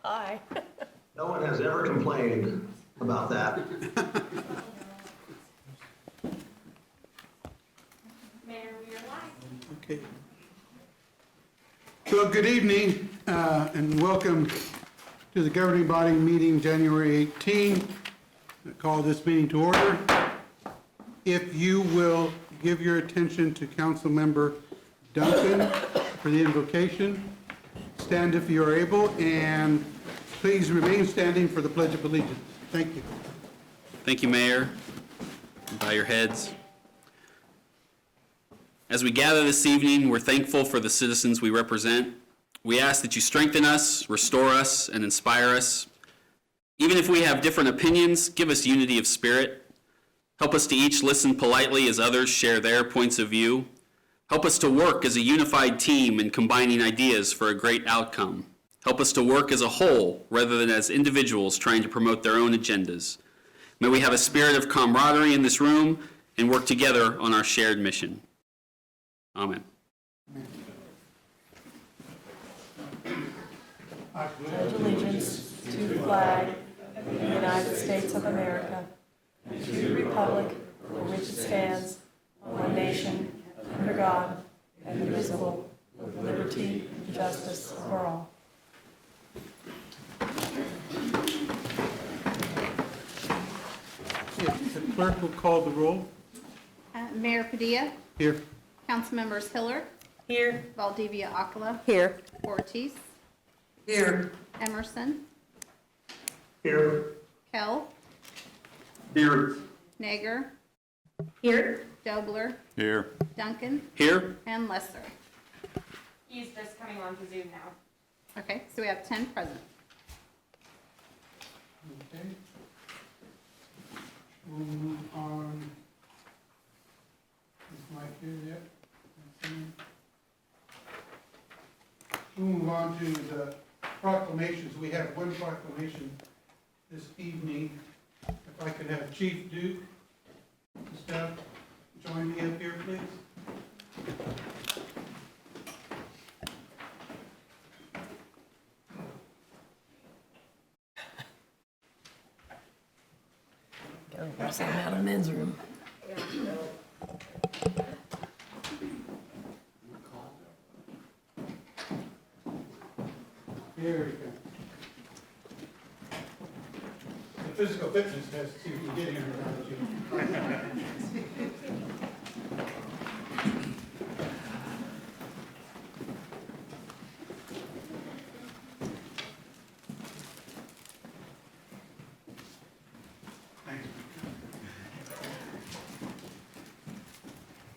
Aye. No one has ever complained about that. Mayor, we are live. Okay. So good evening and welcome to the governing body meeting January 18. I call this meeting to order. If you will give your attention to Council Member Duncan for the invocation. Stand if you are able, and please remain standing for the Pledge of Allegiance. Thank you. Thank you, Mayor. Bow your heads. As we gather this evening, we're thankful for the citizens we represent. We ask that you strengthen us, restore us, and inspire us. Even if we have different opinions, give us unity of spirit. Help us to each listen politely as others share their points of view. Help us to work as a unified team in combining ideas for a great outcome. Help us to work as a whole rather than as individuals trying to promote their own agendas. May we have a spirit of camaraderie in this room and work together on our shared mission. Amen. I pledge allegiance to the flag of the United States of America, and to the republic for which it stands, one nation, under God, indivisible, with liberty and justice for all. If the clerk will call the roll. Mayor Padilla, Here. Councilmembers Hiller, Here. Valdivia Acala, Here. Ortiz, Here. Emerson, Here. Kell, Here. Nager, Here. Dobler, Here. Duncan, Here. and Lesser. He's just coming on to Zoom now. Okay, so we have 10 present. Okay. We'll move on. Is Mike here yet? We'll move on to the proclamations. We have one proclamation this evening. If I could have Chief Duke, staff, join me up here, please. Gotta grab something out of the men's room. Here we go. The physical fitness test, see if you get here without you. Thanks.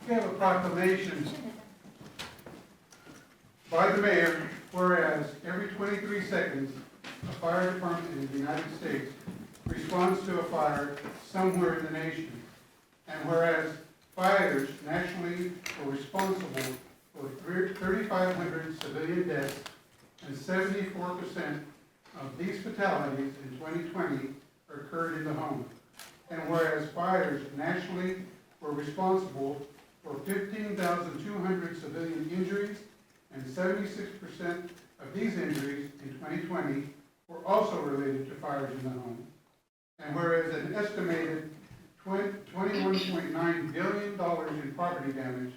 We have a proclamation by the mayor, whereas every 23 seconds, a fire department in the United States responds to a fire somewhere in the nation. And whereas fires nationally were responsible for 3,500 civilian deaths, and 74% of these fatalities in 2020 occurred in the home. And whereas fires nationally were responsible for 15,200 civilian injuries, and 76% of these injuries in 2020 were also related to fires in the home. And whereas an estimated $21.9 billion in property damage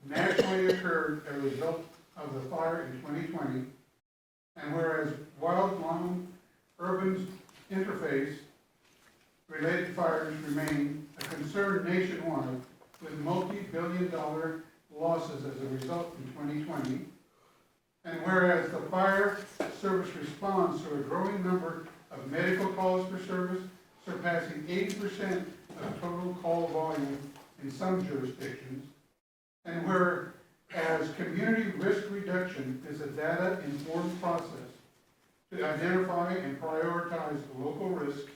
nationally occurred as a result of the fire in 2020, and whereas wild-lung urban interface related fires remain a concern nationwide with multi-billion-dollar losses as a result in 2020, and whereas the fire service responds to a growing number of medical calls for service, surpassing 80% of total call volume in some jurisdictions, and whereas community risk reduction is a data-informed process to identify and prioritize local risks,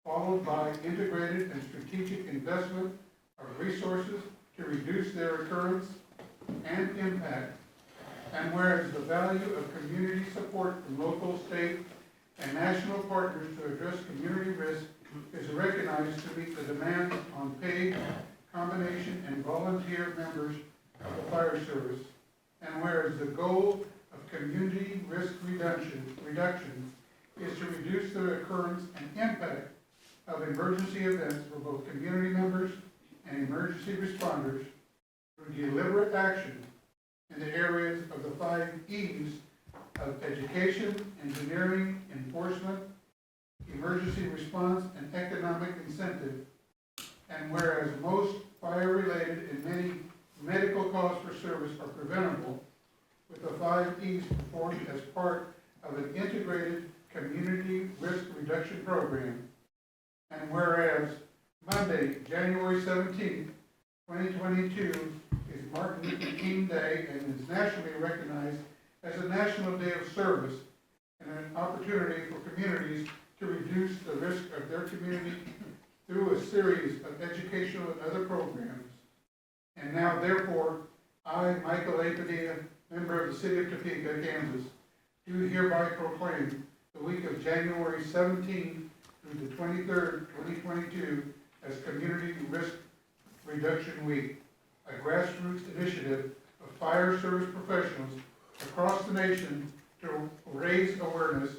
followed by integrated and strategic investment of resources to reduce their occurrence and impact, and whereas the value of community support from local, state, and national partners to address community risk is recognized to meet the demands on paid, combination, and volunteer members of the fire service, and whereas the goal of community risk reduction is to reduce the occurrence and impact of emergency events for both community members and emergency responders through deliberate action in the areas of the 5 E's of education, engineering, enforcement, emergency response, and economic incentive. And whereas most fire-related and many medical cause for service are preventable, with the 5 E's performed as part of an integrated community risk reduction program. And whereas Monday, January 17th, 2022 is Martin Luther King Day and is nationally recognized as a National Day of Service and an opportunity for communities to reduce the risk of their community through a series of educational and other programs. And now, therefore, I, Michael A. Padilla, member of the City of Topeka, Kansas, do hereby proclaim the week of January 17th through the 23rd, 2022 as Community Risk Reduction Week, a grassroots initiative of fire service professionals across the nation to raise awareness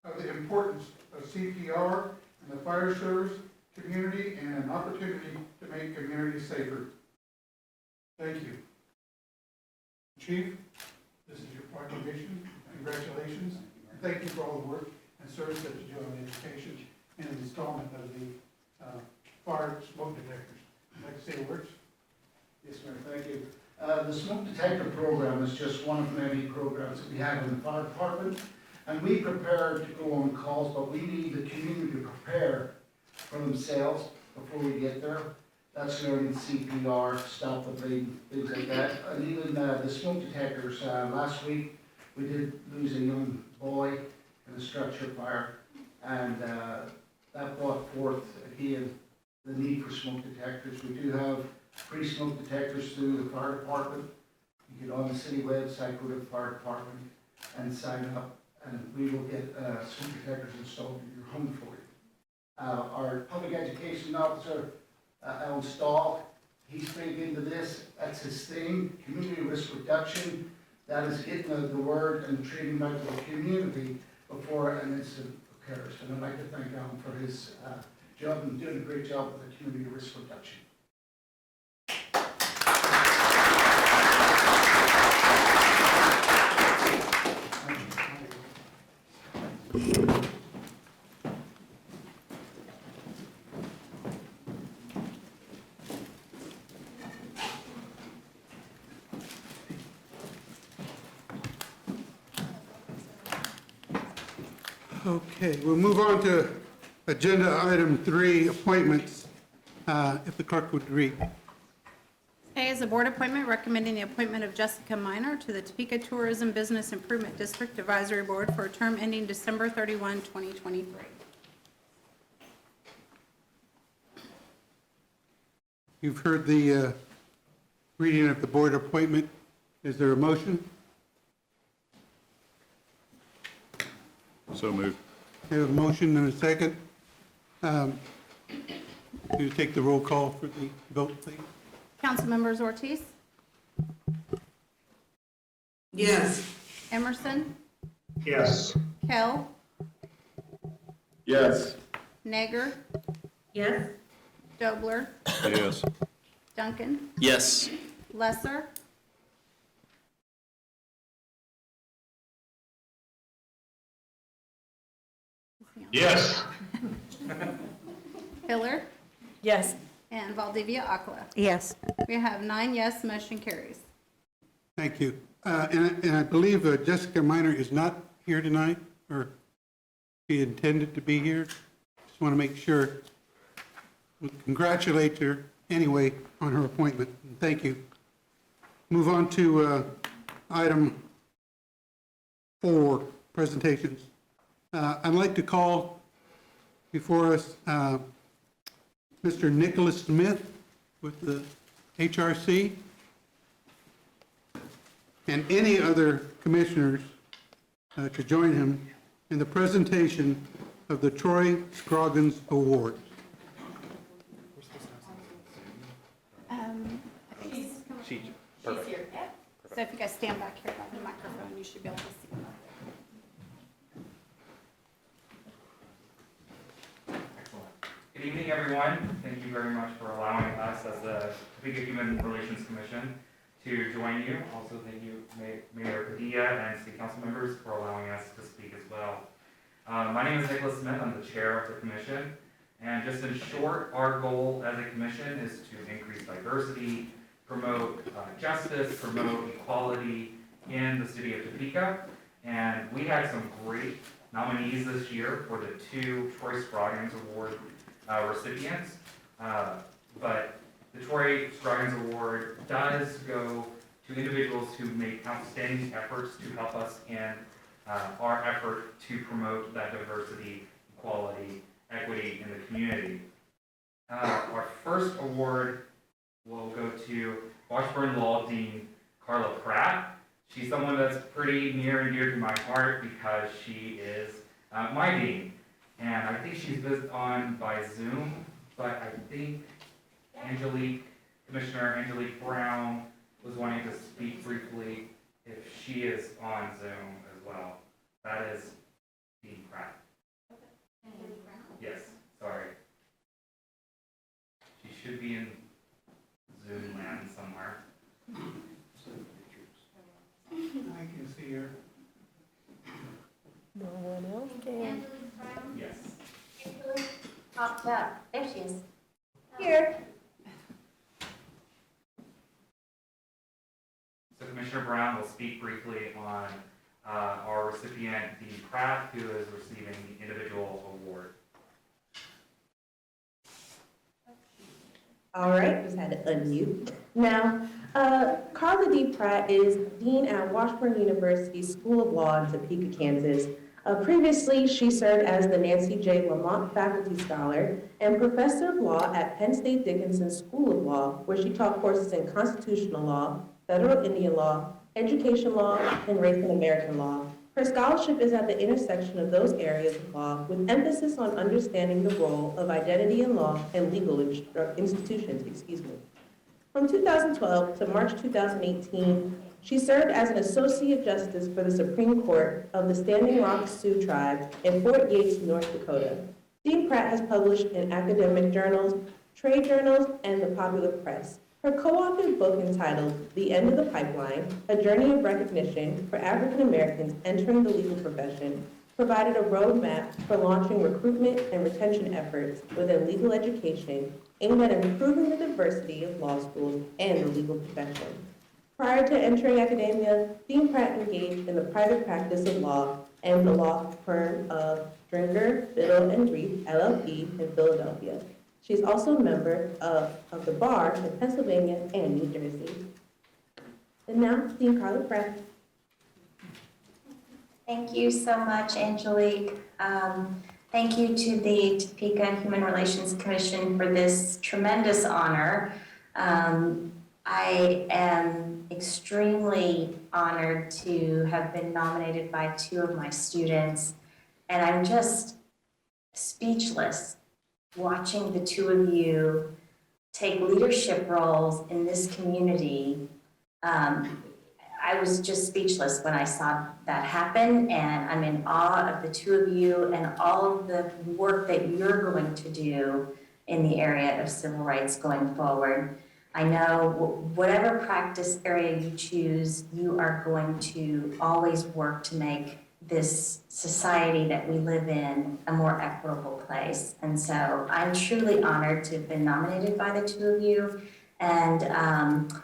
of the importance of CPR in the fire service community and an opportunity to make communities safer. Thank you. Chief, this is your proclamation. Congratulations. And thank you for all the work and service that you do on the education and installment of the fire smoke detectors. Would you like to say the words? Yes, Mayor, thank you. The smoke detector program is just one of many programs that we have in the fire department. And we prepare to go on calls, but we need the community to prepare for themselves before we get there. That's learning CPR, stop the bleeding, things like that. And even the smoke detectors, last week we did lose a young boy in a structure fire. And that brought forth, again, the need for smoke detectors. We do have free smoke detectors through the fire department. You get on the city website, go to the fire department and sign up, and we will get smoke detectors installed in your home for you. Our public education officer, Alan Stahl, he's big into this. That's his thing, community risk reduction. That is getting the word and treating out to the community before an incident occurs. And I'd like to thank Alan for his job and doing a great job with the community risk reduction. Okay, we'll move on to agenda item 3, appointments. If the clerk would read. A is a board appointment recommending the appointment of Jessica Minor to the Topeka Tourism Business Improvement District Advisory Board for a term ending December 31, 2023. You've heard the reading of the board appointment. Is there a motion? So moved. We have a motion and a second. Will you take the roll call for the vote, please? Council members Ortiz, Yes. Emerson, Yes. Kell, Yes. Nager, Yes. Dobler, Yes. Duncan, Yes. Lesser, Yes. Hiller, Yes. and Valdivia Aquila. Yes. We have 9 yes, motion carries. Thank you. And I believe Jessica Minor is not here tonight, or she intended to be here. Just want to make sure. We congratulate her anyway on her appointment. And thank you. Move on to item 4, presentations. I'd like to call before us Mr. Nicholas Smith with the HRC and any other commissioners to join him in the presentation of the Troy Scroggins Awards. So if you guys stand back here by the microphone, you should be able to see them. Excellent. Good evening, everyone. Thank you very much for allowing us as the Topeka Human Relations Commission to join you. Also, thank you, Mayor Padilla and City Council members for allowing us to speak as well. My name is Nicholas Smith. I'm the chair of the commission. And just in short, our goal as a commission is to increase diversity, promote justice, promote equality in the city of Topeka. And we had some great nominees this year for the 2 Troy Scroggins Award recipients. But the Troy Scroggins Award does go to individuals who make outstanding efforts to help us in our effort to promote that diversity, equality, equity in the community. Our first award will go to Washburn Law Dean Carla Pratt. She's someone that's pretty near and dear to my heart because she is my dean. And I think she's on by Zoom, but I think Commissioner Angelique Brown was wanting to speak briefly if she is on Zoom as well. That is Dean Pratt. Yes, sorry. She should be in Zoom land somewhere. I can see her. No one else can. Yes. Popped up. There she is. Here. So Commissioner Brown will speak briefly on our recipient, Dean Pratt, who is receiving the individual award. All right, just had to unmute. Now, Carla D. Pratt is Dean at Washburn University School of Law in Topeka, Kansas. Previously, she served as the Nancy J. Lamont Faculty Scholar and Professor of Law at Penn State Dickinson School of Law, where she taught courses in constitutional law, federal Indian law, education law, and race and American law. Her scholarship is at the intersection of those areas of law with emphasis on understanding the role of identity in law and legal institutions. From 2012 to March 2018, she served as an Associate Justice for the Supreme Court of the Standing Rock Sioux Tribe in Fort Yates, North Dakota. Dean Pratt has published in academic journals, trade journals, and the popular press. Her co-authored book entitled The End of the Pipeline, A Journey of Recognition for African Americans Entering the Legal Profession, provided a roadmap for launching recruitment and retention efforts within legal education aimed at improving the diversity of law schools and the legal profession. Prior to entering academia, Dean Pratt engaged in the private practice of law and the law firm of Stringer, Biddle, and Reith, LLP in Philadelphia. She's also a member of the bar in Pennsylvania and New Jersey. And now, Dean Carla Pratt. Thank you so much, Angelique. Thank you to the Topeka Human Relations Commission for this tremendous honor. I am extremely honored to have been nominated by 2 of my students, and I'm just speechless watching the 2 of you take leadership roles in this community. I was just speechless when I saw that happen, and I'm in awe of the 2 of you and all of the work that you're going to do in the area of civil rights going forward. I know whatever practice area you choose, you are going to always work to make this society that we live in a more equitable place. And so I'm truly honored to have been nominated by the 2 of you. And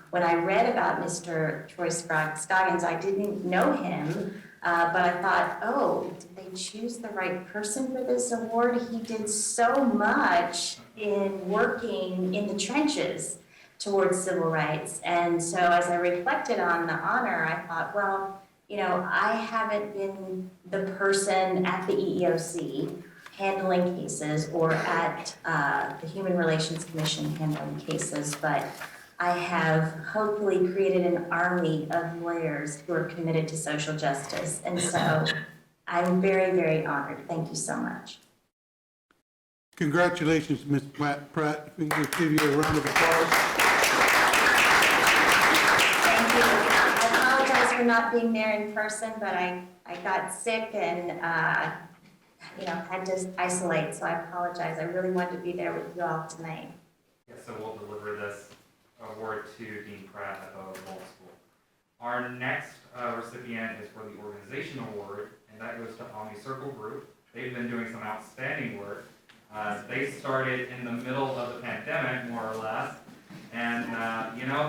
when I read about Mr. Troy Scoggins, I didn't know him, but I thought, oh, did they choose the right person for this award? He did so much in working in the trenches towards civil rights. And so as I reflected on the honor, I thought, well, you know, I haven't been the person at the EEOC handling cases or at the Human Relations Commission handling cases, but I have hopefully created an army of lawyers who are committed to social justice. And so I'm very, very honored. Thank you so much. Congratulations, Ms. Pratt. We can give you a round of applause. Thank you. I not being there in person, but I got sick and, had to isolate, so I apologize. I really wanted to be there with you all tonight. Yeah, so we'll deliver this award to Dean Pratt at the Wall School. Our next recipient is for the Organization Award, and that goes to Omni Circle Group. They've been doing some outstanding work. They started in the middle of the pandemic, more or less, and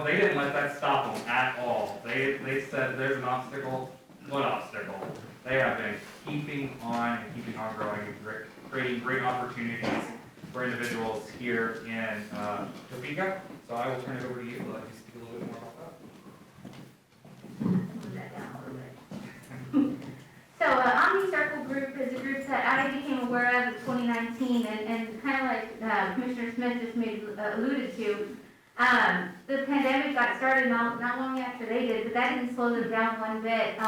they didn't let that stop them at all. They said there's an obstacle, what obstacle? They have been keeping on growing and creating great opportunities for individuals here in Topeka. So I will turn it over to you, let you speak a little bit more about that. So Omni Circle Group is a group that I became aware of in 2019, and kind of like Commissioner Smith just alluded to, the pandemic got started not long after they did, but that didn't slow them down one bit.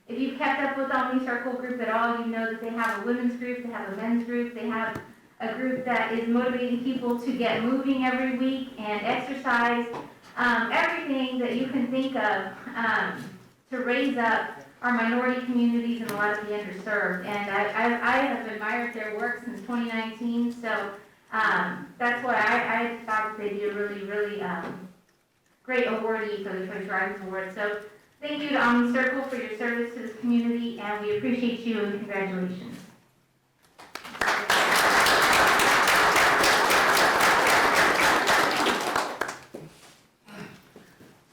If you've kept up with Omni Circle Group at all, you know that they have a women's group, they have a men's group, they have a group that is motivating people to get moving every week and exercise, everything that you can think of to raise up our minority communities and a lot of the underserved. And I have admired their work since 2019, so that's why I thought that they'd be a really, really great awardee for the Choice Riders Award. So thank you to Omni Circle for your service to this community, and we appreciate you, and congratulations.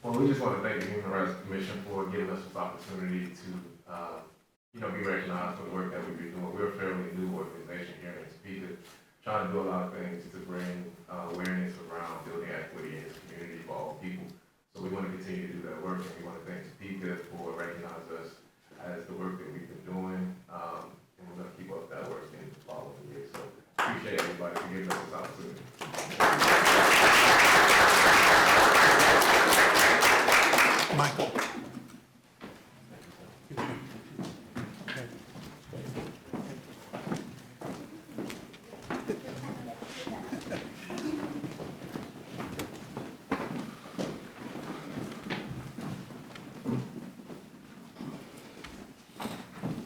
Well, we just want to thank the Human Rights Commission for giving us this opportunity to, be recognized for the work that we've been doing. We're a fairly new organization here in Topeka, trying to do a lot of things to bring awareness around building equity in this community for all people. So we want to continue to do that work, and we want to thank Topeka for recognizing us as the work that we've been doing, and we're going to keep up that work in the following years. So appreciate everybody for giving us this opportunity. Michael.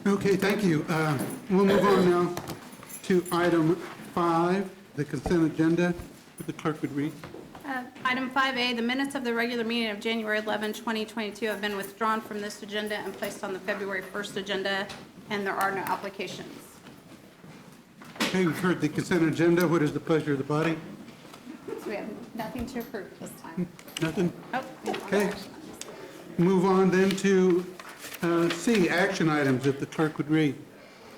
Okay, thank you. We'll move on now to item 5, the consent agenda. If the clerk would read. Item 5A, the minutes of the regular meeting of January 11, 2022 have been withdrawn from this agenda and placed on the February 1st agenda, and there are no applications. Okay, we've heard the consent agenda. What is the pleasure of the body? So we have nothing to approve this time. Nothing? Oh, Okay. Move on then to C, action items, if the clerk would read.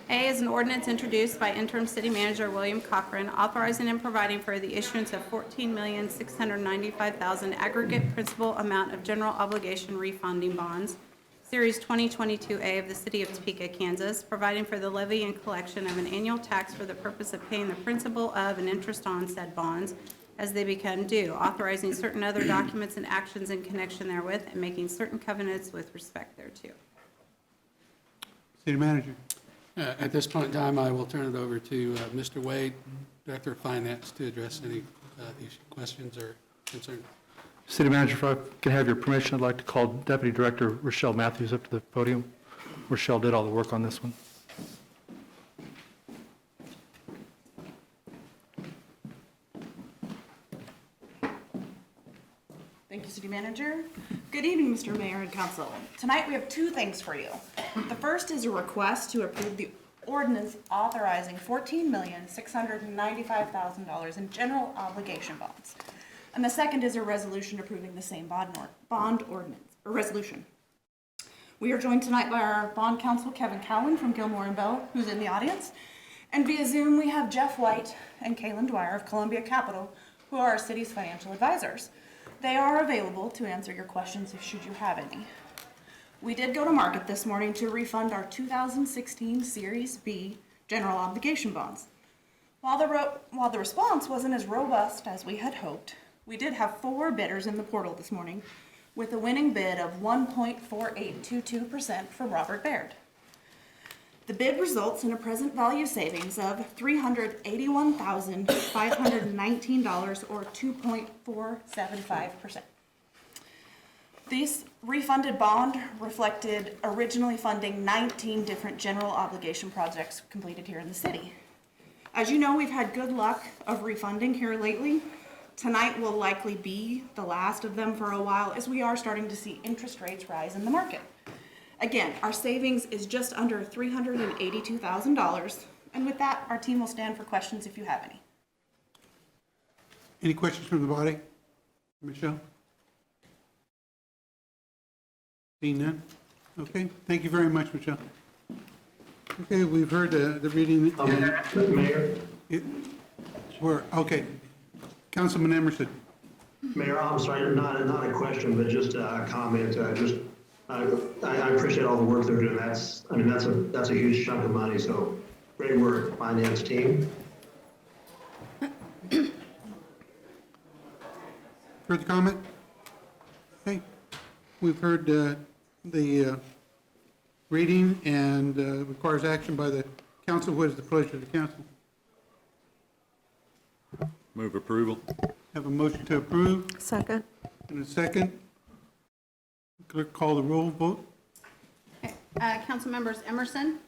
A is an ordinance introduced by interim city manager William Cochran authorizing and providing for the issuance of $14,695,000 aggregate principal amount of general obligation refunding bonds, Series 2022A of the City of Topeka, Kansas, providing for the levy and collection of an annual tax for the purpose of paying the principal of and interest on said bonds as they become due, authorizing certain other documents and actions in connection therewith, and making certain covenants with respect thereto. City manager. At this point in time, I will turn it over to Mr. Wade, Director of Finance, to address any these questions or concerns. City Manager, if I can have your permission, I'd like to call Deputy Director Rochelle Matthews up to the podium. Rochelle did all the work on this one. Thank you, City Manager. Good evening, Mr. Mayor and Council. Tonight we have 2 things for you. The first is a request to approve the ordinance authorizing $14,695,000 in general obligation bonds. And the second is a resolution approving the same bond ordinance, or resolution. We are joined tonight by our bond counsel, Kevin Cowan from Gilmore & Bell, who's in the audience. And via Zoom, we have Jeff White and Kaylin Dwyer of Columbia Capital, who are our city's financial advisors. They are available to answer your questions should you have any. We did go to market this morning to refund our 2016 Series B general obligation bonds. While the response wasn't as robust as we had hoped, we did have 4 bidders in the portal this morning with a winning bid of 1.4822% from Robert Baird. The bid results in a present value savings of $381,519 or 2.475%. This refunded bond reflected originally funding 19 different general obligation projects completed here in the city. As you know, we've had good luck of refunding here lately. Tonight will likely be the last of them for a while, as we are starting to see interest rates rise in the market. Again, our savings is just under $382,000, and with that, our team will stand for questions if you have any. Any questions from the body? Michelle? Seeing none? Okay, thank you very much, Michelle. Okay, we've heard the reading. Mayor? Okay. Councilman Emerson. Mayor, I'm sorry, not a question, but just a comment. I appreciate all the work they're doing. That's a huge chunk of money. So great work, finance team. Further comment? Okay, we've heard the reading and requires action by the council. What is the pleasure of the council? Move approval. Have a motion to approve Second. and a second. Clerk, call the roll, vote. Okay. Council members Emerson,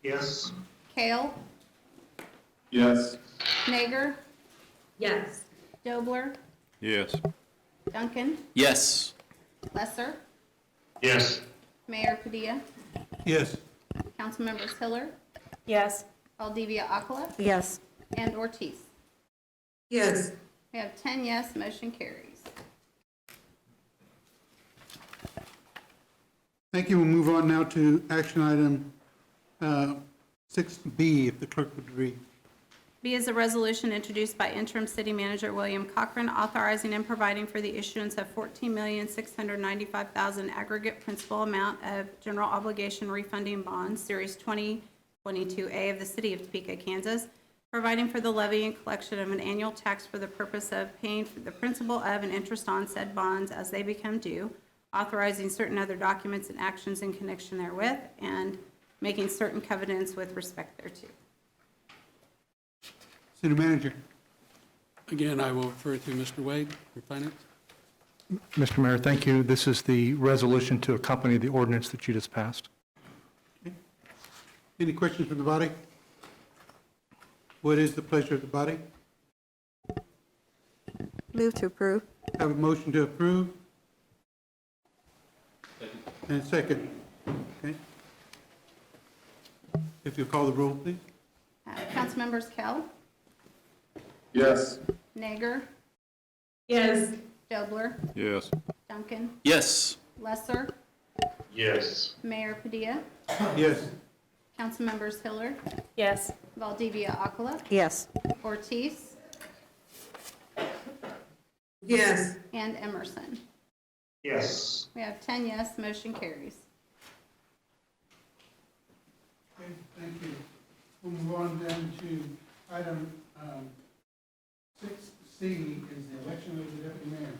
Yes. Kale, Yes. Nager, Yes. Dobler, Yes. Duncan, Yes. Lesser, Yes. Mayor Padilla, Yes. Council members Hiller, Yes. Valdivia Aquila, Yes. and Ortiz. Yes. We have 10 yes, motion carries. Thank you. We'll move on now to action item 6B, if the clerk would read. B is a resolution introduced by interim city manager William Cochran authorizing and providing for the issuance of $14,695,000 aggregate principal amount of general obligation refunding bonds, Series 2022A of the City of Topeka, Kansas, providing for the levy and collection of an annual tax for the purpose of paying for the principal of and interest on said bonds as they become due, authorizing certain other documents and actions in connection therewith, and making certain covenants with respect thereto. City manager. Again, I will refer to Mr. Wade for finance. Mr. Mayor, thank you. This is the resolution to accompany the ordinance that you just passed. Okay. Any questions from the body? What is the pleasure of the body? Move to approve. Have a motion to approve. And second. Okay. If you'll call the roll, please. Council members Kell, Yes. Nager, Yes. Dobler, Yes. Duncan, Yes. Lesser, Yes. Mayor Padilla, Yes. Council members Hiller, Yes. Valdivia Aquila, Yes. Ortiz, Yes. and Emerson. Yes. We have 10 yes, motion carries. Okay, thank you. We'll move on then to item 6C is the election of the deputy mayor.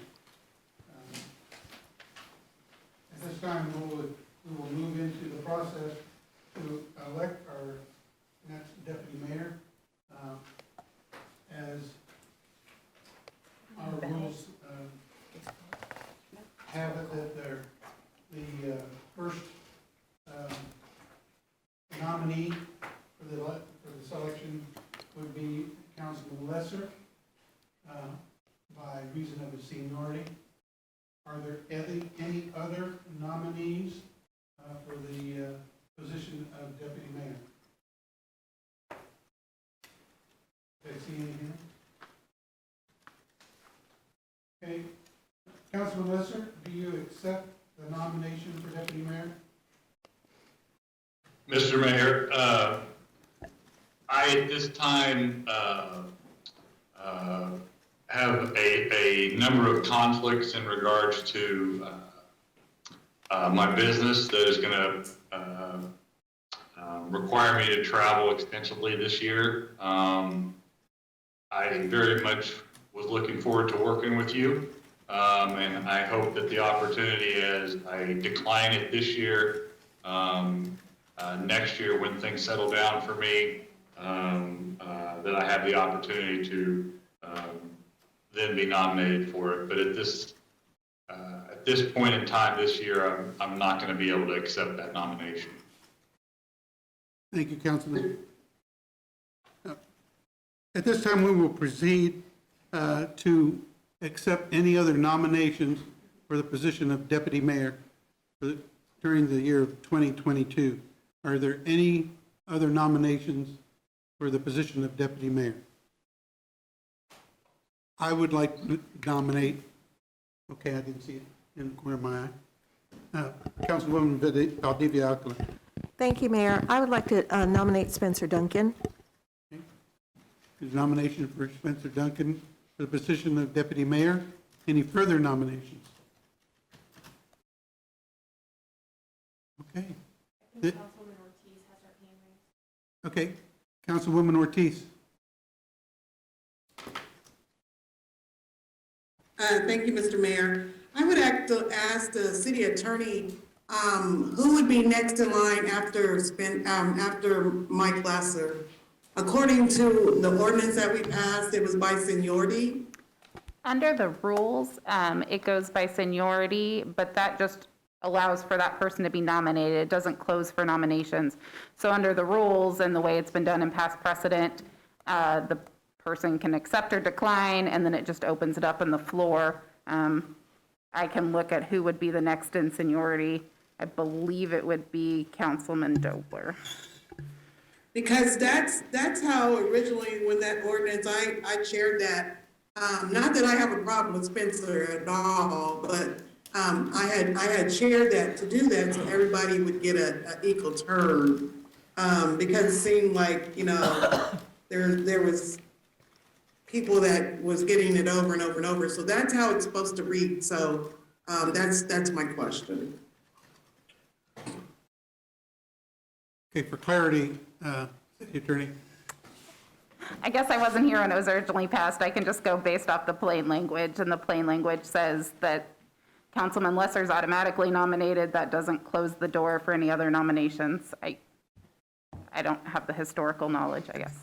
At this time, we will move into the process to elect our next deputy mayor. As our rules have it that the first nominee for the selection would be Councilman Lesser by reason of his seniority. Are there any other nominees for the position of deputy mayor? Did I see any here? Okay. Councilman Lesser, do you accept the nomination for deputy mayor? Mr. Mayor, I at this time have a number of conflicts in regards to my business that is going to require me to travel extensively this year. I very much was looking forward to working with you, and I hope that the opportunity, as I decline it this year, next year when things settle down for me, that I have the opportunity to then be nominated for it. But at at this point in time this year, I'm not going to be able to accept that nomination. Thank you, Councilman. At this time, we will proceed to accept any other nominations for the position of deputy mayor during the year of 2022. Are there any other nominations for the position of deputy mayor? I would like to nominate, okay, I didn't see it in the corner of my eye. Councilwoman Valdivia Alcala. Thank you, Mayor. I would like to nominate Spencer Duncan. There's a nomination for Spencer Duncan for the position of deputy mayor. Any further nominations? Okay. Councilwoman Ortiz has her hand raised. Okay, Councilwoman Ortiz. Thank you, Mr. Mayor. I would ask the city attorney, who would be next in line after Mike Lasser? According to the ordinance that we passed, it was by seniority. Under the rules, it goes by seniority, but that just allows for that person to be nominated. It doesn't close for nominations. So under the rules and the way it's been done in past precedent, the person can accept or decline, and then it just opens it up on the floor. I can look at who would be the next in seniority. I believe it would be Councilman Dobler. Because that's how originally, when that ordinance, I chaired that. Not that I have a problem with Spencer at all, but I had chaired that to do that so everybody would get an equal turn. Because it seemed like, there was people that was getting it over and over and over. So that's how it's supposed to read. So that's my question. Okay, for clarity, City Attorney. I guess I wasn't here when it was originally passed. I can just go based off the plain language, and the plain language says that Councilman Lesser's automatically nominated. That doesn't close the door for any other nominations. I don't have the historical knowledge, I guess.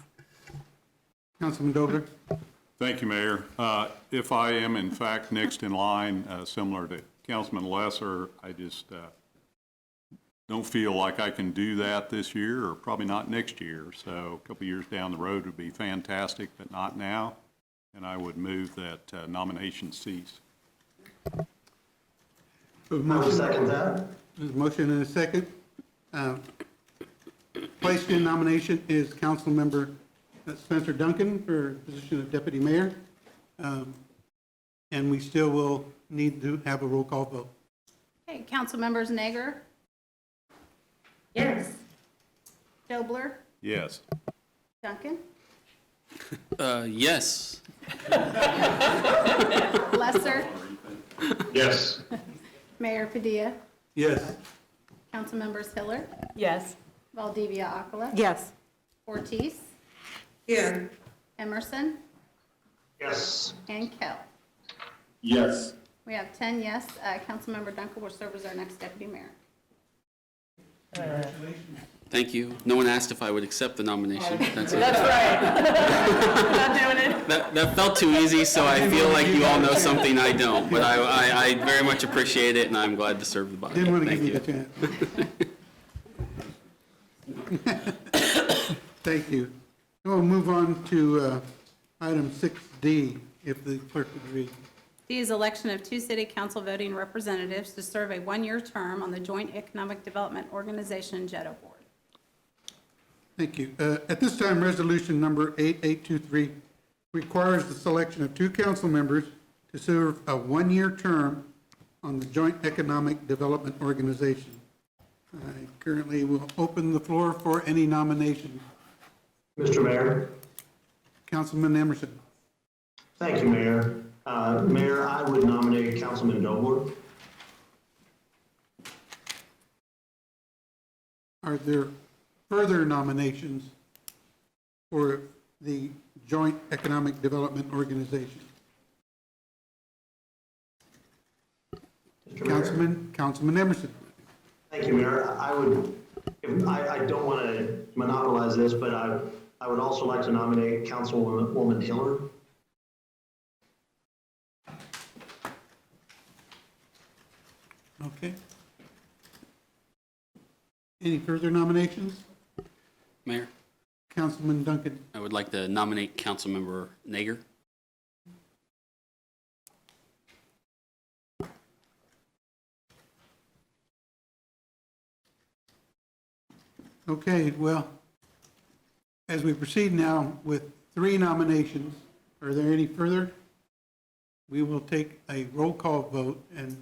Councilman Dobler. Thank you, Mayor. If I am in fact next in line, similar to Councilman Lesser, I just don't feel like I can do that this year, or probably not next year. So a couple of years down the road would be fantastic, but not now. And I would move that nomination cease. I will second that. There's a motion and a second. Placed in nomination is Councilmember Spencer Duncan for position of deputy mayor. And we still will need to have a roll call vote. Okay, Council Members Nager, Yes. Dobler, Yes. Duncan, Yes. Lesser, Yes. Mayor Padilla, Yes. Council Members Hiller, Yes. Valdivia Alcala, Yes. Ortiz, Yeah. Emerson, Yes. and Kell. Yes. We have 10 yes. Councilmember Duncan will serve as our next deputy mayor. Thank you. No one asked if I would accept the nomination. That's it. That's right. Not doing it. That felt too easy, so I feel like you all know something I don't. But I very much appreciate it, and I'm glad to serve the body. Didn't want to Thank give you the chance. Thank you. We'll move on to item 6D, if the clerk would read. D is election of 2 city council voting representatives to serve a 1-year term on the Joint Economic Development Organization JEDO Board. Thank you. At this time, resolution number 8823 requires the selection of 2 council members to serve a 1-year term on the Joint Economic Development Organization. I currently will open the floor for any nominations. Mr. Mayor. Councilman Emerson. Thank you, Mayor. Mayor, I would nominate Councilman Dobler. Are there further nominations for the Joint Economic Development Organization? Councilman Emerson. Thank you, Mayor. I don't want to monopolize this, but I would also like to nominate Councilwoman Hiller. Okay. Any further nominations? Mayor, Councilman Duncan. I would like to nominate Councilmember Nager. Okay, well, as we proceed now with 3 nominations, are there any further? We will take a roll call vote, and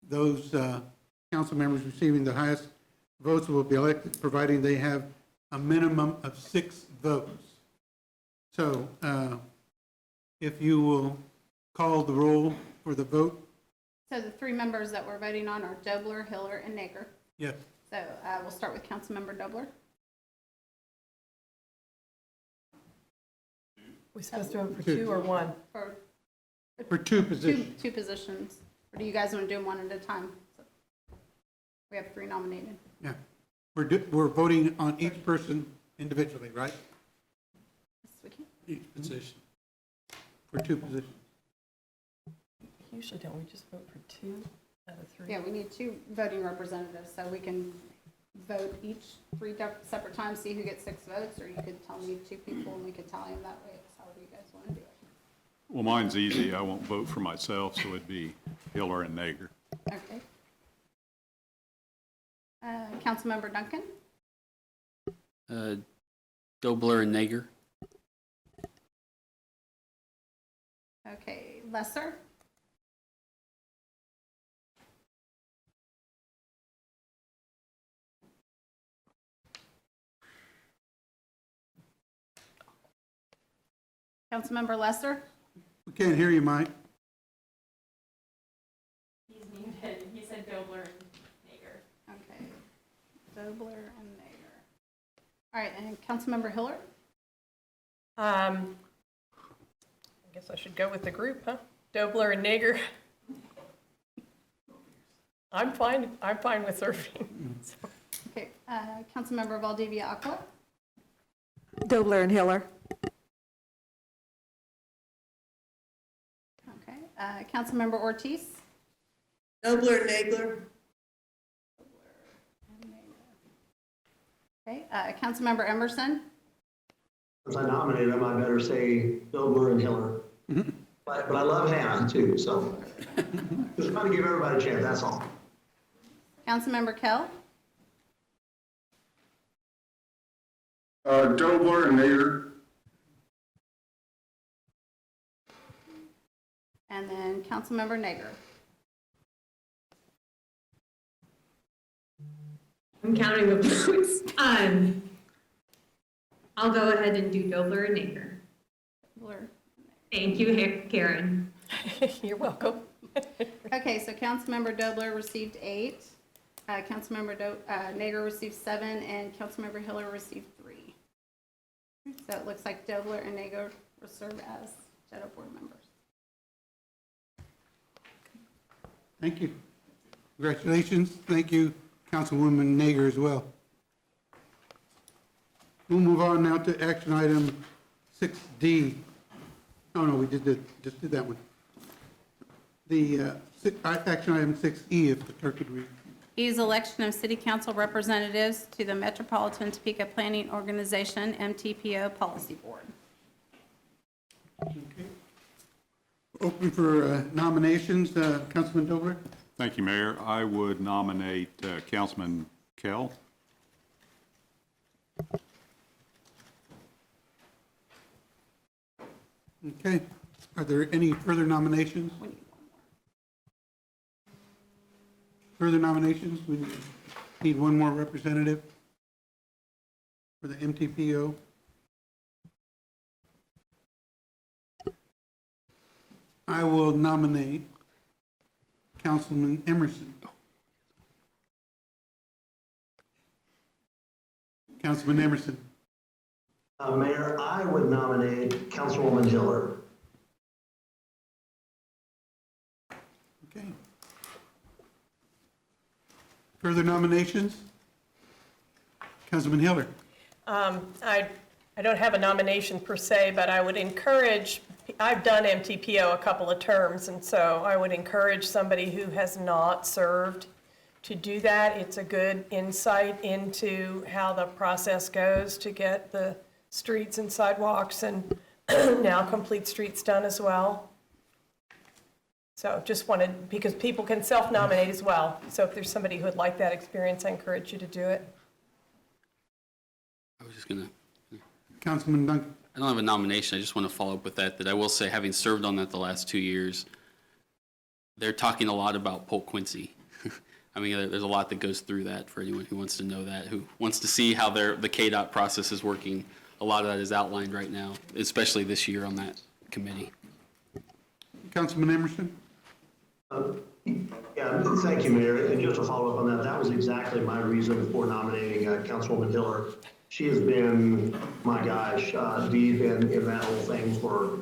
those council members receiving the highest votes will be elected, providing they have a minimum of 6 votes. So if you will call the roll for the vote. So the 3 members that we're voting on are Dobler, Hiller, and Nager. Yes. So we'll start with Councilmember Dobler. We supposed to vote for 2 or 1? For 2 positions. Two positions. Or do you guys want to do them one at a time? So we have 3 nominated. Yeah. We're voting on each person individually, right? Yes, we can. Each position. For 2 positions. Usually don't we just vote for 2 out of 3? Yeah, we need 2 voting representatives, so we can vote each 3 separate times, see who gets 6 votes, or you could tell me 2 people and we could tally them that way. It's however you guys want to do it. Well, mine's easy. I won't vote for myself, so it'd be Hiller and Nager. Okay. Councilmember Duncan? Dobler and Nager. Okay, Lesser? Councilmember Lesser? We can't hear you, Mike. He's muted. He said Dobler and Nager. Okay. Dobler and Nager. All right, and Councilmember Hiller? I guess I should go with the group, huh? Dobler and Nager. I'm fine with serving. Okay, Councilmember Valdivia Aqua? Dobler and Hiller. Okay, Councilmember Ortiz? Dobler, Nagler. Okay, Councilmember Emerson? Since I nominated him, I better say Dobler and Hiller. But I love Hannah too, so just trying to give everybody a chance, that's all. Councilmember Kell? Dobler and Nader. And then Councilmember Nager. I'm counting the votes. I'll go ahead and do Dobler and Nager. Dobler. Thank you, Karen. You're welcome. Okay, so Councilmember Dobler received 8. Councilmember Nager received 7, and Councilmember Hiller received 3. So it looks like Dobler and Nager will serve as shadow board members. Thank you. Congratulations. Thank you, Councilwoman Nager, as well. We'll move on now to action item 6D. Oh, no, we just did that one. The action item 6E, if the clerk could read. E is election of city council representatives to the Metropolitan Topeka Planning Organization, MTPO Policy Board. Okay. Open for nominations. Councilman Dobler? Thank you, Mayor. I would nominate Councilman Kell. Okay. Are there any further nominations? Further nominations? We need one more representative for the MTPO. I will nominate Councilman Emerson. Councilman Emerson. Mayor, I would nominate Councilwoman Hiller. Okay. Further nominations? Councilman Hiller. I don't have a nomination per se, but I would encourage, I've done MTPO a couple of terms, and so I would encourage somebody who has not served to do that. It's a good insight into how the process goes to get the streets and sidewalks and now complete streets done as well. So just wanted, because people can self-nominate as well. So if there's somebody who would like that experience, I encourage you to do it. I was just gonna, Councilman Duncan. I don't have a nomination, I just want to follow up with that I will say, having served on that the last 2 years, they're talking a lot about Polk Quincy. I mean, there's a lot that goes through that for anyone who wants to know that, who wants to see how the KDOT process is working. A lot of that is outlined right now, especially this year on that committee. Councilman Emerson? Yeah, thank you, Mayor. And just to follow up on that, that was exactly my reason for nominating Councilwoman Hiller. She has been, my gosh, deep in that whole thing for,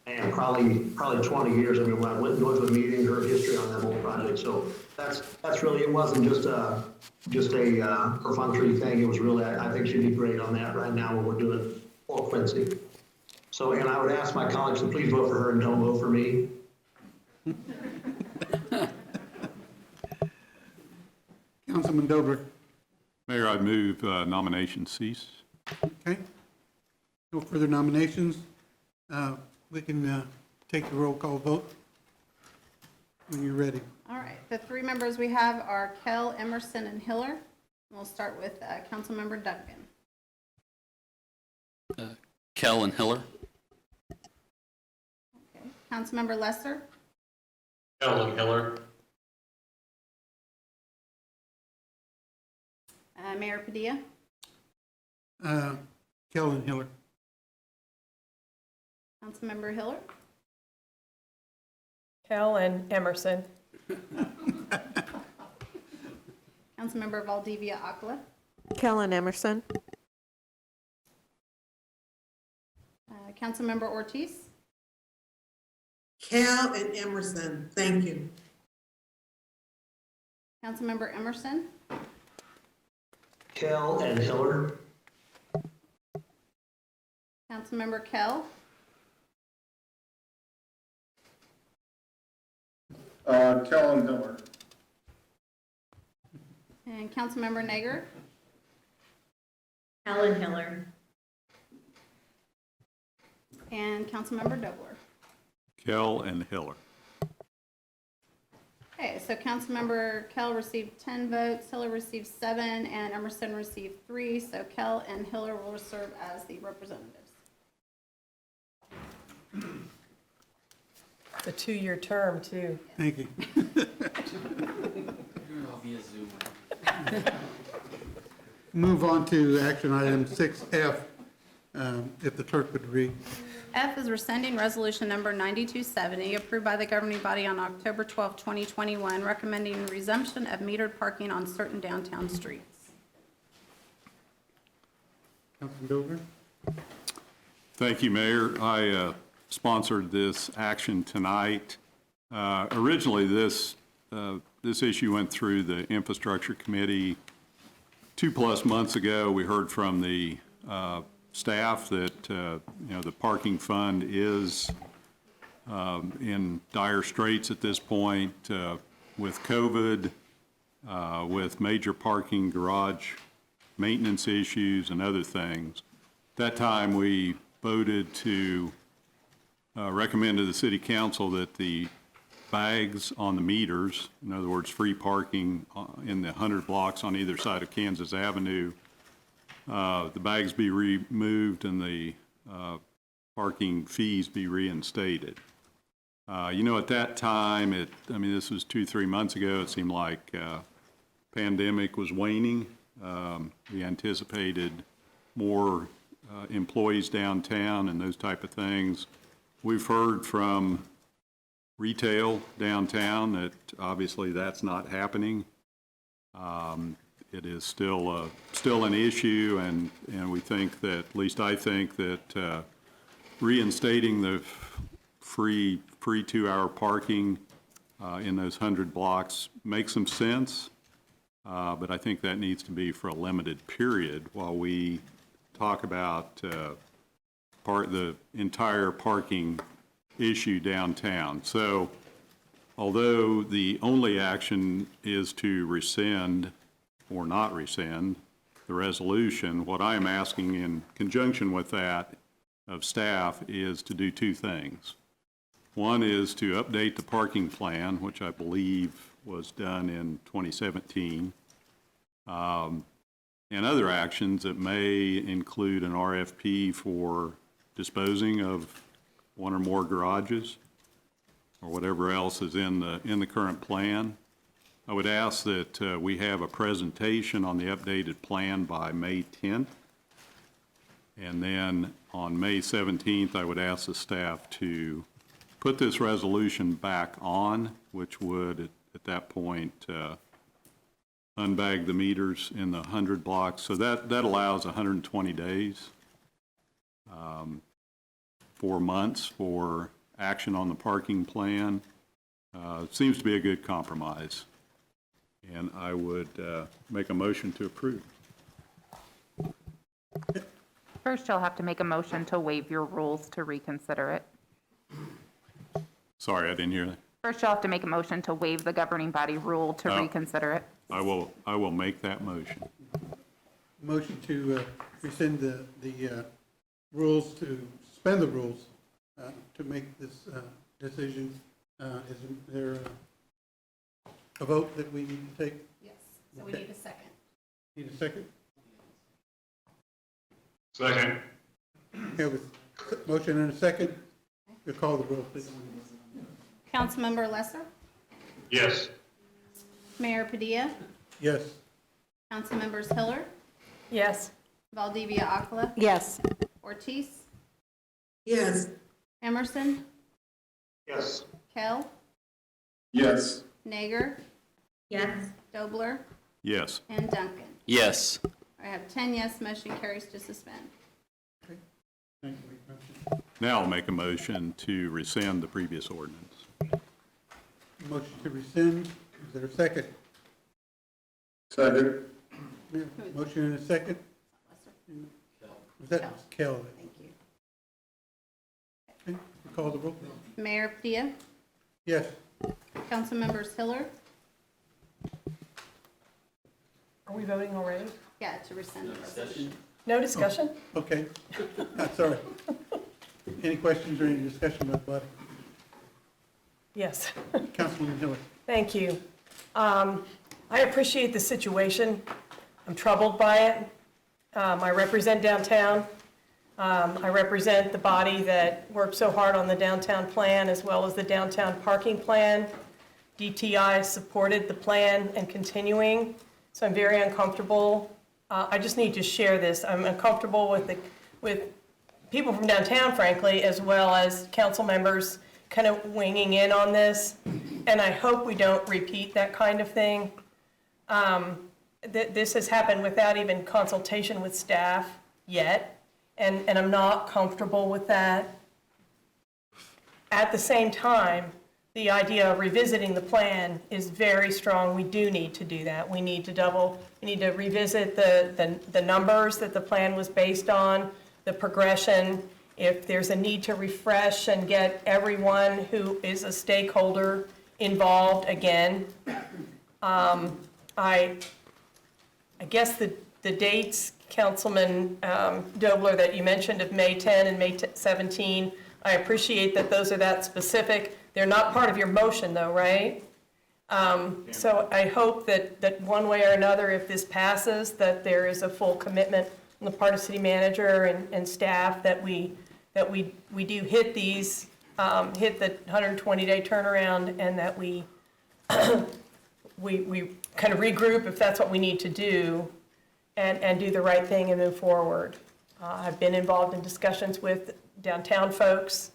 man, probably 20 years. I mean, when I went and went to a meeting, her history on that whole project. So that's really, it wasn't just a perfunctory thing. It was really, I think she'd be great on that right now when we're doing Polk Quincy. So, and I would ask my colleagues to please vote for her and don't vote for me. Councilman Dobler. Mayor, I move nomination cease. Okay. No further nominations. We can take the roll call vote when you're ready. All right, the three members we have are Kell, Emerson, and Hiller. We'll start with Councilmember Duncan. Kell and Hiller. Okay. Councilmember Lesser. Kell and Hiller. Mayor Padilla. Kell and Hiller. Councilmember Hiller. Kell and Emerson. Councilmember Valdivia Acala. Kell and Emerson. Councilmember Ortiz. Kell and Emerson, thank you. Councilmember Emerson. Kell and Hiller. Councilmember Kell. Kell and Hiller. And Councilmember Nager. Helen Hiller. And Councilmember Dobler. Kell and Hiller. Okay, so Councilmember Kell received 10 votes, Hiller received 7, and Emerson received 3. So Kell and Hiller will serve as the representatives. It's a 2-year term, too. Thank you. Move on to action item 6F, if the clerk would read. F is rescinding resolution number 9270, approved by the governing body on October 12, 2021, recommending resumption of metered parking on certain downtown streets. Councilman Dover? Thank you, Mayor. I sponsored this action tonight. Originally, this issue went through the Infrastructure Committee 2+ months ago. We heard from the staff that the parking fund is in dire straits at this point with COVID, with major parking garage maintenance issues and other things. At that time, we voted to recommend to the City Council that the bags on the meters, in other words, free parking in the 100 blocks on either side of Kansas Avenue, the bags be removed and the parking fees be reinstated. At that time, this was 2-3 months ago, it seemed like pandemic was waning. We anticipated more employees downtown and those type of things. We've heard from retail downtown that obviously that's not happening. It is still an issue, and we think that, at least I think that reinstating the free 2-hour parking in those 100 blocks makes some sense, but I think that needs to be for a limited period while we talk about the entire parking issue downtown. So although the only action is to rescind or not rescind the resolution, what I am asking in conjunction with that of staff is to do two things. One is to update the parking plan, which I believe was done in 2017, and other actions that may include an RFP for disposing of one or more garages or whatever else is in the current plan. I would ask that we have a presentation on the updated plan by May 10th. And then on May 17th, I would ask the staff to put this resolution back on, which would, at that point, unbag the meters in the 100 blocks. So that allows 120 days, 4 months for action on the parking plan. Seems to be a good compromise. And I would make a motion to approve. First, you'll have to make a motion to waive your rules to reconsider it. Sorry, I didn't hear that. First, you'll have to make a motion to waive the governing body rule to reconsider it. I will make that motion. Motion to rescind the rules, to suspend the rules to make this decision. Is there a vote that we need to take? Yes, so we need a second. Need a second? Second. Okay, with motion and a second, we'll call the roll, please. Councilmember Lesser? Yes. Mayor Padilla? Yes. Councilmembers Hiller? Yes. Valdivia Aquila? Yes. Ortiz? Yes. Emerson? Yes. Kell? Yes. Nager? Yes. Dobler? Yes. And Duncan. Yes. I have 10 yes, motion carries to suspend. Thank you. Now I'll make a motion to rescind the previous ordinance. Motion to rescind, is there a second? Second. Motion and a second? Was that Kell? Thank you. Okay, we'll call the roll. Mayor Padilla? Yes. Councilmembers Hiller? Are we voting already? Yeah, to rescind the resolution. No discussion? Okay, sorry. Any questions or any discussion about the body? Yes. Councilman Hiller. Thank you. I appreciate the situation. I'm troubled by it. I represent downtown. I represent the body that worked so hard on the downtown plan as well as the downtown parking plan. DTI supported the plan and continuing, so I'm very uncomfortable. I just need to share this. I'm uncomfortable with people from downtown, frankly, as well as council members kind of winging in on this, and I hope we don't repeat that kind of thing. This has happened without even consultation with staff yet, and I'm not comfortable with that. At the same time, the idea of revisiting the plan is very strong. We do need to do that. We need to revisit the numbers that the plan was based on, the progression. If there's a need to refresh and get everyone who is a stakeholder involved again. I guess the dates, Councilman Dobler, that you mentioned of May 10 and May 17, I appreciate that those are that specific. They're not part of your motion though, right? So I hope that one way or another, if this passes, that there is a full commitment on the part of city manager and staff that we do hit these, hit the 120-day turnaround, and that we kind of regroup if that's what we need to do, and do the right thing and move forward. I've been involved in discussions with downtown folks.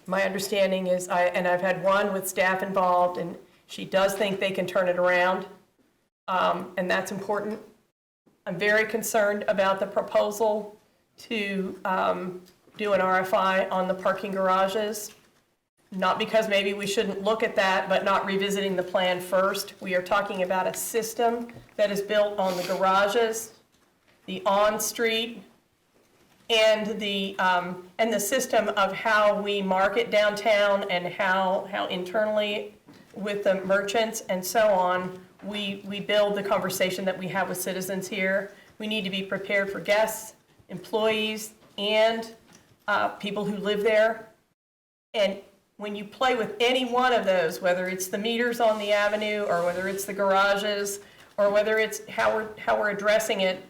My understanding is, and I've had one with staff involved, and she does think they can turn it around, and that's important. I'm very concerned about the proposal to do an RFI on the parking garages. Not because maybe we shouldn't look at that, but not revisiting the plan first. We are talking about a system that is built on the garages, the on-street and the system of how we market downtown and how internally with the merchants and so on, we build the conversation that we have with citizens here. We need to be prepared for guests, employees, and people who live there. And when you play with any one of those, whether it's the meters on the avenue or whether it's the garages or whether it's how we're addressing it,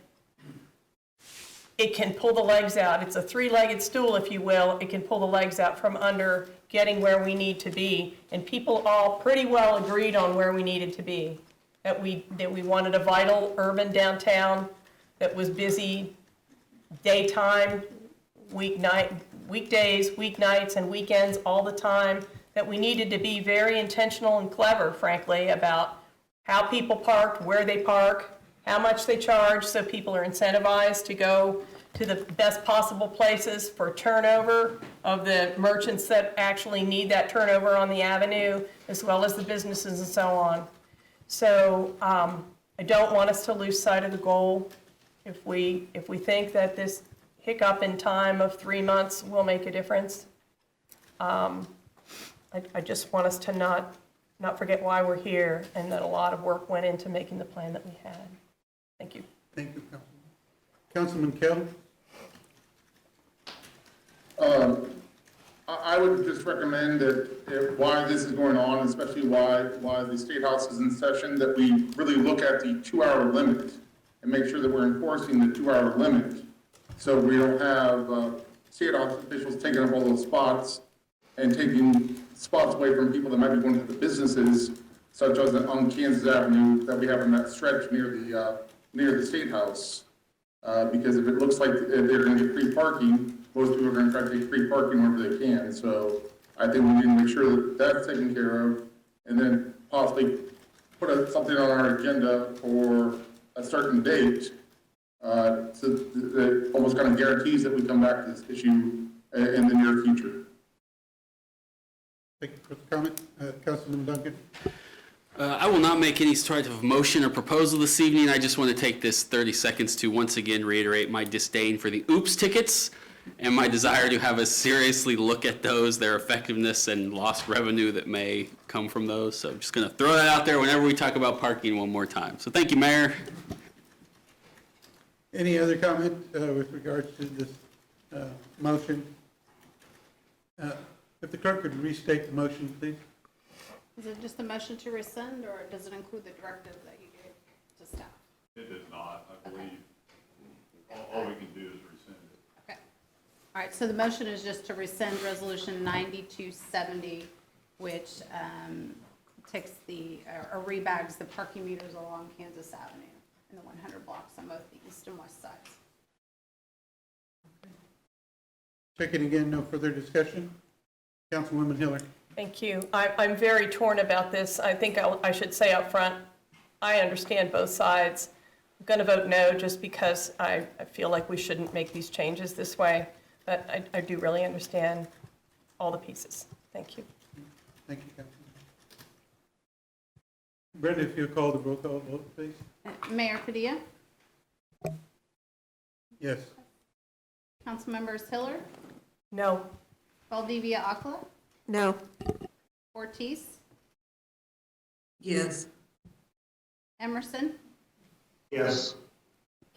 it can pull the legs out. It's a three-legged stool, if you will. It can pull the legs out from under getting where we need to be. And people all pretty well agreed on where we needed to be. That we wanted a vital urban downtown that was busy daytime, weekdays, weeknights, and weekends all the time. That we needed to be very intentional and clever, frankly, about how people parked, where they park, how much they charge, so people are incentivized to go to the best possible places for turnover of the merchants that actually need that turnover on the avenue, as well as the businesses and so on. So I don't want us to lose sight of the goal. If we think that this hiccup in time of 3 months will make a difference, I just want us to not forget why we're here and that a lot of work went into making the plan that we had. Thank you. Thank you, Councilman. Councilman Kell? I would just recommend that why this is going on, especially why the State House is in session, that we really look at the 2-hour limit and make sure that we're enforcing the 2-hour limit. So we don't have State House officials taking up all those spots and taking spots away from people that might be going to the businesses, such as on Kansas Avenue that we have in that stretch near the State House. Because if it looks like they're going to get free parking, most people are going to try to take free parking wherever they can. So I think we need to make sure that that's taken care of, and then possibly put something on our agenda for a certain date, so that almost kind of guarantees that we come back to this issue in the near future. Thank you for the comment. Councilman Duncan? I will not make any sort of motion or proposal this evening. I just want to take this 30 seconds to once again reiterate my disdain for the OOPS tickets and my desire to have us seriously look at those, their effectiveness and lost revenue that may come from those. So I'm just going to throw that out there whenever we talk about parking one more time. So thank you, Mayor. Any other comment with regards to this motion? If the clerk could restate the motion, please. Is it just a motion to rescind, or does it include the directive that you gave to staff? It does not, I believe. All we can do is rescind it. Okay. All right, so the motion is just to rescind Resolution 9270, which takes or rebags the parking meters along Kansas Avenue in the 100 blocks on both the east and west sides. Check it again, no further discussion. Councilwoman Hiller. Thank you. I'm very torn about this. I think I should say up front, I understand both sides. I'm going to vote no just because I feel like we shouldn't make these changes this way, but I do really understand all the pieces. Thank you. Thank you, Councilman. Brenda, if you'll call the roll call vote, please. Mayor Padilla? Yes. Councilmembers Hiller? No. Valdivia Acla? No. Ortiz? Yes. Emerson? Yes.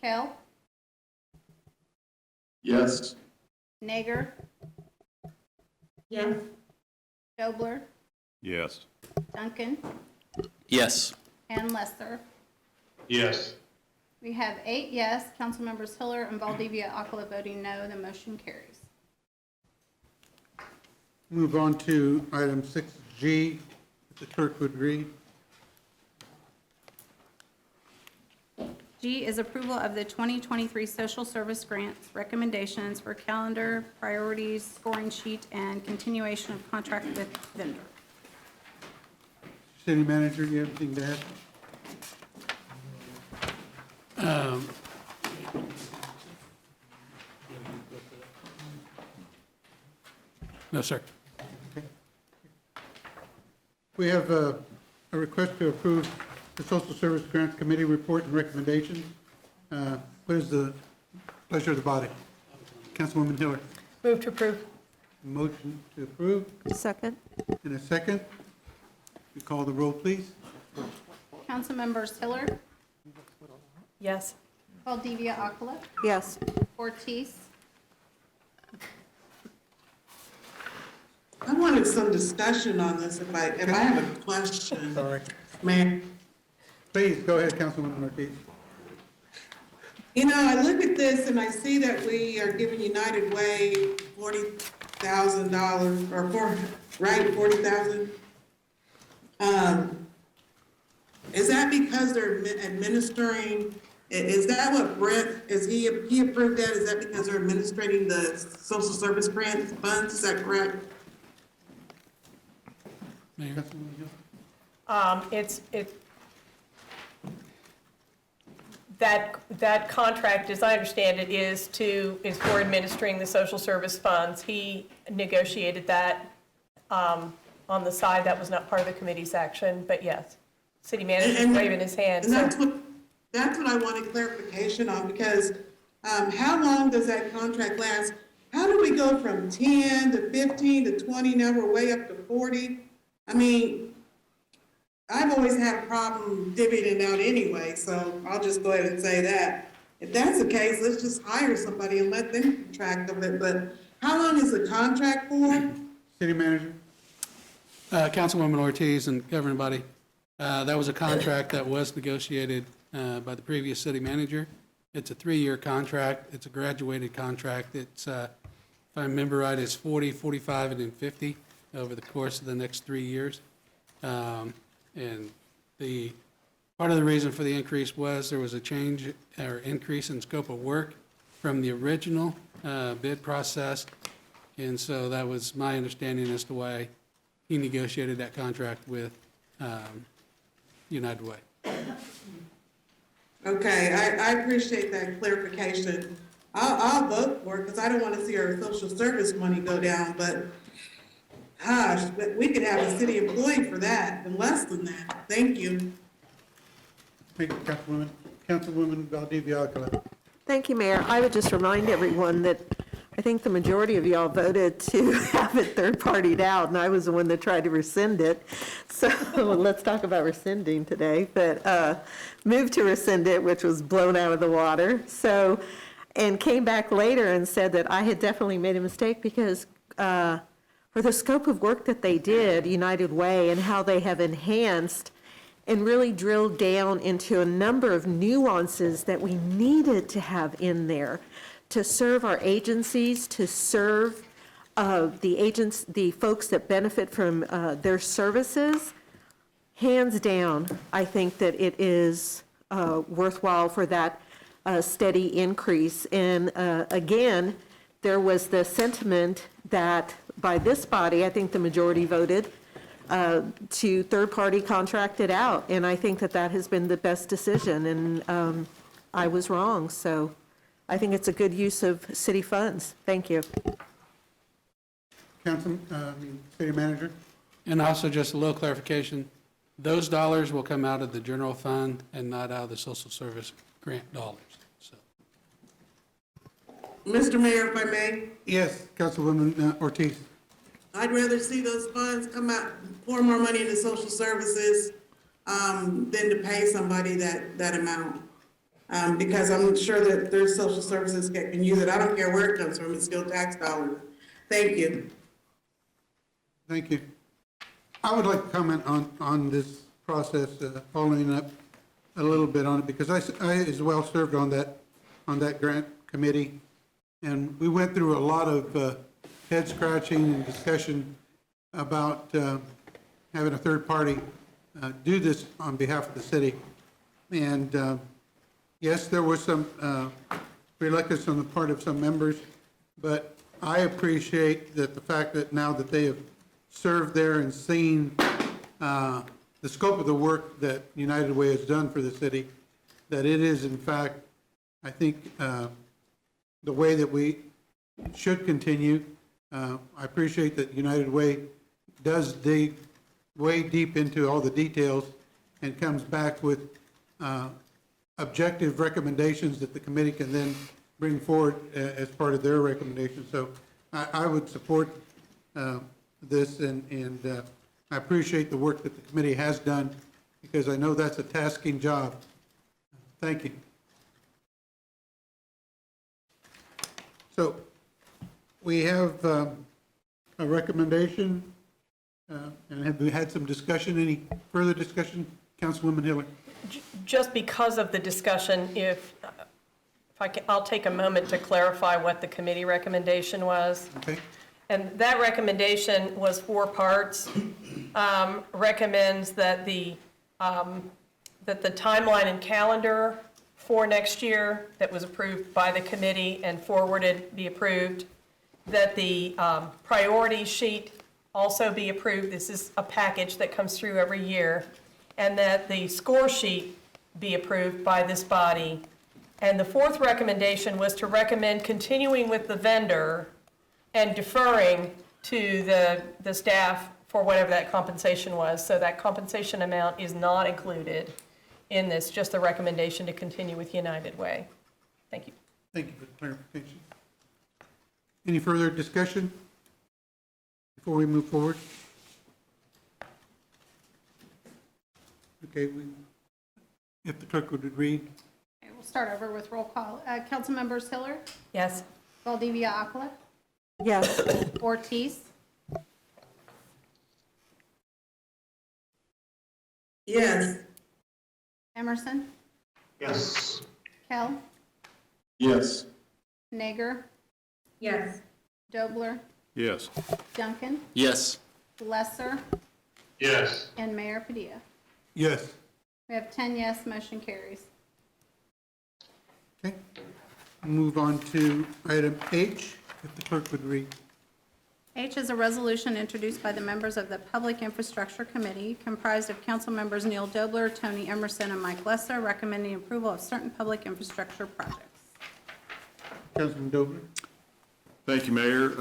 Kell? Yes. Nager? Yes. Dobler? Yes. Duncan? Yes. And Lester? Yes. We have 8 yes, Councilmembers Hiller and Valdivia Acla voting no, the motion carries. Move on to item 6G, if the clerk would read. G is approval of the 2023 social service grants, recommendations for calendar, priorities, scoring sheet, and continuation of contract with vendor. City Manager, you have anything to add? No, sir. Okay. We have a request to approve the Social Service Grants Committee report and recommendations. What is the pleasure of the body? Councilwoman Hiller. Move to approve. Motion to approve. Second. In a second. You call the roll, please. Councilmembers Hiller, Yes. Valdivia Akala, Yes. Ortiz, I wanted some discussion on this if I have a question. Sorry. Mayor. Please, go ahead, Councilwoman Ortiz. You know, I look at this and I see that we are giving United Way $40,000 or $40,000. Is that because they're administering, is that what Brett, he approved that? Is that because they're administrating the social service grant funds? Is that correct? Mayor? That contract, as I understand it, is for administering the social service funds. He negotiated that on the side. That was not part of the committee's action, but yes. City manager's waving his hand. And that's what I wanted clarification on, because how long does that contract last? How do we go from 10 to 15 to 20, now we're way up to 40? I mean, I've always had a problem divvying it out anyway, so I'll just go ahead and say that. If that's the case, let's just hire somebody and let them contract of it, but how long is the contract for? City manager. Councilwoman Ortiz and governing body, that was a contract that was negotiated by the previous city manager. It's a 3-year contract. It's a graduated contract. It's, if I remember right, it's 40, 45, and then 50 over the course of the next 3 years. And the part of the reason for the increase was there was a change or increase in scope of work from the original bid process. And so that was my understanding as to why he negotiated that contract with United Way. Okay, I appreciate that clarification. I'll vote for it because I don't want to see our social service money go down, but gosh, we could have a city employee for that and less than that. Thank you. Thank you, Councilwoman. Councilwoman Valdivia Alcala. Thank you, Mayor. I would just remind everyone that I think the majority of y'all voted to have it third-partied out, and I was the one that tried to rescind it. So let's talk about rescinding today, but moved to rescind it, which was blown out of the water. So, and came back later and said that I had definitely made a mistake because for the scope of work that they did, United Way, and how they have enhanced and really drilled down into a number of nuances that we needed to have in there to serve our agencies, to serve the folks that benefit from their services. Hands down, I think that it is worthwhile for that steady increase. And again, there was the sentiment that by this body, I think the majority voted to third-party contract it out. And I think that that has been the best decision, and I was wrong. So I think it's a good use of city funds. Thank you. City manager. And also just a little clarification, those dollars will come out of the general fund and not out of the social service grant dollars. So. Mr. Mayor, if I may, Yes, Councilwoman Ortiz. I'd rather see those funds come out, pour more money into social services than to pay somebody that amount. Because I'm sure that there's social services that can use it. I don't care where it comes from, it's still tax dollars. Thank you. Thank you. I would like to comment on this process, following up a little bit on it, because I as well served on that grant committee, and we went through a lot of head scratching and discussion about having a third party do this on behalf of the city. And yes, there was some reluctance on the part of some members, but I appreciate that the fact that now that they have served there and seen the scope of the work that United Way has done for the city, that it is in fact, I think, the way that we should continue. I appreciate that United Way does dig way deep into all the details and comes back with objective recommendations that the committee can then bring forward as part of their recommendation. So I would support this, and I appreciate the work that the committee has done, because I know that's a tasking job. Thank you. So we have a recommendation, and have we had some discussion? Any further discussion? Councilwoman Hiller. Just because of the discussion, I'll take a moment to clarify what the committee recommendation was. Okay. And that recommendation was 4 parts. Recommends that the timeline and calendar for next year that was approved by the committee and forwarded be approved. That the priority sheet also be approved. This is a package that comes through every year. And that the score sheet be approved by this body. And the 4th recommendation was to recommend continuing with the vendor and deferring to the staff for whatever that compensation was. So that compensation amount is not included in this, just the recommendation to continue with United Way. Thank you. Thank you for the clarification. Any further discussion before we move forward? Okay, if the clerk would read. Okay, we'll start over with roll call. Councilmembers Hiller, Yes. Valdivia Aquila, Yes. Ortiz, Yes. Emerson, Yes. Kell, Yes. Nager, Yes. Dobler, Yes. Duncan, Yes. Lesser, Yes. and Mayor Padilla. Yes. We have 10 yes, motion carries. Okay. Move on to item H, if the clerk would read. H is a resolution introduced by the members of the Public Infrastructure Committee, comprised of council members Neil Dobler, Tony Emerson, and Mike Lesser, recommending approval of certain public infrastructure projects. Councilman Dobler. Thank you, Mayor.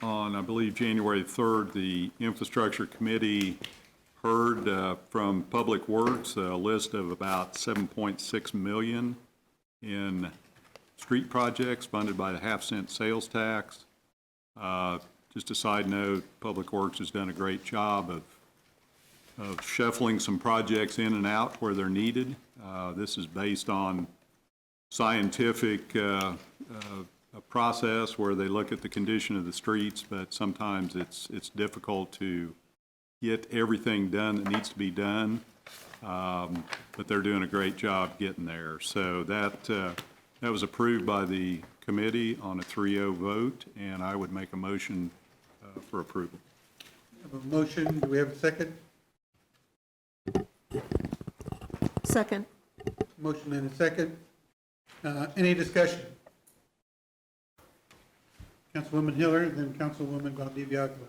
On, I believe, January 3rd, the Infrastructure Committee heard from Public Works a list of about $7.6 million in street projects funded by the half-cent sales tax. Just a side note, Public Works has done a great job of shuffling some projects in and out where they're needed. This is based on scientific a process where they look at the condition of the streets, but sometimes it's difficult to get everything done that needs to be done, but they're doing a great job getting there. So that was approved by the committee on a 3-0 vote, and I would make a motion for approval. We have a motion. Do we have a second? Second. Motion and a second. Any discussion? Councilwoman Hiller, then Councilwoman Valdivia Aquila.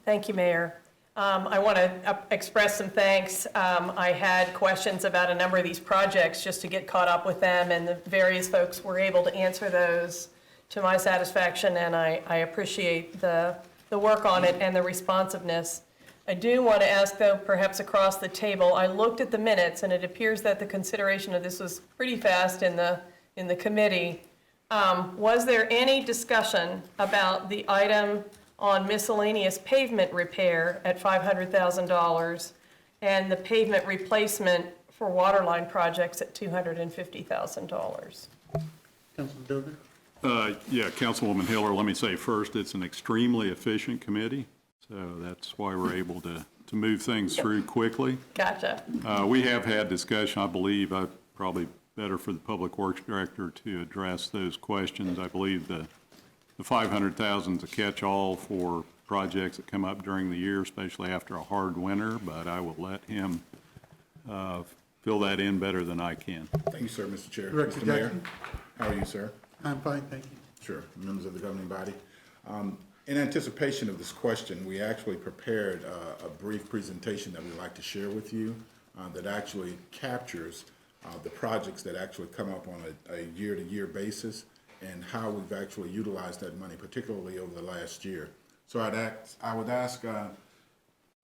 Thank you, Mayor. I want to express some thanks. I had questions about a number of these projects just to get caught up with them, and the various folks were able to answer those to my satisfaction, and I appreciate the work on it and the responsiveness. I do want to ask, though, perhaps across the table, I looked at the minutes, and it appears that the consideration of this was pretty fast in the committee. Was there any discussion about the item on miscellaneous pavement repair at $500,000 and the pavement replacement for waterline projects at $250,000? Councilman Dobler. Yeah, Councilwoman Hiller, let me say first, it's an extremely efficient committee, so that's why we're able to move things through quickly. Gotcha. We have had discussion, I believe, probably better for the Public Works Director to address those questions. I believe the 500,000 is a catch-all for projects that come up during the year, especially after a hard winter, but I will let him fill that in better than I can. Thank you, sir, Mr. Chair. Director Mr. Mayor, Jackson. how are you, sir? I'm fine, thank you. Sure, members of the governing body. In anticipation of this question, we actually prepared a brief presentation that we'd like to share with you that actually captures the projects that actually come up on a year-to-year basis and how we've actually utilized that money, particularly over the last year. So I would ask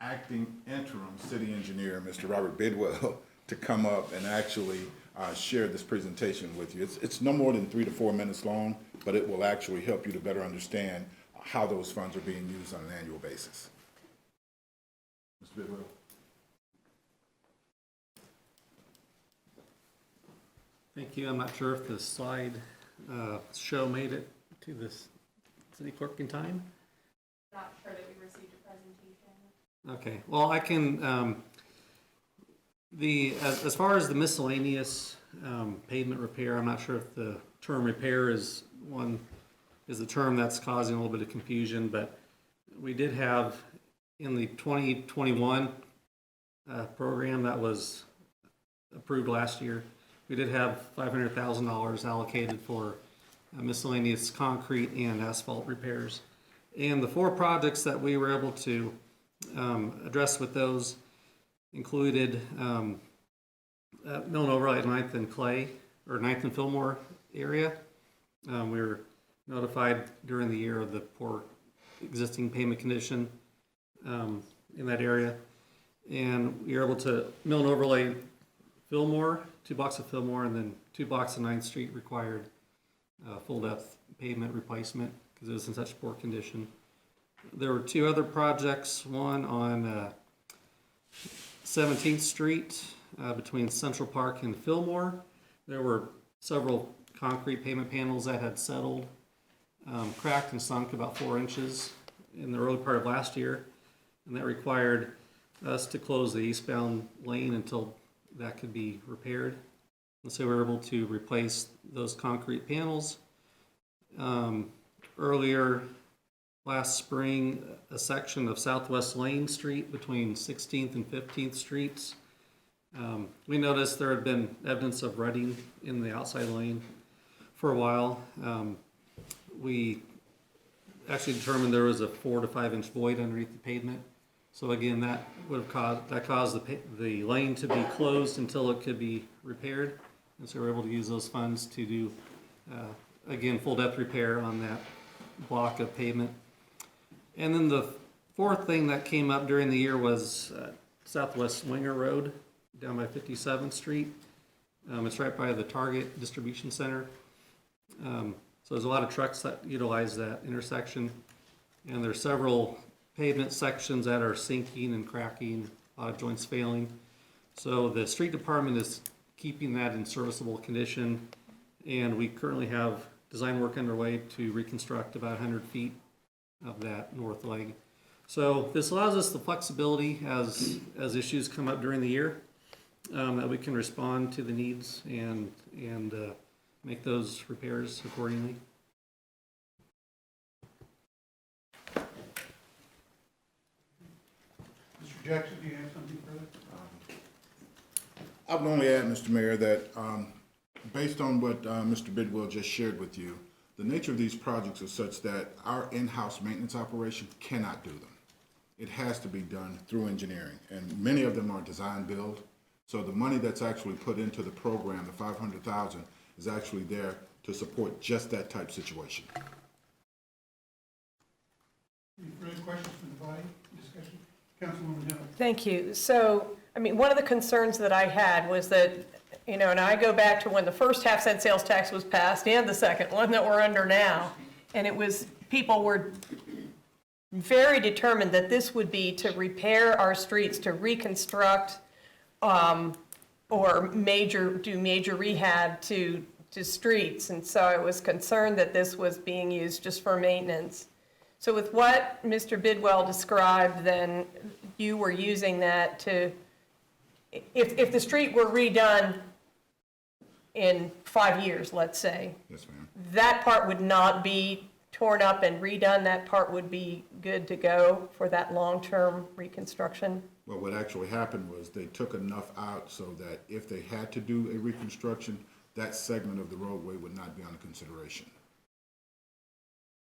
acting interim city engineer, Mr. Robert Bidwell, to come up and actually share this presentation with you. It's no more than 3 to 4 minutes long, but it will actually help you to better understand how those funds are being used on an annual basis. Mr. Bidwell. Thank you. I'm not sure if the slide show made it to this city clerk in time. Not sure that we received a presentation. Okay. Well, I can, as far as the miscellaneous pavement repair, I'm not sure if the term repair is the term that's causing a little bit of confusion, but we did have in the 2021 program that was approved last year, we did have $500,000 allocated for miscellaneous concrete and asphalt repairs. And the 4 projects that we were able to address with those included Mill and Overlay at 9th and Clay, or 9th and Fillmore area. We were notified during the year of the poor existing payment condition in that area. And we were able to Mill and Overlay Fillmore, 2 blocks of Fillmore, and then 2 blocks of 9th Street required full depth pavement replacement because it was in such poor condition. There were 2 other projects, one on 17th Street between Central Park and Fillmore. There were several concrete pavement panels that had settled, cracked and sunk about 4 inches in the early part of last year, and that required us to close the eastbound lane until that could be repaired. And so we were able to replace those concrete panels. Earlier last spring, a section of Southwest Lane Street between 16th and 15th Streets. We noticed there had been evidence of rutting in the outside lane for a while. We actually determined there was a 4 to 5 inch void underneath the pavement. So again, that would have caused the lane to be closed until it could be repaired. And so we were able to use those funds to do, again, full depth repair on that block of pavement. And then the 4th thing that came up during the year was Southwest Winger Road down by 57th Street. It's right by the Target Distribution Center. So there's a lot of trucks that utilize that intersection. And there's several pavement sections that are sinking and cracking, a lot of joints failing. So the street department is keeping that in serviceable condition, and we currently have design work underway to reconstruct about 100 feet of that north leg. So this allows us the flexibility as issues come up during the year, that we can respond to the needs and make those repairs accordingly. Mr. Jackson, do you have something further? I would only add, Mr. Mayor, that based on what Mr. Bidwell just shared with you, the nature of these projects is such that our in-house maintenance operation cannot do them. It has to be done through engineering, and many of them are design build. So the money that's actually put into the program, the $500,000, is actually there to support just that type situation. Any further questions from the body? Discussion? Councilwoman Hill. Thank you. So, I mean, one of the concerns that I had was that, you know, and I go back to when the first half-cent sales tax was passed and the second one that we're under now, and it was, people were very determined that this would be to repair our streets, to reconstruct, or do major rehab to streets. And so I was concerned that this was being used just for maintenance. So with what Mr. Bidwell described, then you were using that to, if the street were redone in 5 years, let's say. Yes, ma'am. That part would not be torn up and redone, that part would be good to go for that long-term reconstruction? Well, what actually happened was they took enough out so that if they had to do a reconstruction, that segment of the roadway would not be under consideration.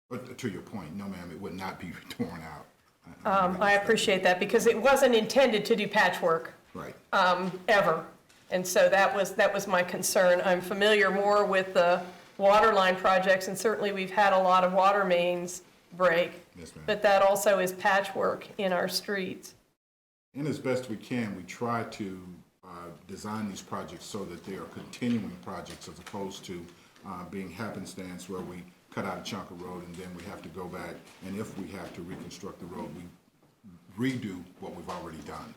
But to your point, no, ma'am, it would not be torn out. I appreciate that, because it wasn't intended to do patchwork. Right. Ever. And so that was my concern. I'm familiar more with the water line projects, and certainly we've had a lot of water mains break. Yes, ma'am. But that also is patchwork in our streets. And as best we can, we try to design these projects so that they are continuing projects as opposed to being happenstance where we cut out a chunk of road and then we have to go back, and if we have to reconstruct the road, we redo what we've already done.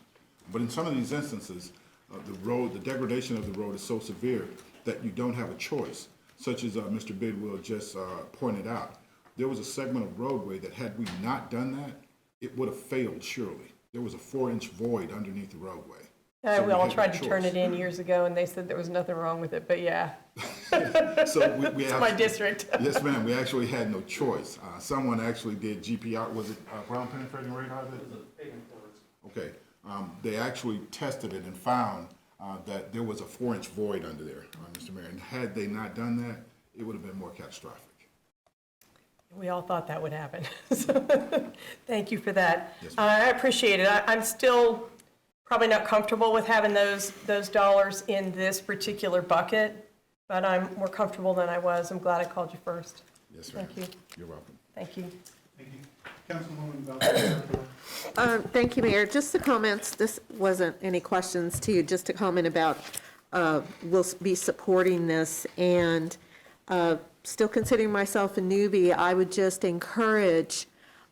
But in some of these instances, the degradation of the road is so severe that you don't have a choice, such as Mr. Bidwell just pointed out. There was a segment of roadway that had we not done that, it would have failed surely. There was a 4-inch void underneath the roadway. So We all had no tried to choice. turn it in years ago, and they said there was nothing wrong with it, but yeah. So we It's my district. Yes, ma'am, we actually had no choice. Someone actually did GPR, was it ground penetrating radar? Okay, they actually tested it and found that there was a 4-inch void under there, Mr. Mayor, and had they not done that, it would have been more catastrophic. We all thought that would happen. So, thank you for that. Yes, ma'am. I appreciate it. I'm still probably not comfortable with having those dollars in this particular bucket, but I'm more comfortable than I was. I'm glad I called you first. Yes, ma'am. Thank you. You're welcome. Thank you. Thank you. Councilwoman Valdez. Thank you, Mayor. Just the comments, this wasn't any questions to you, just a comment about we'll be supporting this, and still considering myself a newbie, I would just encourage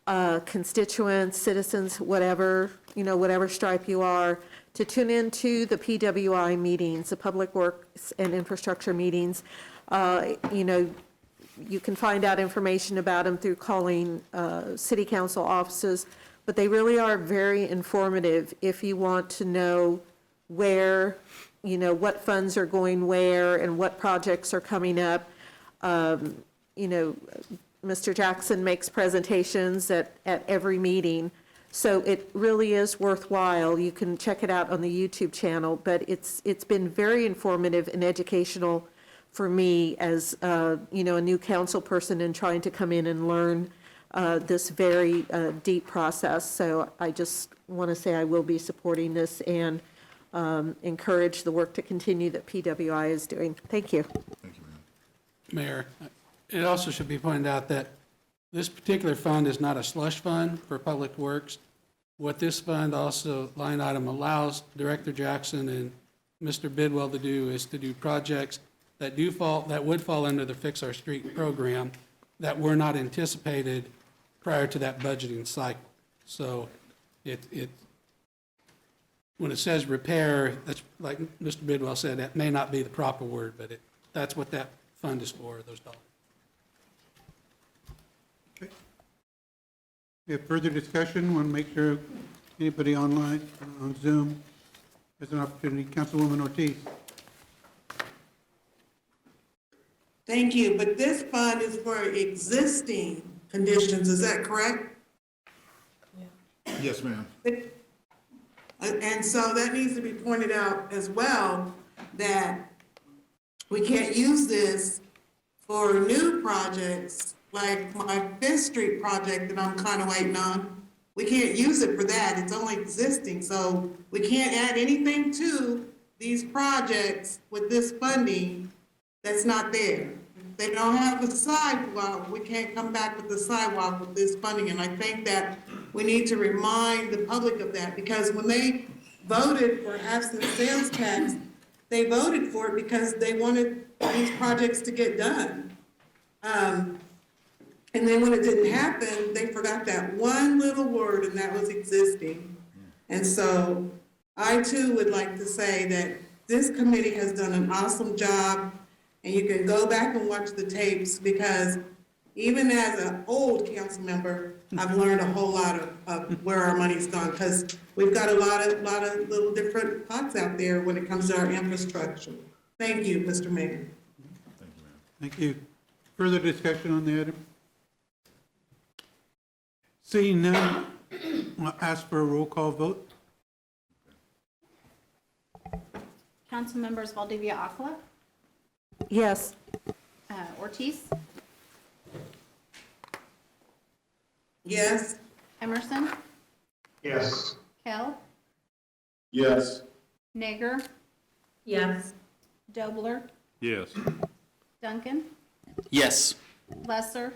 constituents, citizens, whatever, whatever stripe you are, to tune into the PWI meetings, the Public Works and Infrastructure meetings. You can find out information about them through calling city council offices, but they really are very informative if you want to know where, what funds are going where and what projects are coming up. Mr. Jackson makes presentations at every meeting, so it really is worthwhile. You can check it out on the YouTube channel, but it's been very informative and educational for me as, a new council person and trying to come in and learn this very deep process. So I just want to say I will be supporting this and encourage the work to continue that PWI is doing. Thank you. Thank you, ma'am. Mayor, it also should be pointed out that this particular fund is not a slush fund for Public Works. What this fund also, line item, allows Director Jackson and Mr. Bidwell to do is to do projects that would fall under the Fix Our Street program that were not anticipated prior to that budgeting cycle. So when it says repair, that's like Mr. Bidwell said, that may not be the proper word, but that's what that fund is for, those dollars. Okay. We have further discussion. Want to make sure anybody online, on Zoom, has an opportunity. Councilwoman Ortiz. Thank you, but this fund is for existing conditions, is that correct? Yes, ma'am. And so that needs to be pointed out as well, that we can't use this for new projects, like my Fifth Street project that I'm kind of waiting on. We can't use it for that, it's only existing, so we can't add anything to these projects with this funding that's not there. If they don't have a sidewalk, we can't come back with the sidewalk with this funding, and I think that we need to remind the public of that, because when they voted for absent sales tax, they voted for it because they wanted these projects to get done. And then when it didn't happen, they forgot that one little word, and that was existing. And so I too would like to say that this committee has done an awesome job, and you can go back and watch the tapes, because even as an old council member, I've learned a whole lot of where our money's gone, because we've got a lot of little different pots out there when it comes to our infrastructure. Thank you, Mr. Mayor. Thank you, ma'am. Thank you. Further discussion on the item? Seeing none, I'll ask for a roll call vote. Council members Valdivia Aquila, Yes. Ortiz, Yes? Emerson, Yes. Kell, Yes. Nager, Yes. Dobler, Yes. Duncan, Yes. Lesser,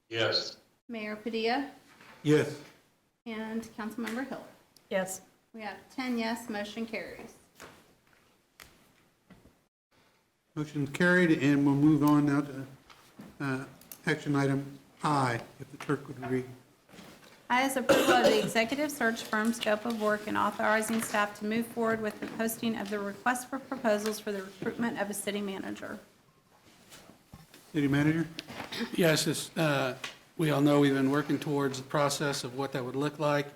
Yes. Mayor Padilla, Yes. and Councilmember Hill. Yes. We have 10 yes, motion carries. Motion carried, and we'll move on now to action item I, if the clerk would read. I is approval of the executive search firm scope of work and authorizing staff to move forward with the posting of the request for proposals for the recruitment of a city manager. City manager? Yes, we all know we've been working towards the process of what that would look like.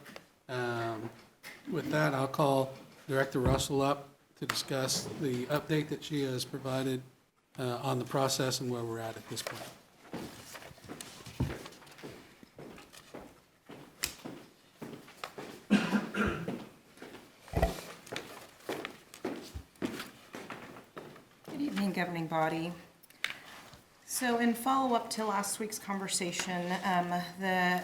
With that, I'll call Director Russell up to discuss the update that she has provided on the process and where we're at this point. Good evening, governing body. So in follow-up to last week's conversation, the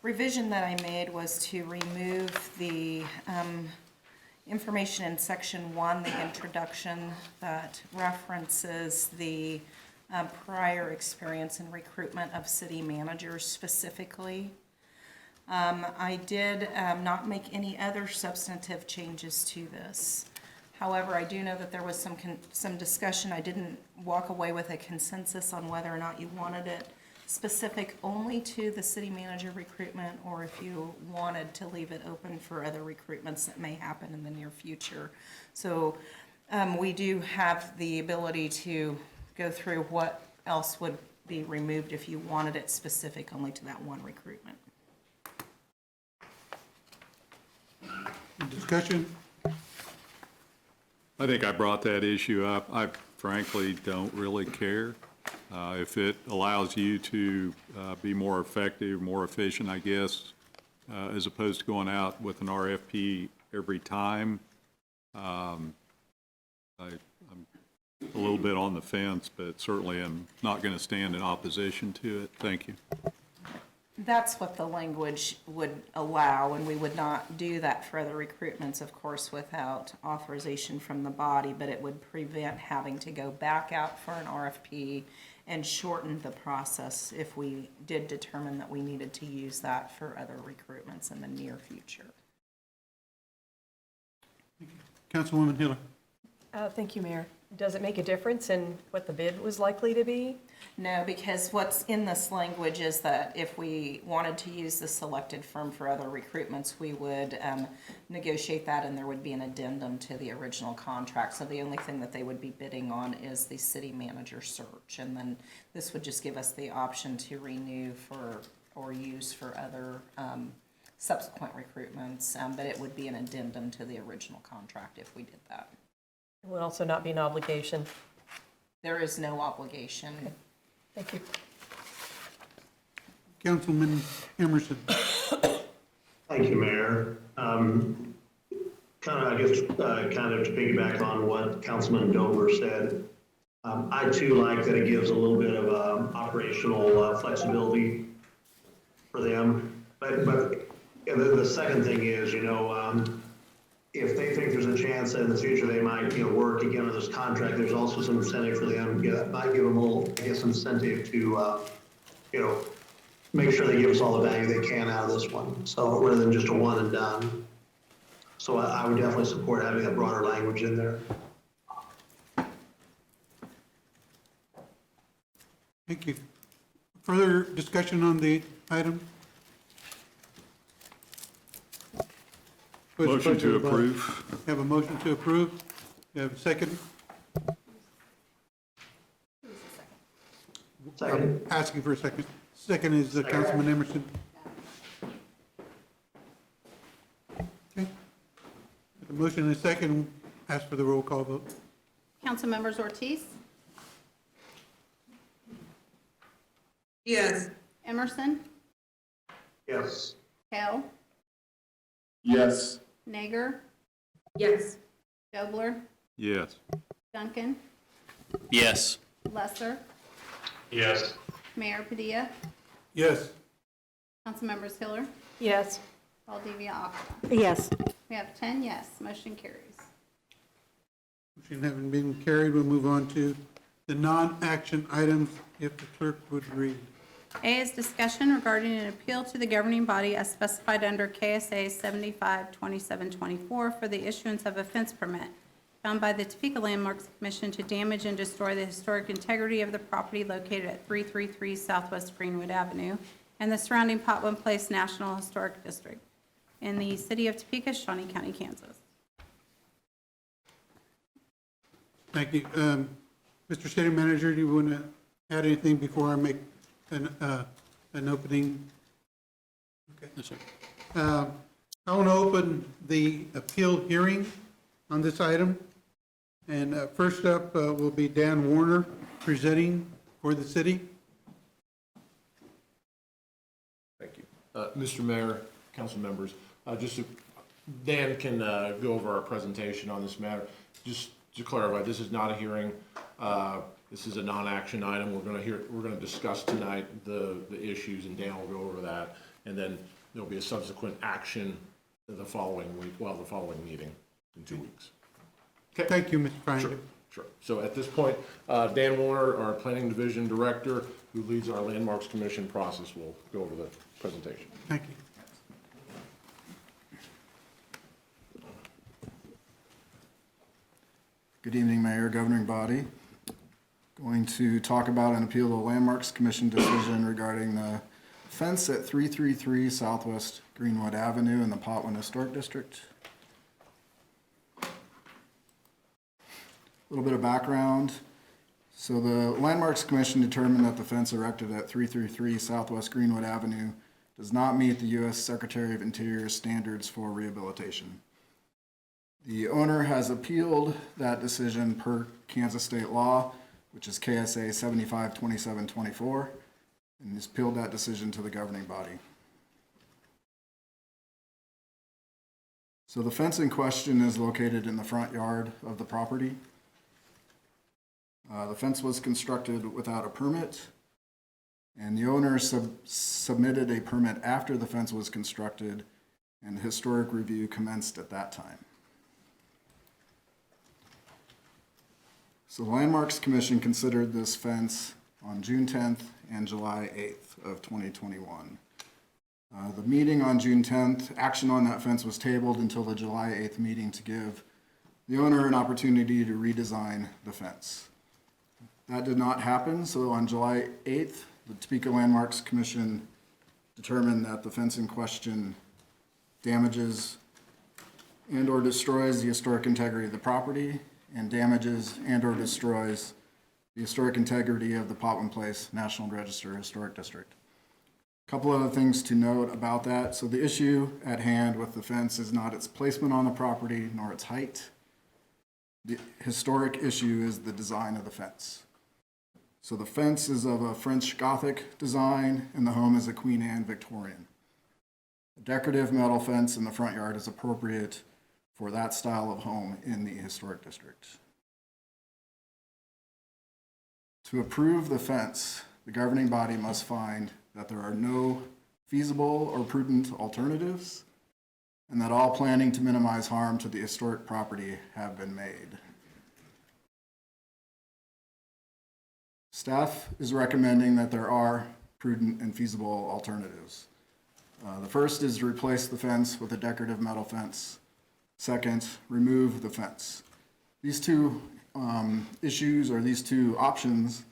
revision that I made was to remove the information in section 1, the introduction that references the prior experience in recruitment of city managers specifically. I did not make any other substantive changes to this. However, I do know that there was some discussion. I didn't walk away with a consensus on whether or not you wanted it specific only to the city manager recruitment, or if you wanted to leave it open for other recruitments that may happen in the near future. So we do have the ability to go through what else would be removed if you wanted it specific only to that one recruitment. Discussion? I think I brought that issue up. I frankly don't really care. If it allows you to be more effective, more efficient, I guess, as opposed to going out with an RFP every time, I'm a little bit on the fence, but certainly I'm not going to stand in opposition to it. Thank you. That's what the language would allow, and we would not do that for other recruitments, of course, without authorization from the body, but it would prevent having to go back out for an RFP and shorten the process if we did determine that we needed to use that for other recruitments in the near future. Councilwoman Hiller. Thank you, Mayor. Does it make a difference in what the bid was likely to be? No, because what's in this language is that if we wanted to use the selected firm for other recruitments, we would negotiate that, and there would be an addendum to the original contract. So the only thing that they would be bidding on is the city manager search, and then this would just give us the option to renew for or use for other subsequent recruitments, but it would be an addendum to the original contract if we did that. It would also not be an obligation. There is no obligation. Okay. Thank you. Councilman Emerson. Thank you, Mayor. Kind of to piggyback on what Councilman Dover said, I too like that it gives a little bit of operational flexibility for them. But the second thing is, if they think there's a chance that in the future they might, work again on this contract, there's also some incentive for them. Might give them a little, incentive to, make sure they give us all the value they can out of this one. So rather than just a one and done. So I would definitely support having that broader language in there. Thank you. Further discussion on the item? Motion to approve. Have a motion to approve. You have a second? Second. I'm asking for a second. Second is Councilman Emerson. Okay. The motion and a second. Ask for the roll call vote. Council members Ortiz, Yes. Emerson, Yes. Hale, Yes. Nager, Yes. Dobler, Yes. Duncan, Yes. Lesser, Yes. Mayor Padilla, Yes. Council members Hiller, Yes. Valdivia Aqua. Yes. We have 10 yes, motion carries. Motion having been carried, we'll move on to the non-action items, if the clerk would read. A is discussion regarding an appeal to the governing body as specified under KSA 75-2724 for the issuance of a fence permit found by the Topeka Landmarks Commission to damage and destroy the historic integrity of the property located at 333 Southwest Greenwood Avenue and the surrounding Potwin Place National Historic District in the city of Topeka, Shawnee County, Kansas. Thank you. Mr. City Manager, do you want to add anything before I make an opening? Okay. Yes, sir. I want to open the appeal hearing on this item. And first up will be Dan Warner presenting for the city. Thank you. Mr. Mayor, council members, Dan can go over our presentation on this matter. Just to clarify, this is not a hearing. This is a non-action item. We're going to discuss tonight the issues, and Dan will go over that, and then there'll be a subsequent action the following week, the following meeting in 2 weeks. Okay. Thank you, Mr. Franklin. Sure. So at this point, Dan Warner, our Planning Division Director, who leads our Landmarks Commission process, will go over the presentation. Thank you. Good evening, Mayor, governing body. Going to talk about and appeal the Landmarks Commission decision regarding the fence at 333 Southwest Greenwood Avenue in the Potwin Historic District. A little bit of background. So the Landmarks Commission determined that the fence erected at 333 Southwest Greenwood Avenue does not meet the U.S. Secretary of Interior standards for rehabilitation. The owner has appealed that decision per Kansas state law, which is KSA 752724, and has appealed that decision to the governing body. So the fence in question is located in the front yard of the property. The fence was constructed without a permit, and the owner submitted a permit after the fence was constructed, and the historic review commenced at that time. So the Landmarks Commission considered this fence on June 10th and July 8th of 2021. The meeting on June 10th, action on that fence was tabled until the July 8th meeting to give the owner an opportunity to redesign the fence. That did not happen, so on July 8th, the Topeka Landmarks Commission determined that the fence in question damages and or destroys the historic integrity of the property and damages and or destroys the historic integrity of the Potwin Place National Register Historic District. A couple other things to note about that. So the issue at hand with the fence is not its placement on the property nor its height. The historic issue is the design of the fence. So the fence is of a French Gothic design and the home is a Queen Anne Victorian. A decorative metal fence in the front yard is appropriate for that style of home in the historic district. To approve the fence, the governing body must find that there are no feasible or prudent alternatives and that all planning to minimize harm to the historic property have been made. Staff is recommending that there are prudent and feasible alternatives. The first is to replace the fence with a decorative metal fence. Second, remove the fence. These two issues or these two options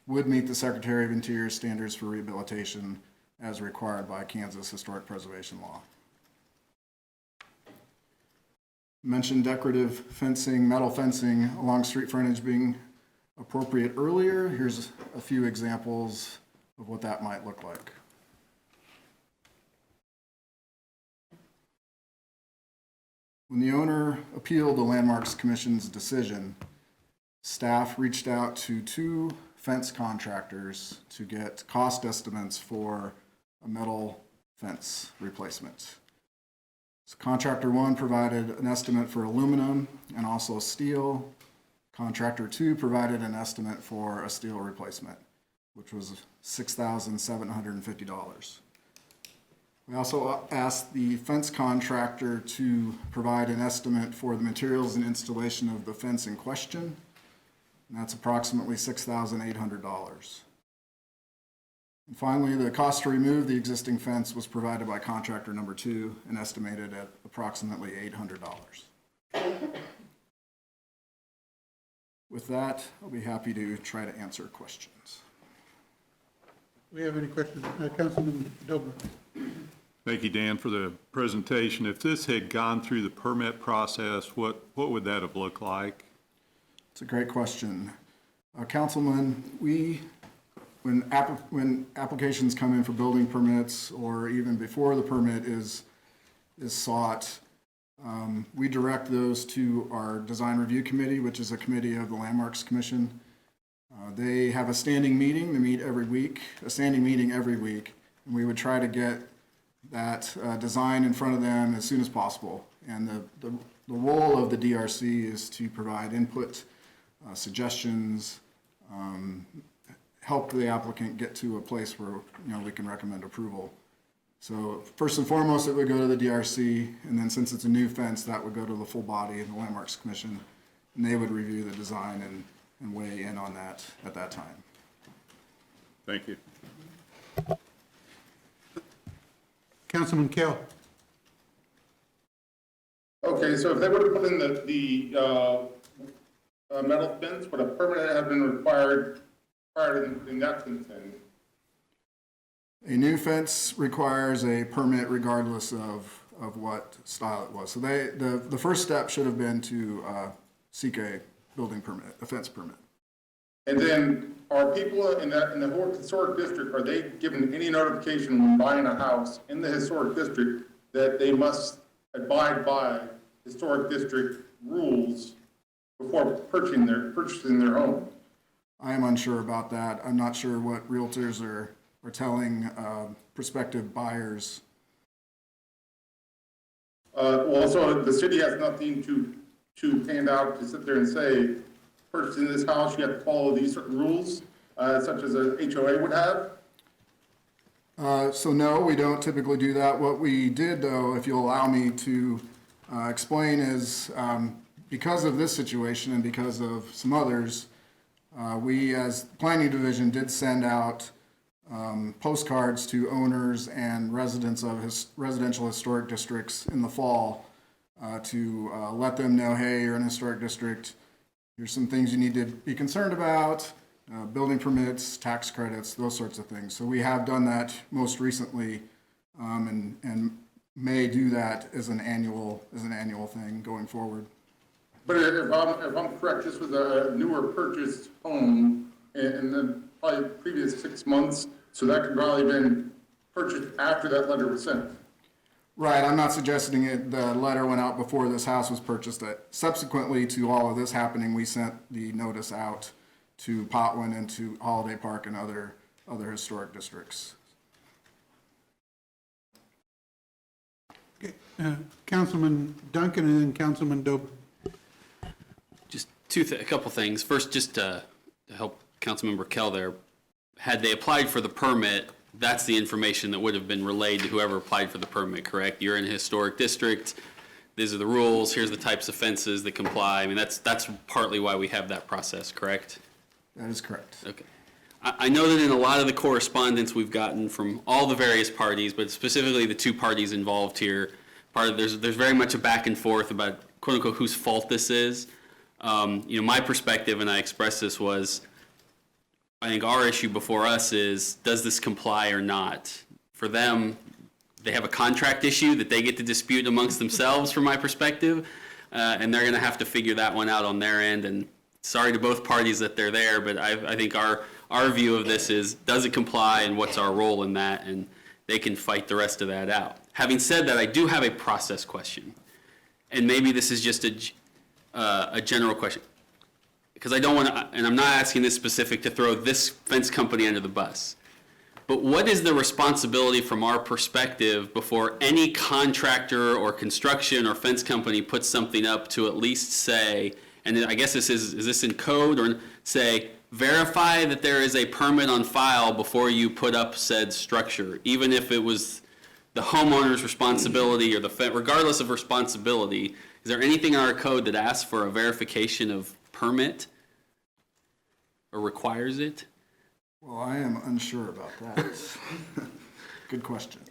would meet the Secretary of Interior standards for rehabilitation as required by Kansas Historic Preservation Law. Mentioned decorative fencing, metal fencing along street frontage being appropriate earlier. Here's a few examples of what that might look like. When the owner appealed the Landmarks Commission's decision, staff reached out to two fence contractors to get cost estimates for a metal fence replacement. So contractor one provided an estimate for aluminum and also steel. Contractor two provided an estimate for a steel replacement, which was $6,750. We also asked the fence contractor to provide an estimate for the materials and installation of the fence in question, and that's approximately $6,800. And finally, the cost to remove the existing fence was provided by contractor number two and estimated at approximately $800. With that, I'll be happy to try to answer questions. Do we have any questions? Councilman Dober. Thank you, Dan, for the presentation. If this had gone through the permit process, what would that have looked like? It's a great question. Councilman, when applications come in for building permits, or even before the permit is sought, we direct those to our Design Review Committee, which is a committee of the Landmarks Commission. They have a standing meeting. They meet every week, and we would try to get that design in front of them as soon as possible. And the role of the DRC is to provide input, suggestions, help the applicant get to a place where we can recommend approval. So first and foremost, it would go to the DRC, and then since it's a new fence, that would go to the full body of the Landmarks Commission, and they would review the design and weigh in on that at that time. Thank you. Councilman Kell. Okay, so if they would have put in the metal fence, would a permit have been required prior to in that fence then? A new fence requires a permit regardless of what style it was. So the first step should have been to seek a building permit, a fence permit. And then are people in the whole historic district, are they given any notification when buying a house in the historic district that they must abide by historic district rules before purchasing their home? I am unsure about that. I'm not sure what realtors are telling prospective buyers. Well, so the city has nothing to hand out to sit there and say, purchasing this house, you have to follow these certain rules, such as a HOA would have? So no, we don't typically do that. What we did, though, if you'll allow me to explain, is because of this situation and because of some others, we as Planning Division did send out postcards to owners and residents of residential historic districts in the fall to let them know, hey, you're in a historic district. Here's some things you need to be concerned about, building permits, tax credits, those sorts of things. So we have done that most recently and may do that as an annual thing going forward. But if I'm correct, this was a newer purchased home in the probably previous 6 months, so that could probably have been purchased after that letter was sent. Right, I'm not suggesting it. The letter went out before this house was purchased. Subsequently to all of this happening, we sent the notice out to Potwin and to Holiday Park and other historic districts. Okay. Councilman Duncan and then Councilman Dober. Just a couple things. First, just to help Councilmember Kell there, had they applied for the permit, that's the information that would have been relayed to whoever applied for the permit, correct? You're in a historic district, these are the rules, here's the types of fences that comply. I mean, that's partly why we have that process, correct? That is correct. Okay. I know that in a lot of the correspondence we've gotten from all the various parties, but specifically the two parties involved here, there's very much a back and forth about quote unquote whose fault this is. My perspective, and I expressed this, was I think our issue before us is, does this comply or not? For them, they have a contract issue that they get to dispute amongst themselves from my perspective, and they're going to have to figure that one out on their end. And sorry to both parties that they're there, but I think our view of this is, does it comply and what's our role in that? And they can fight the rest of that out. Having said that, I do have a process question. And maybe this is just a general question. Because I don't want to, and I'm not asking this specific to throw this fence company under the bus, but what is the responsibility from our perspective before any contractor or construction or fence company puts something up to at least say, and I guess is this in code, or say, verify that there is a permit on file before you put up said structure, even if it was the homeowner's responsibility or regardless of responsibility. Is there anything in our code that asks for a verification of permit or requires it? Well, I am unsure about that. Good question.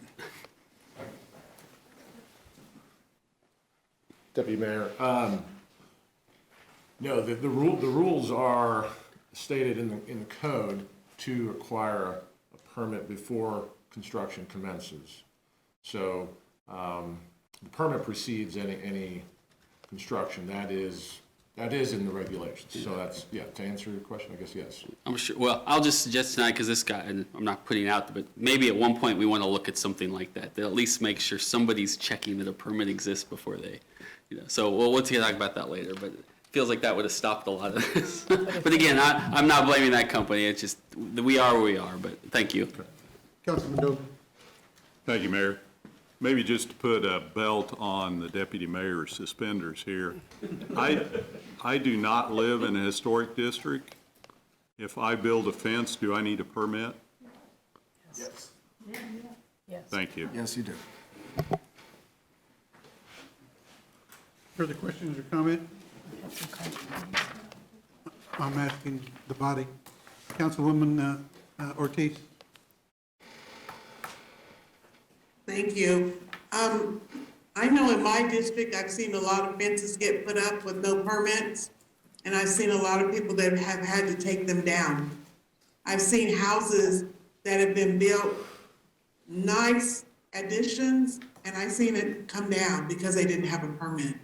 Deputy Mayor, No, the rules are stated in the code to require a permit before construction commences. So, the permit precedes any construction. That is in the regulations. So that's, yeah, to answer your question, I guess, yes. I'm sure, well, I'll just suggest tonight, because this guy, and I'm not putting it out, but maybe at one point we want to look at something like that, to at least make sure somebody's checking that a permit exists before they, so we'll talk about that later, but it feels like that would have stopped a lot of this. But again, I'm not blaming that company, it's just, we are where we are, but thank you. Councilman Doe. Thank you, Mayor. Maybe just to put a belt on the deputy mayor's suspenders here. I do not live in a historic district. If I build a fence, do I need a permit? Yes. Yes. Thank you. Yes, you do. Further questions or comment? I'm asking the body. Councilwoman Ortiz. Thank you. I know in my district, I've seen a lot of fences get put up with no permits, and I've seen a lot of people that have had to take them down. I've seen houses that have been built, nice additions, and I've seen it come down because they didn't have a permit.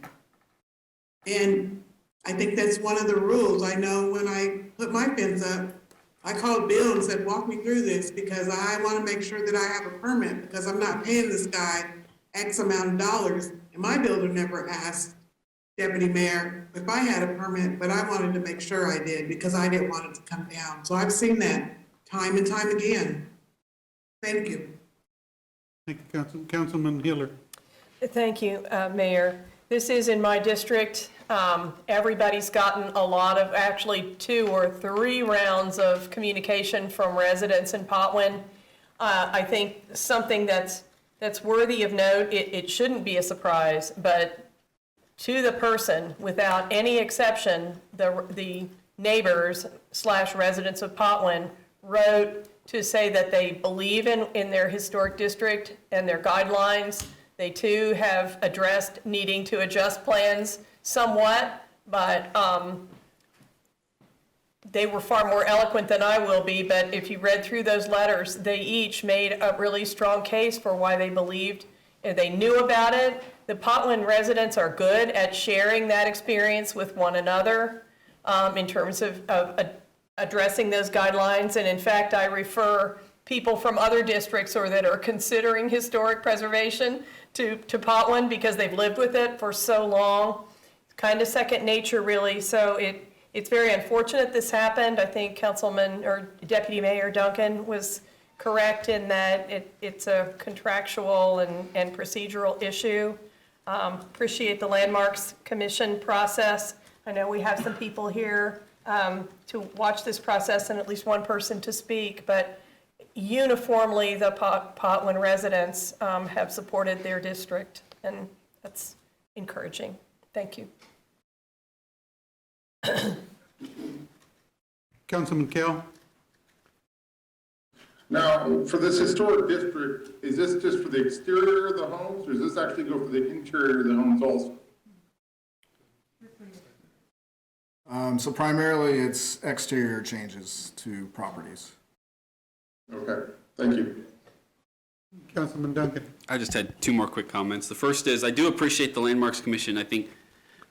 And I think that's one of the rules. I know when I put my fence up, I called Bill and said, walk me through this because I want to make sure that I have a permit because I'm not paying this guy X amount of dollars. And my builder never asked Deputy Mayor if I had a permit, but I wanted to make sure I did because I didn't want it to come down. So I've seen that time and time again. Thank you. Thank you, Councilman Hiller. Thank you, Mayor. This is in my district. Everybody's gotten a lot of, actually 2 or 3 rounds of communication from residents in Potwin. I think something that's worthy of note, it shouldn't be a surprise, but to the person, without any exception, the neighbors / residents of Potwin wrote to say that they believe in their historic district and their guidelines. They too have addressed needing to adjust plans somewhat, but they were far more eloquent than I will be, but if you read through those letters, they each made a really strong case for why they believed and they knew about it. The Potwin residents are good at sharing that experience with one another in terms of addressing those guidelines. And in fact, I refer people from other districts or that are considering historic preservation to Potwin because they've lived with it for so long. It's kind of second nature, really. So it's very unfortunate this happened. I think Councilman or Deputy Mayor Duncan was correct in that it's a contractual and procedural issue. Appreciate the Landmarks Commission process. I know we have some people here to watch this process and at least one person to speak, but uniformly the Potwin residents have supported their district, and that's encouraging. Thank you. Councilman Kell. Now, for this historic district, is this just for the exterior of the homes, or does this actually go for the interior of the homes also? So primarily it's exterior changes to properties. Okay, thank you. Councilman Duncan. I just had 2 more quick comments. The first is I do appreciate the Landmarks Commission. I think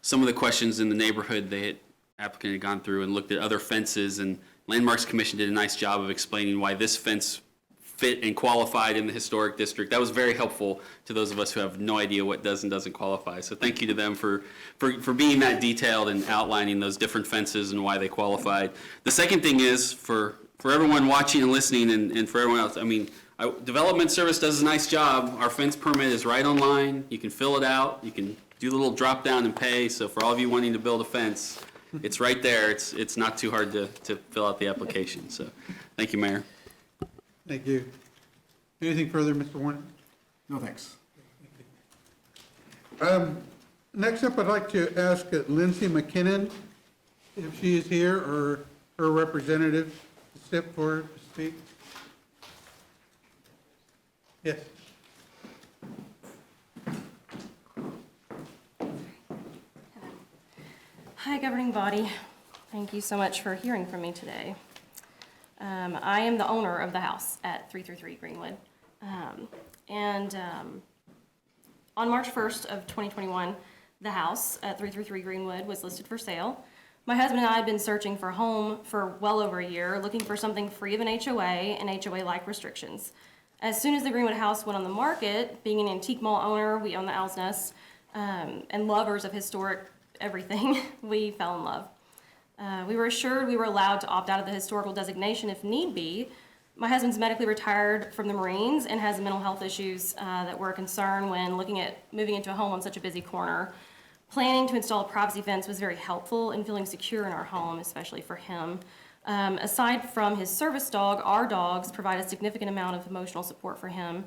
some of the questions in the neighborhood, the applicant had gone through and looked at other fences, and Landmarks Commission did a nice job of explaining why this fence fit and qualified in the historic district. That was very helpful to those of us who have no idea what does and doesn't qualify. So thank you to them for being that detailed and outlining those different fences and why they qualified. The second thing is for everyone watching and listening and for everyone else, I mean, Development Service does a nice job. Our fence permit is right online. You can fill it out. You can do the little drop down and pay. So for all of you wanting to build a fence, it's right there. It's not too hard to fill out the application. So thank you, Mayor. Thank you. Anything further, Mr. Warren? No, thanks. Next up, I'd like to ask Lindsay McKinnon if she is here or her representative to step forward to speak. Yes. Hi, governing body. Thank you so much for hearing from me today. I am the owner of the house at 333 Greenwood. On March 1st of 2021, the house at 333 Greenwood was listed for sale. My husband and I had been searching for a home for well over a year, looking for something free of an HOA and HOA-like restrictions. As soon as the Greenwood house went on the market, being an antique mall owner, we own the Owl's Nest, and lovers of historic everything, we fell in love. We were assured we were allowed to opt out of the historical designation if need be. My husband's medically retired from the Marines and has mental health issues that were a concern when looking at moving into a home on such a busy corner. Planning to install a privacy fence was very helpful in feeling secure in our home, especially for him. Aside from his service dog, our dogs provide a significant amount of emotional support for him.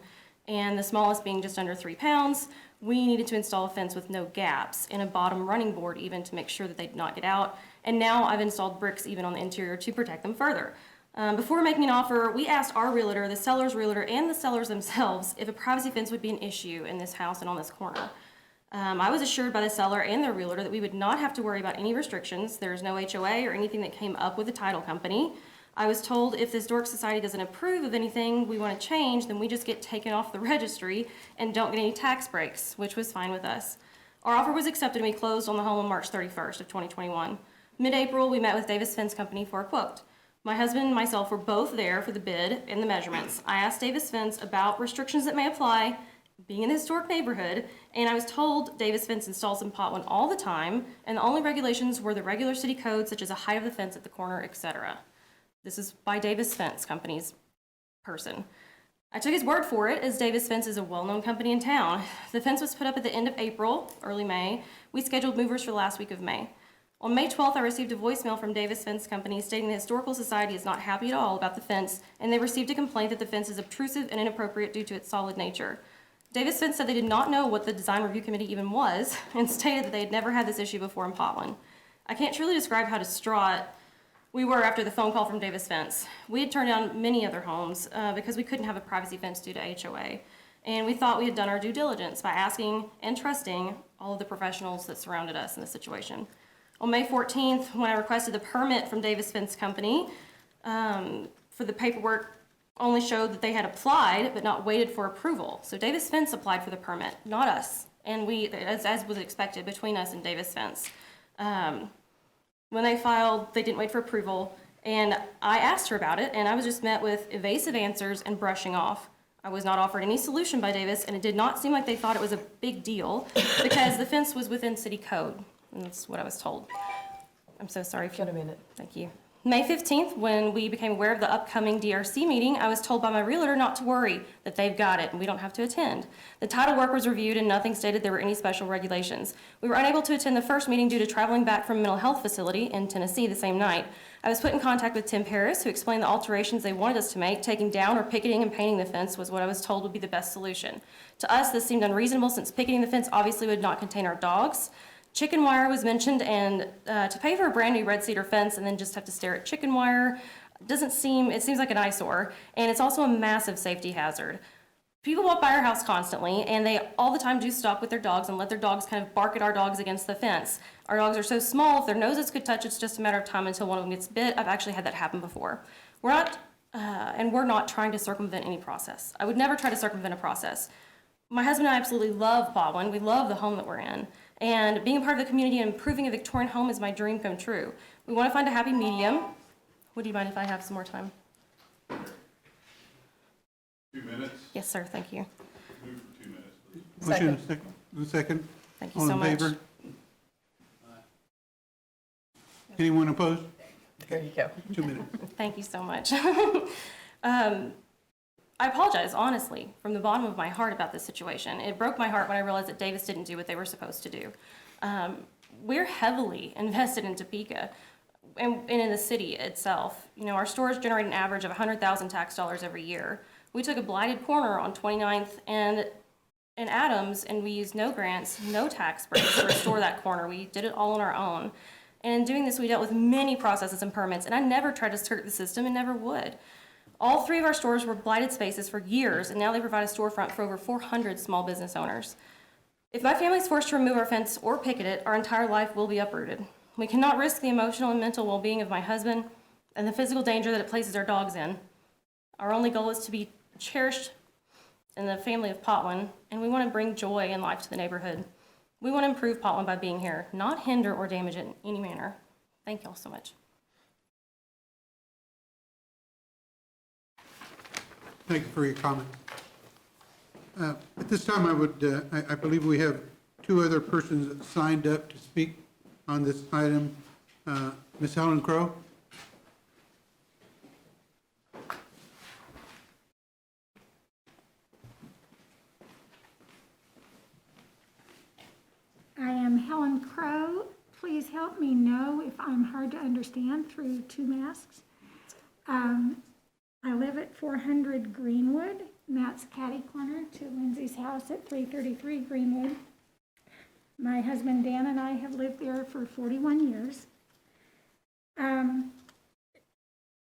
And the smallest being just under 3 pounds, we needed to install a fence with no gaps and a bottom running board even to make sure that they did not get out. And now I've installed bricks even on the interior to protect them further. Before making an offer, we asked our realtor, the seller's realtor, and the sellers themselves if a privacy fence would be an issue in this house and on this corner. I was assured by the seller and their realtor that we would not have to worry about any restrictions. There's no HOA or anything that came up with the title company. I was told if the Historic Society doesn't approve of anything we want to change, then we just get taken off the registry and don't get any tax breaks, which was fine with us. Our offer was accepted and we closed on the home on March 31st of 2021. Mid-April, we met with Davis Fence Company for a quote. My husband and myself were both there for the bid and the measurements. I asked Davis Fence about restrictions that may apply, being in a historic neighborhood, and I was told Davis Fence installs in Potwin all the time, and the only regulations were the regular city code, such as the height of the fence at the corner, etc. This is by Davis Fence Company's person. I took his word for it, as Davis Fence is a well-known company in town. The fence was put up at the end of April, early May. We scheduled movers for the last week of May. On May 12th, I received a voicemail from Davis Fence Company stating the Historical Society is not happy at all about the fence, and they received a complaint that the fence is obtrusive and inappropriate due to its solid nature. Davis Fence said they did not know what the Design Review Committee even was, and stated that they had never had this issue before in Potwin. I can't truly describe how distraught we were after the phone call from Davis Fence. We had turned down many other homes because we couldn't have a privacy fence due to HOA, and we thought we had done our due diligence by asking and trusting all of the professionals that surrounded us in this situation. On May 14th, when I requested the permit from Davis Fence Company, for the paperwork only showed that they had applied but not waited for approval. So Davis Fence applied for the permit, not us. And we, as was expected, between us and Davis Fence. When they filed, they didn't wait for approval, and I asked her about it, and I was just met with evasive answers and brushing off. I was not offered any solution by Davis, and it did not seem like they thought it was a big deal because the fence was within city code. And that's what I was told. I'm so sorry. Got a minute. Thank you. May 15th, when we became aware of the upcoming DRC meeting, I was told by my realtor not to worry, that they've got it and we don't have to attend. The title work was reviewed and nothing stated there were any special regulations. We were unable to attend the first meeting due to traveling back from a mental health facility in Tennessee the same night. I was put in contact with Tim Paris, who explained the alterations they wanted us to make. Taking down or picketing and painting the fence was what I was told would be the best solution. To us, this seemed unreasonable since picketing the fence obviously would not contain our dogs. Chicken wire was mentioned, and to pay for a brand new red cedar fence and then just have to stare at chicken wire it seems like an eyesore, and it's also a massive safety hazard. People walk by our house constantly, and they all the time do stop with their dogs and let their dogs kind of bark at our dogs against the fence. Our dogs are so small, if their noses could touch, it's just a matter of time until one of them gets bit. I've actually had that happen before. We're not trying to circumvent any process. I would never try to circumvent a process. My husband and I absolutely love Potwin. We love the home that we're in. And being a part of the community and improving a Victorian home is my dream come true. We want to find a happy medium. Would you mind if I have some more time? 2 minutes? Yes, sir. Thank you. Move for 2 minutes, please. Motion second. Thank you so much. All in favor? Anyone opposed? There you go. 2 minutes. Thank you so much. I apologize, honestly, from the bottom of my heart about this situation. It broke my heart when I realized that Davis didn't do what they were supposed to do. We're heavily invested in Topeka and in the city itself. You know, our stores generate an average of 100,000 tax dollars every year. We took a blighted corner on 29th and in Adams, and we used no grants, no tax breaks to restore that corner. We did it all on our own. And in doing this, we dealt with many processes and permits, and I never tried to skirt the system and never would. All 3 of our stores were blighted spaces for years, and now they provide a storefront for over 400 small business owners. If my family's forced to remove our fence or picket it, our entire life will be uprooted. We cannot risk the emotional and mental well-being of my husband and the physical danger that it places our dogs in. Our only goal is to be cherished in the family of Potwin, and we want to bring joy and life to the neighborhood. We want to improve Potwin by being here, not hinder or damage it in any manner. Thank you all so much. Thank you for your comment. At this time, I believe we have two other persons that signed up to speak on this item. Ms. Helen Crowe? I am Helen Crowe. Please help me know if I'm hard to understand through two masks. I live at 400 Greenwood, and that's catty corner to Lindsay's house at 333 Greenwood. My husband Dan and I have lived there for 41 years. I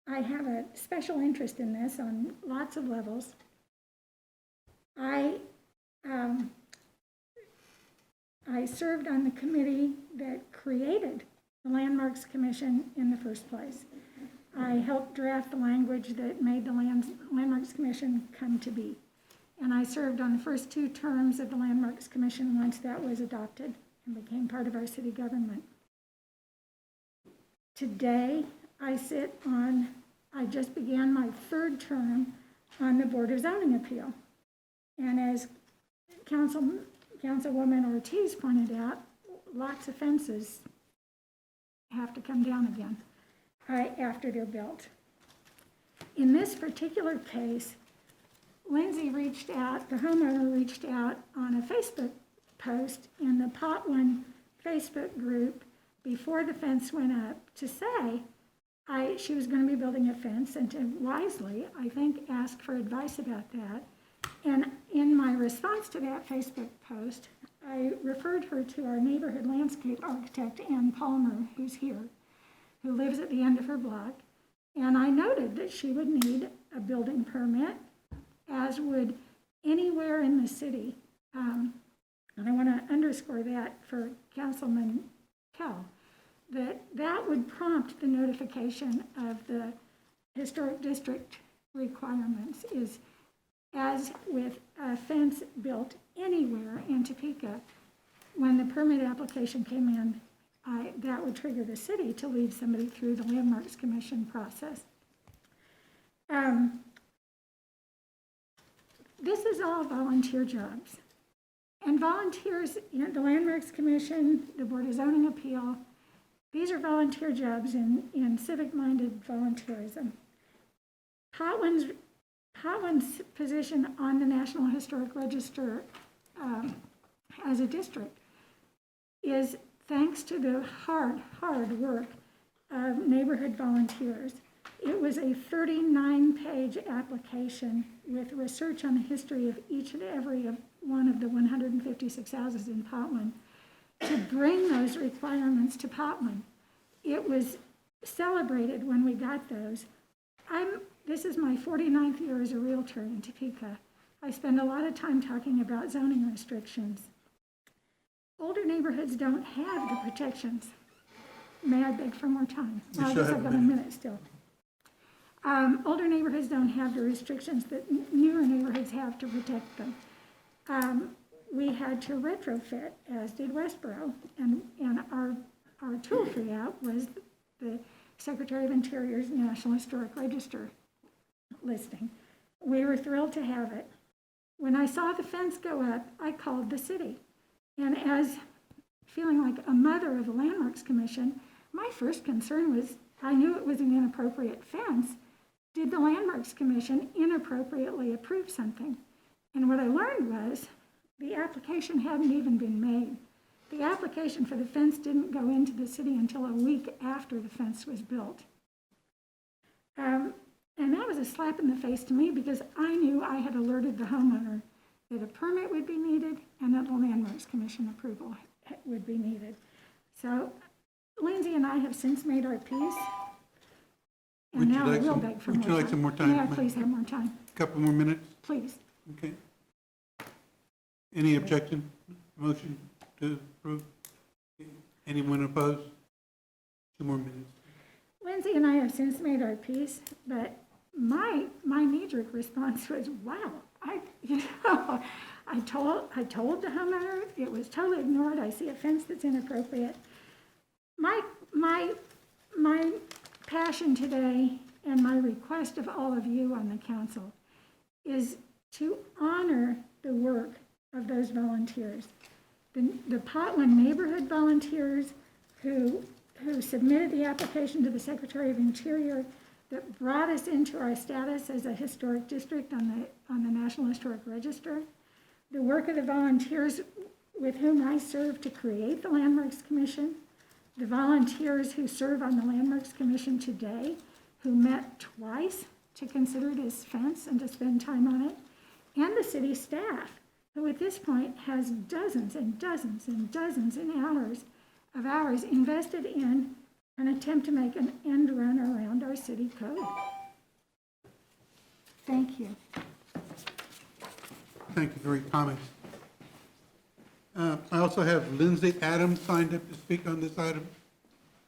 have a special interest in this on lots of levels. I served on the committee that created the Landmarks Commission in the first place. I helped draft the language that made the Landmarks Commission come to be. And I served on the first two terms of the Landmarks Commission once that was adopted and became part of our city government. Today, I just began my third term on the Board of Zoning Appeal. And as Councilwoman Ortiz pointed out, lots of fences have to come down again after they're built. In this particular case, Lindsay reached out, the homeowner reached out on a Facebook post in the Potwin Facebook group before the fence went up to say she was going to be building a fence, and to wisely, I think, ask for advice about that. And in my response to that Facebook post, I referred her to our neighborhood landscape architect, Ann Palmer, who's here, who lives at the end of her block. And I noted that she would need a building permit, as would anywhere in the city. And I want to underscore that for Councilman Kell, that would prompt the notification of the historic district requirements. Is as with a fence built anywhere in Topeka, when the permit application came in, that would trigger the city to lead somebody through the Landmarks Commission process. This is all volunteer jobs. And volunteers, the Landmarks Commission, the Board of Zoning Appeal, these are volunteer jobs in civic-minded volunteerism. Potwin's position on the National Historic Register as a district is thanks to the hard work of neighborhood volunteers. It was a 39-page application with research on the history of each and every one of the 156 houses in Potwin to bring those requirements to Potwin. It was celebrated when we got those. This is my 49th year as a realtor in Topeka. I spend a lot of time talking about zoning restrictions. Older neighborhoods don't have the protections. May I beg for more time? Well, I guess I've got a minute still. Older neighborhoods don't have the restrictions that newer neighborhoods have to protect them. We had to retrofit, as did Westboro, and our tool for that was the Secretary of Interior's National Historic Register listing. We were thrilled to have it. When I saw the fence go up, I called the city. And as feeling like a mother of the Landmarks Commission, my first concern was, I knew it was an inappropriate fence. Did the Landmarks Commission inappropriately approve something? And what I learned was the application hadn't even been made. The application for the fence didn't go into the city until a week after the fence was built. And that was a slap in the face to me, because I knew I had alerted the homeowner that a permit would be needed and that the Landmarks Commission approval would be needed. So Lindsay and I have since made our peace. And now I will beg for more time. Would you like some more time? May I please have more time? A couple more minutes? Please. Okay. Any objection? Motion to approve? Anyone opposed? 2 more minutes. Lindsay and I have since made our peace, but my knee-jerk response was, wow, I told the homeowner, it was totally ignored. I see a fence that's inappropriate. My passion today and my request of all of you on the council is to honor the work of those volunteers. The Potwin neighborhood volunteers who submitted the application to the Secretary of Interior that brought us into our status as a historic district on the National Historic Register. The work of the volunteers with whom I serve to create the Landmarks Commission, the volunteers who serve on the Landmarks Commission today, who met twice to consider this fence and to spend time on it, and the city staff, who at this point has dozens and dozens and dozens of hours invested in an attempt to make an end run around our city code. Thank you. Thank you for your comments. I also have Lindsay Adams signed up to speak on this item.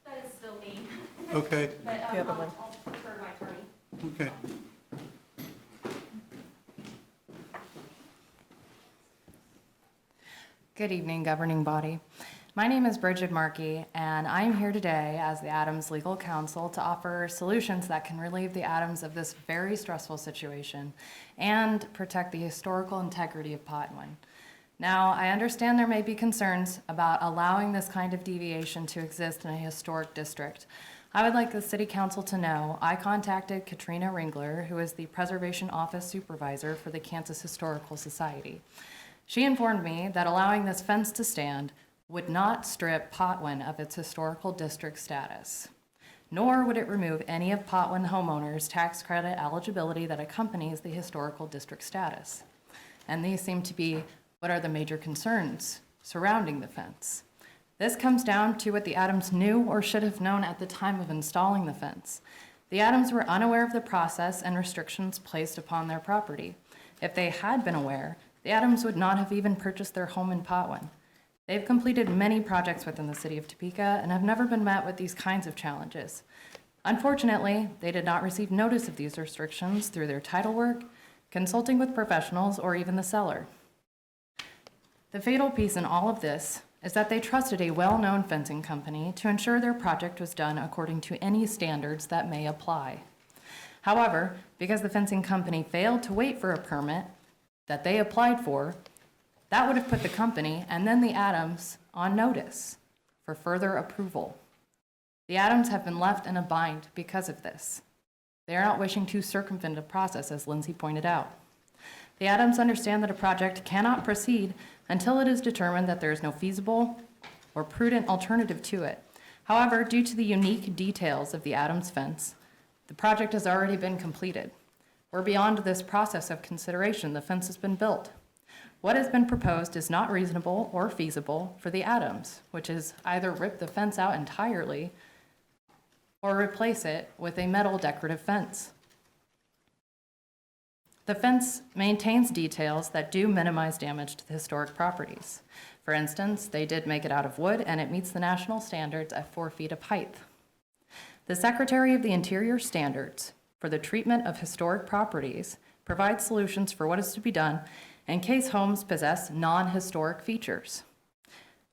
That is still me. Okay, But The other one. I'll refer to my attorney. okay. Good evening, governing body. My name is Bridget Markey, and I'm here today as the Adams Legal Counsel to offer solutions that can relieve the Adams of this very stressful situation and protect the historical integrity of Potwin. Now, I understand there may be concerns about allowing this kind of deviation to exist in a historic district. I would like the City Council to know I contacted Katrina Ringler, who is the Preservation Office Supervisor for the Kansas Historical Society. She informed me that allowing this fence to stand would not strip Potwin of its historical district status, nor would it remove any of Potwin homeowners' tax credit eligibility that accompanies the historical district status. And these seem to be what are the major concerns surrounding the fence. This comes down to what the Adams knew or should have known at the time of installing the fence. The Adams were unaware of the process and restrictions placed upon their property. If they had been aware, the Adams would not have even purchased their home in Potwin. They've completed many projects within the city of Topeka and have never been met with these kinds of challenges. Unfortunately, they did not receive notice of these restrictions through their title work, consulting with professionals, or even the seller. The fatal piece in all of this is that they trusted a well-known fencing company to ensure their project was done according to any standards that may apply. However, because the fencing company failed to wait for a permit that they applied for, that would have put the company and then the Adams on notice for further approval. The Adams have been left in a bind because of this. They are not wishing to circumvent the process, as Lindsay pointed out. The Adams understand that a project cannot proceed until it is determined that there is no feasible or prudent alternative to it. However, due to the unique details of the Adams fence, the project has already been completed. We're beyond this process of consideration. The fence has been built. What has been proposed is not reasonable or feasible for the Adams, which is either rip the fence out entirely or replace it with a metal decorative fence. The fence maintains details that do minimize damage to the historic properties. For instance, they did make it out of wood, and it meets the national standards at 4 feet of height. The Secretary of the Interior standards for the treatment of historic properties provides solutions for what is to be done in case homes possess non-historic features.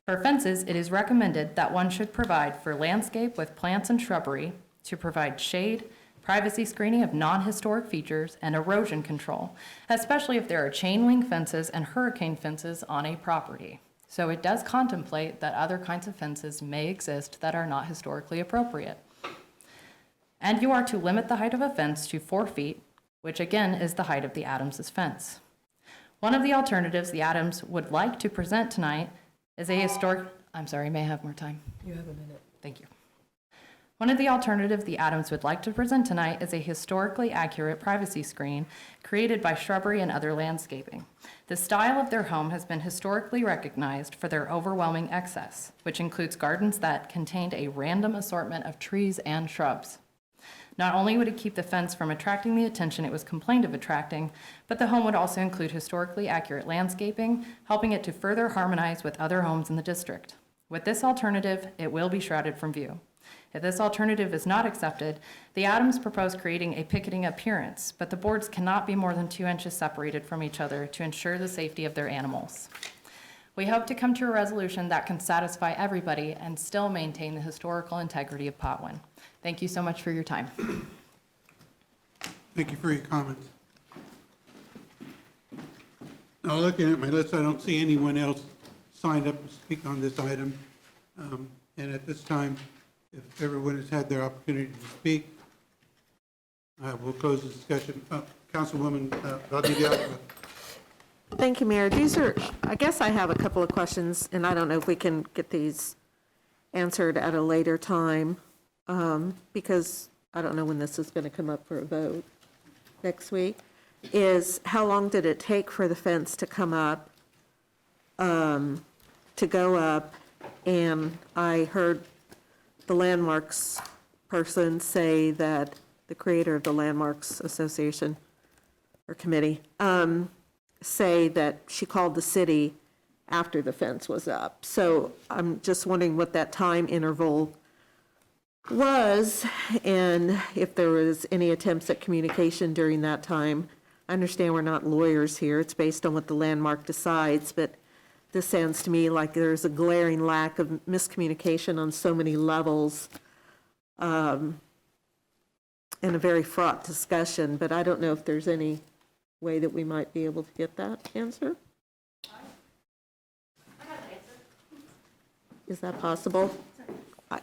For fences, it is recommended that one should provide for landscape with plants and shrubbery to provide shade, privacy screening of non-historic features, and erosion control, especially if there are chain link fences and hurricane fences on a property. So it does contemplate that other kinds of fences may exist that are not historically appropriate. And you are to limit the height of a fence to 4 feet, which again is the height of the Adams' fence. One of the alternatives the Adams would like to present tonight is a historic, I'm sorry, may I have more time? You have a minute. Thank you. One of the alternatives the Adams would like to present tonight is a historically accurate privacy screen created by shrubbery and other landscaping. The style of their home has been historically recognized for their overwhelming excess, which includes gardens that contained a random assortment of trees and shrubs. Not only would it keep the fence from attracting the attention it was complained of attracting, but the home would also include historically accurate landscaping, helping it to further harmonize with other homes in the district. With this alternative, it will be shrouded from view. If this alternative is not accepted, the Adams propose creating a picketing appearance, but the boards cannot be more than 2 inches separated from each other to ensure the safety of their animals. We hope to come to a resolution that can satisfy everybody and still maintain the historical integrity of Potwin. Thank you so much for your time. Thank you for your comments. Now, looking at my list, I don't see anyone else signed up to speak on this item. And at this time, if everyone has had their opportunity to speak, we'll close the discussion. Councilwoman Valdivia. Thank you, Mayor. These are, I guess I have a couple of questions, and I don't know if we can get these answered at a later time, because I don't know when this is going to come up for a vote next week, is how long did it take for the fence to come up, to go up? And I heard the Landmarks person say that, the creator of the Landmarks Association or Committee, say that she called the city after the fence was up. So I'm just wondering what that time interval was, and if there was any attempts at communication during that time. I understand we're not lawyers here, it's based on what the landmark decides, but this sounds to me like there's a glaring lack of miscommunication on so many levels, and a very fraught discussion, but I don't know if there's any way that we might be able to get that answer. Is that possible?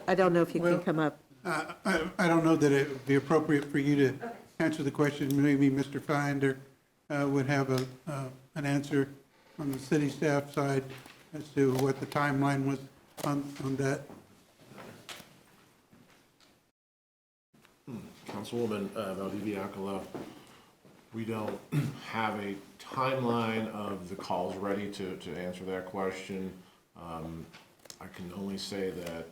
I don't know if you can come up. I don't know that it would be appropriate for you to answer the question. Maybe Mr. Finder would have an answer on the city staff side as to what the timeline was on that. Councilwoman Valdivia, we don't have a timeline of the calls ready to answer that question. I can only say that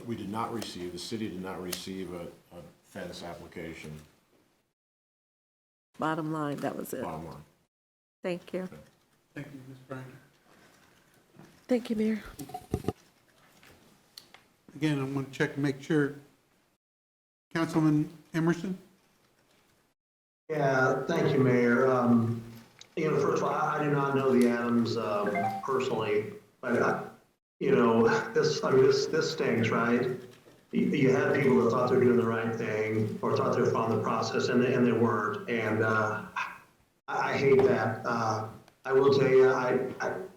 we did not receive, the city did not receive a fence application. Bottom line, that was it. Bottom line. Thank you. Okay. Thank you, Ms. Finder. Thank you, Mayor. Again, I'm going to check and make sure. Councilman Emerson? Yeah, thank you, Mayor. First of all, I do not know the Adams personally, but this stinks, right? You had people that thought they were doing the right thing or thought they were following the process, and they weren't. And I hate that. I will tell you, I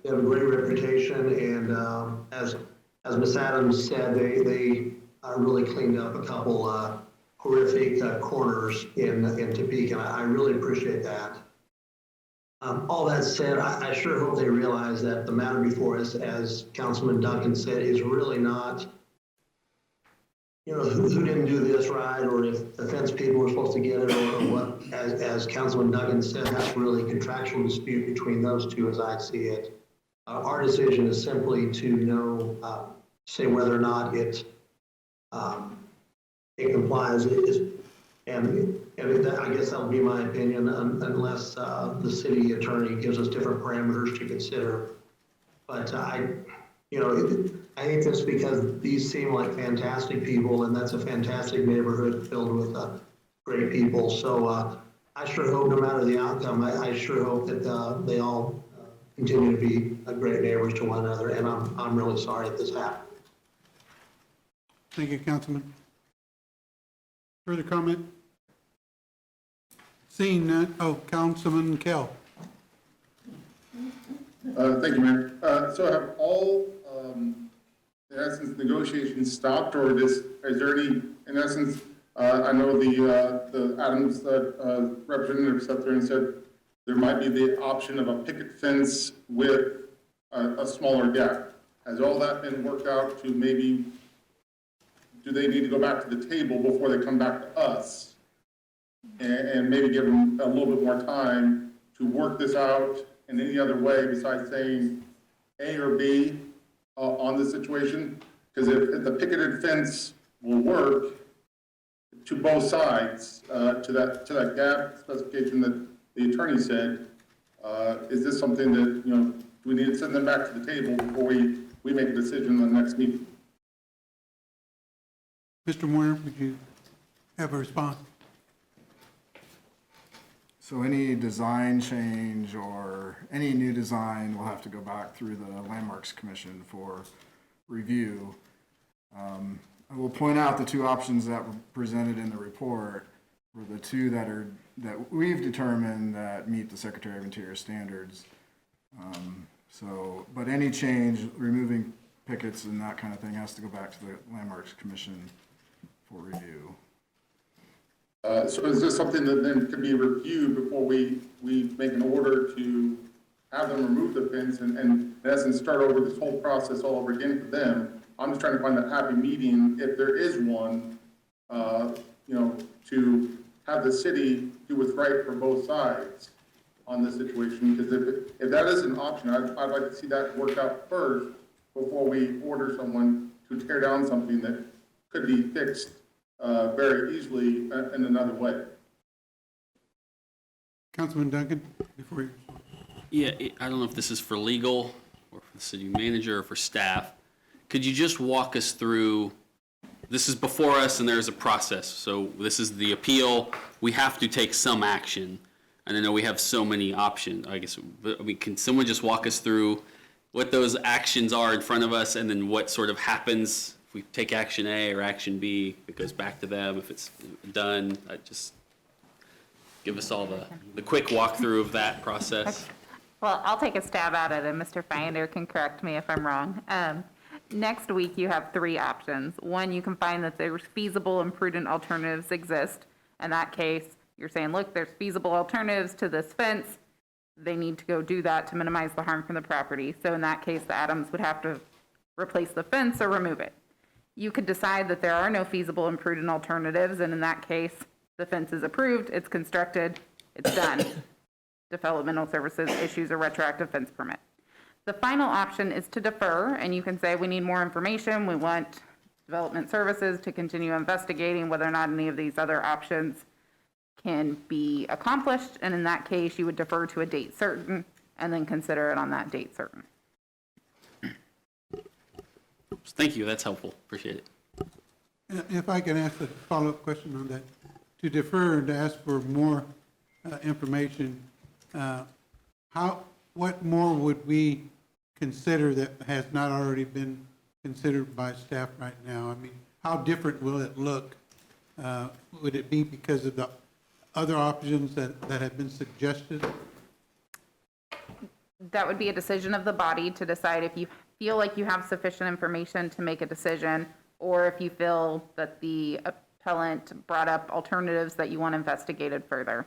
have a great reputation, and as Ms. Adams said, they really cleaned up a couple horrific corners in Topeka, and I really appreciate that. All that said, I sure hope they realize that the matter before us, as Councilman Duncan said, is really not, who didn't do this right, or if the fence people were supposed to get it, or what, as Councilman Duncan said, that's really a contractual dispute between those two as I see it. Our decision is simply to say whether or not it complies, and I guess that would be my opinion, unless the city attorney gives us different parameters to consider. But I hate this because these seem like fantastic people, and that's a fantastic neighborhood filled with great people. So I sure hope, no matter the outcome, I sure hope that they all continue to be great neighbors to one another, and I'm really sorry that this happened. Thank you, Councilman. Further comment? Seeing none, Councilman Kell. Thank you, Mayor. So have all, in essence, negotiations stopped, or is there any, in essence, I know the Adams representative sat there and said there might be the option of a picket fence with a smaller gap. Has all that been worked out to maybe, do they need to go back to the table before they come back to us? And maybe give them a little bit more time to work this out in any other way besides saying A or B on this situation? Because if the picketed fence will work to both sides, to that gap specification that the attorney said, is this something that, do we need to send them back to the table before we make a decision on the next meeting? Mr. Warner, would you have a response? So any design change or any new design will have to go back through the Landmarks Commission for review. I will point out the two options that were presented in the report were the two that we've determined that meet the Secretary of Interior standards. But any change, removing pickets and that kind of thing, has to go back to the Landmarks Commission for review. So is this something that then could be reviewed before we make an order to have them remove the fence and in essence start over this whole process all over again for them? I'm just trying to find that happy medium, if there is one, to have the city do what's right for both sides on this situation. Because if that is an option, I'd like to see that worked out first before we order someone to tear down something that could be fixed very easily in another way. Councilman Duncan, before you. Yeah, I don't know if this is for legal or for the city manager or for staff. Could you just walk us through, this is before us and there's a process. So this is the appeal. We have to take some action. And I know we have so many options, I guess. But, can someone just walk us through what those actions are in front of us and then what sort of happens if we take action A or action B? It goes back to them. If it's done, just give us all the quick walkthrough of that process. Well, I'll take a stab at it, and Mr. Finder can correct me if I'm wrong. Next week, you have three options. One, you can find that there's feasible and prudent alternatives exist. In that case, you're saying, look, there's feasible alternatives to this fence. They need to go do that to minimize the harm from the property. So in that case, the Adams would have to replace the fence or remove it. You could decide that there are no feasible and prudent alternatives, and in that case, the fence is approved, it's constructed, it's done. Developmental Services issues a retroactive fence permit. The final option is to defer, and you can say we need more information. We want Development Services to continue investigating whether or not any of these other options can be accomplished, and in that case, you would defer to a date certain and then consider it on that date certain. Thank you, that's helpful, appreciate it. If I can ask a follow-up question on that. To defer and to ask for more information, what more would we consider that has not already been considered by staff right now? I mean, how different will it look? Would it be because of the other options that have been suggested? That would be a decision of the body to decide if you feel like you have sufficient information to make a decision, or if you feel that the appellant brought up alternatives that you want investigated further.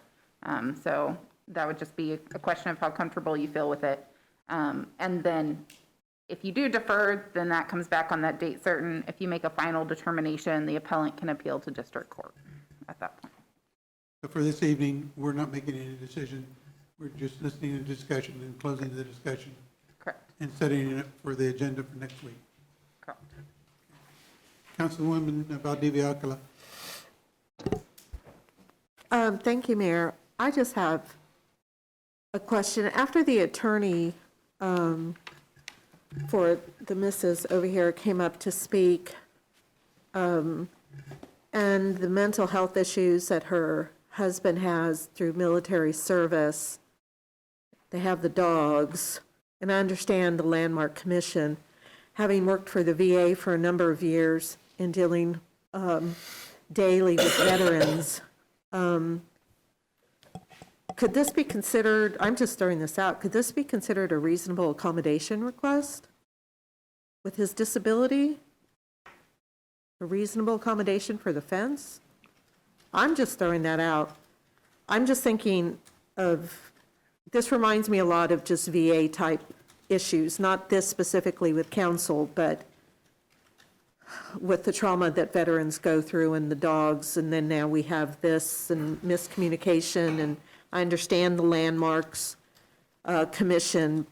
So that would just be a question of how comfortable you feel with it. And then if you do defer, then that comes back on that date certain. If you make a final determination, the appellant can appeal to district court at that point. So for this evening, we're not making any decision. We're just listening to discussion and closing the discussion. Correct. And setting it for the agenda for next week. Correct. Councilwoman Valdivia Alcala. Thank you, Mayor. I just have a question. After the attorney for the missus over here came up to speak, and the mental health issues that her husband has through military service, they have the dogs, and I understand the Landmark Commission, having worked for the VA for a number of years and dealing daily with veterans. Could this be considered, I'm just throwing this out, could this be considered a reasonable accommodation request with his disability? A reasonable accommodation for the fence? I'm just throwing that out. I'm just thinking of, this reminds me a lot of just VA type issues, not this specifically with council, but with the trauma that veterans go through and the dogs, and then now we have this and miscommunication, and I understand the Landmarks Commission,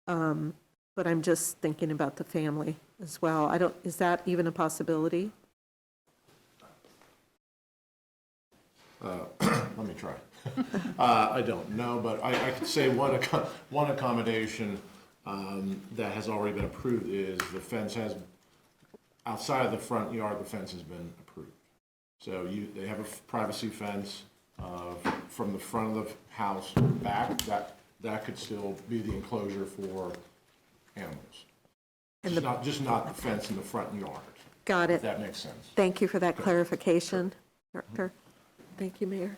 but I'm just thinking about the family as well. Is that even a possibility? Let me try. I don't know, but I could say one accommodation that has already been approved is the fence has, outside of the front yard, the fence has been approved. So they have a privacy fence from the front of the house back. That could still be the enclosure for animals. And Just not the fence in the front yard. Got it. If that makes sense. Thank you for that clarification, Director. Thank you, Mayor.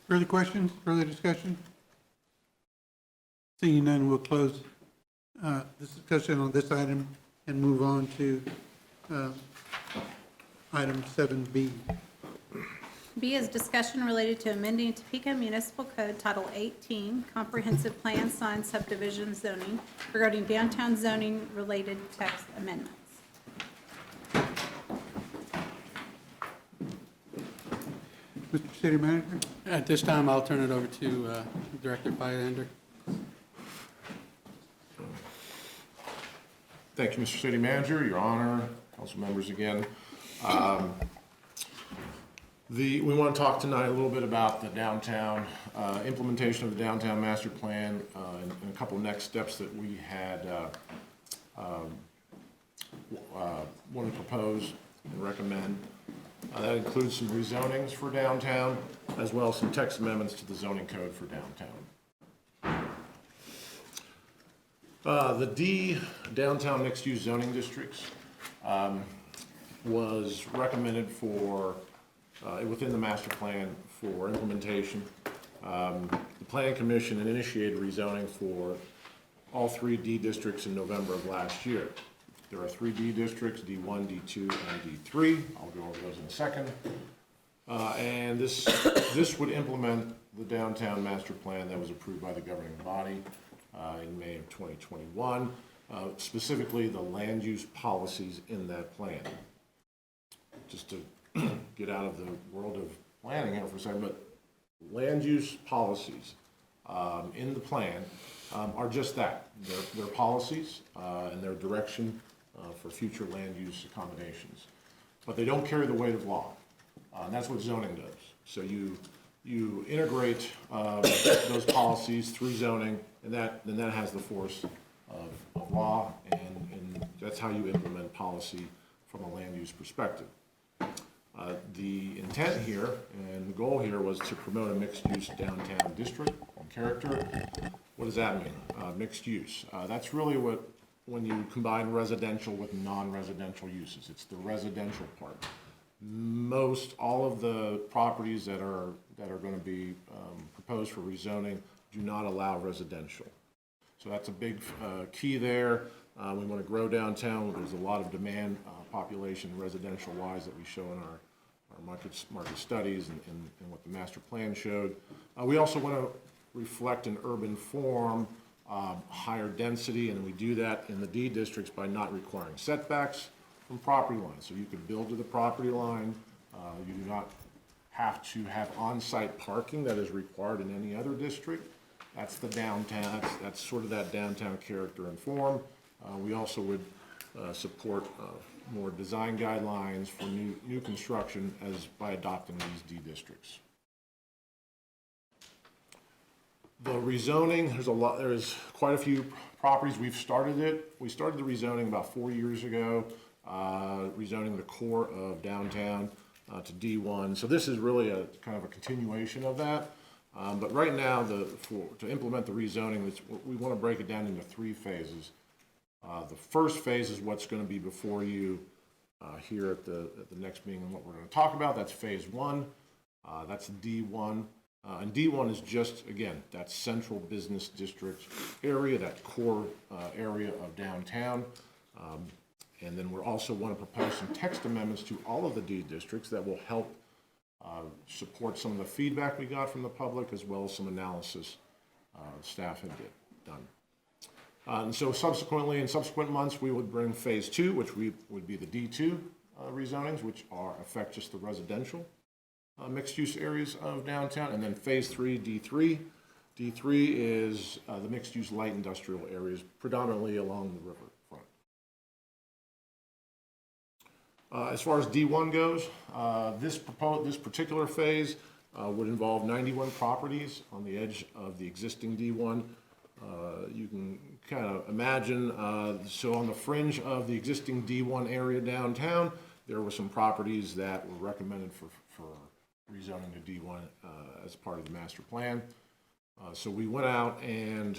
Further questions, further discussion? Seeing none, we'll close this discussion on this item and move on to item 7B. B is discussion related to amending Topeka Municipal Code Title 18, Comprehensive Plan Sign Subdivision Zoning regarding downtown zoning related text amendments. Mr. City Manager? At this time, I'll turn it over to Director Bylander. Thank you, Mr. City Manager, Your Honor, council members again. We want to talk tonight a little bit about the downtown, implementation of the downtown master plan, and a couple next steps that we had want to propose and recommend. That includes some rezonings for downtown, as well as some text amendments to the zoning code for downtown. The D downtown mixed-use zoning districts was recommended for within the master plan for implementation. The Planning Commission initiated rezoning for all 3 D districts in November of last year. There are 3 D districts, D1, D2, and D3. I'll go over those in a second. And this would implement the downtown master plan that was approved by the governing body in May of 2021, specifically the land use policies in that plan. Just to get out of the world of planning here for a second, but land use policies in the plan are just that. They're policies and their direction for future land use accommodations. But they don't carry the weight of law. And that's what zoning does. So you integrate those policies through zoning, and then that has the force of law, and that's how you implement policy from a land use perspective. The intent here and the goal here was to promote a mixed-use downtown district and character. What does that mean? Mixed use. That's really when you combine residential with non-residential uses. It's the residential part. Most all of the properties that are going to be proposed for rezoning do not allow residential. So that's a big key there. We want to grow downtown. There's a lot of demand, population residential-wise that we show in our market studies and what the master plan showed. We also want to reflect an urban form, higher density, and we do that in the D districts by not requiring setbacks from property lines. So you can build to the property line. You do not have to have on-site parking that is required in any other district. That's the downtown. That's sort of that downtown character and form. We also would support more design guidelines for new construction as by adopting these D districts. The rezoning, there's quite a few properties. We started the rezoning about 4 years ago, rezoning the core of downtown to D1. So this is really a kind of a continuation of that. But right now, to implement the rezoning, we want to break it down into 3 phases. The first phase is what's going to be before you here at the next meeting and what we're going to talk about. That's phase 1. That's D1. And D1 is just, again, that central business district area, that core area of downtown. And then we also want to propose some text amendments to all of the D districts that will help support some of the feedback we got from the public, as well as some analysis staff had done. And so subsequently, in subsequent months, we would bring phase 2, which would be the D2 rezonings, which affect just the residential mixed-use areas of downtown. And then phase 3, D3. D3 is the mixed-use light industrial areas, predominantly along the riverfront. As far as D1 goes, this particular phase would involve 91 properties on the edge of the existing D1. You can kind of imagine, so on the fringe of the existing D1 area downtown, there were some properties that were recommended for rezoning to D1 as part of the master plan. So we went out and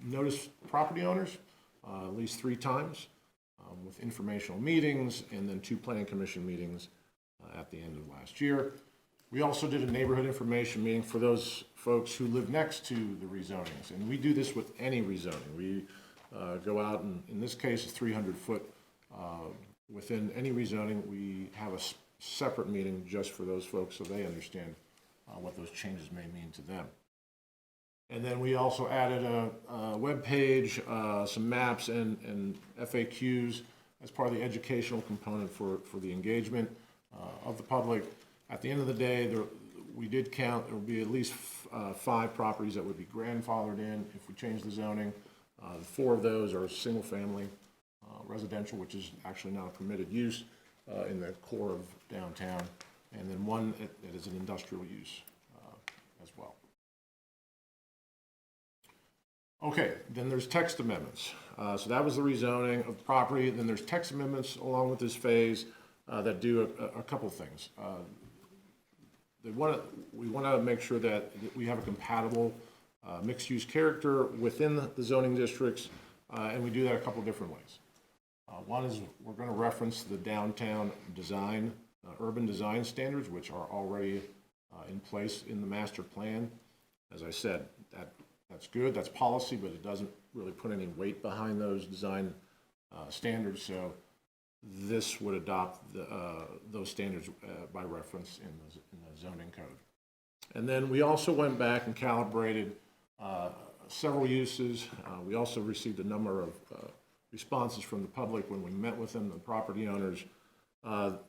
noticed property owners at least 3 times with informational meetings and then 2 planning commission meetings at the end of last year. We also did a neighborhood information meeting for those folks who live next to the rezonings. And we do this with any rezoning. We go out and, in this case, 300 foot within any rezoning. We have a separate meeting just for those folks so they understand what those changes may mean to them. And then we also added a web page, some maps and FAQs as part of the educational component for the engagement of the public. At the end of the day, we did count, there will be at least 5 properties that would be grandfathered in if we change the zoning. 4 of those are single-family residential, which is actually not a permitted use in the core of downtown, and then 1 that is an industrial use as well. Okay, then there's text amendments. So that was the rezoning of property. Then there's text amendments along with this phase that do a couple things. We want to make sure that we have a compatible mixed-use character within the zoning districts, and we do that a couple different ways. One is we're going to reference the downtown design, urban design standards, which are already in place in the master plan. As I said, that's good, that's policy, but it doesn't really put any weight behind those design standards. So this would adopt those standards by reference in the zoning code. And then we also went back and calibrated several uses. We also received a number of responses from the public when we met with them, the property owners,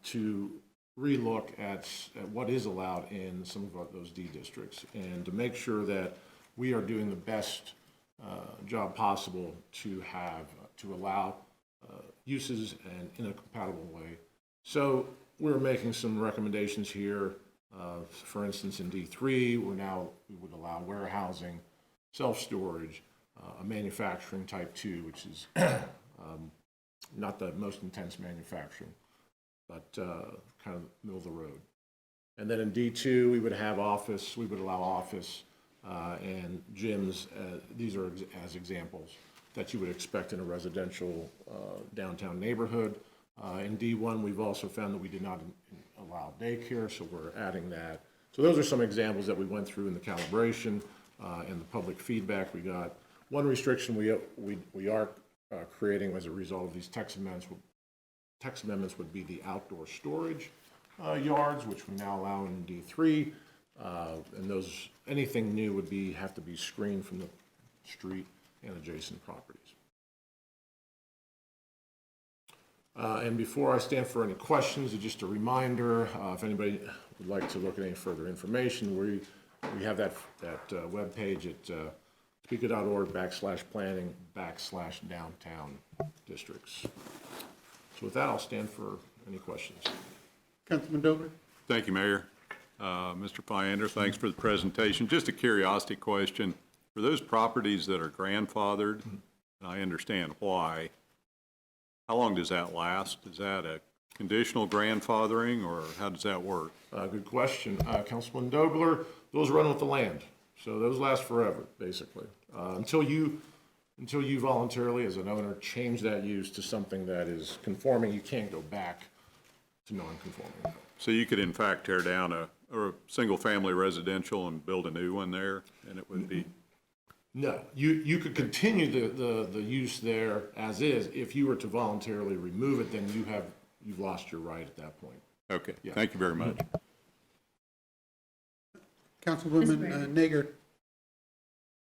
to relook at what is allowed in some of those D districts and to make sure that we are doing the best job possible to allow uses and in a compatible way. So we're making some recommendations here. For instance, in D3, we would allow warehousing, self-storage, a manufacturing type 2, which is not the most intense manufacturing, but kind of middle of the road. And then in D2, we would have office, we would allow office and gyms. These are as examples that you would expect in a residential downtown neighborhood. In D1, we've also found that we did not allow daycare, so we're adding that. So those are some examples that we went through in the calibration and the public feedback we got. One restriction we are creating as a result of these text amendments would be the outdoor storage yards, which we now allow in D3. And those, anything new would have to be screened from the street and adjacent properties. And before I stand for any questions, just a reminder, if anybody would like to look at any further information, we have that web page at topeka.org/planning/downtown districts. So with that, I'll stand for any questions. Councilman Dobler? Thank you, Mayor. Mr. Fyander, thanks for the presentation. Just a curiosity question. For those properties that are grandfathered, and I understand why, how long does that last? Is that a conditional grandfathering, or how does that work? Good question. Councilman Dobler, those run with the land. So those last forever, basically. Until you voluntarily, as an owner, change that use to something that is conforming, you can't go back to non-conforming. So you could, in fact, tear down a single-family residential and build a new one there, and it would be? No, you could continue the use there as is. If you were to voluntarily remove it, then you've lost your right at that point. Okay, yeah. Thank you very much. Councilwoman Nager.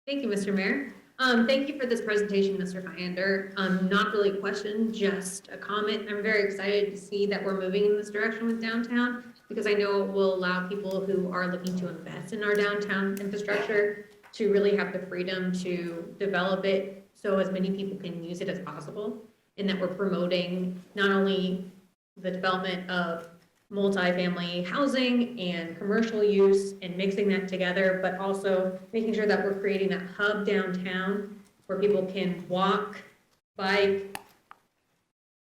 Thank you, Mr. Mayor. Thank you for this presentation, Mr. Fyander. Not really a question, just a comment. I'm very excited to see that we're moving in this direction with downtown because I know it will allow people who are looking to invest in our downtown infrastructure to really have the freedom to develop it so as many people can use it as possible, and that we're promoting not only the development of multifamily housing and commercial use and mixing that together, but also making sure that we're creating that hub downtown where people can walk, bike,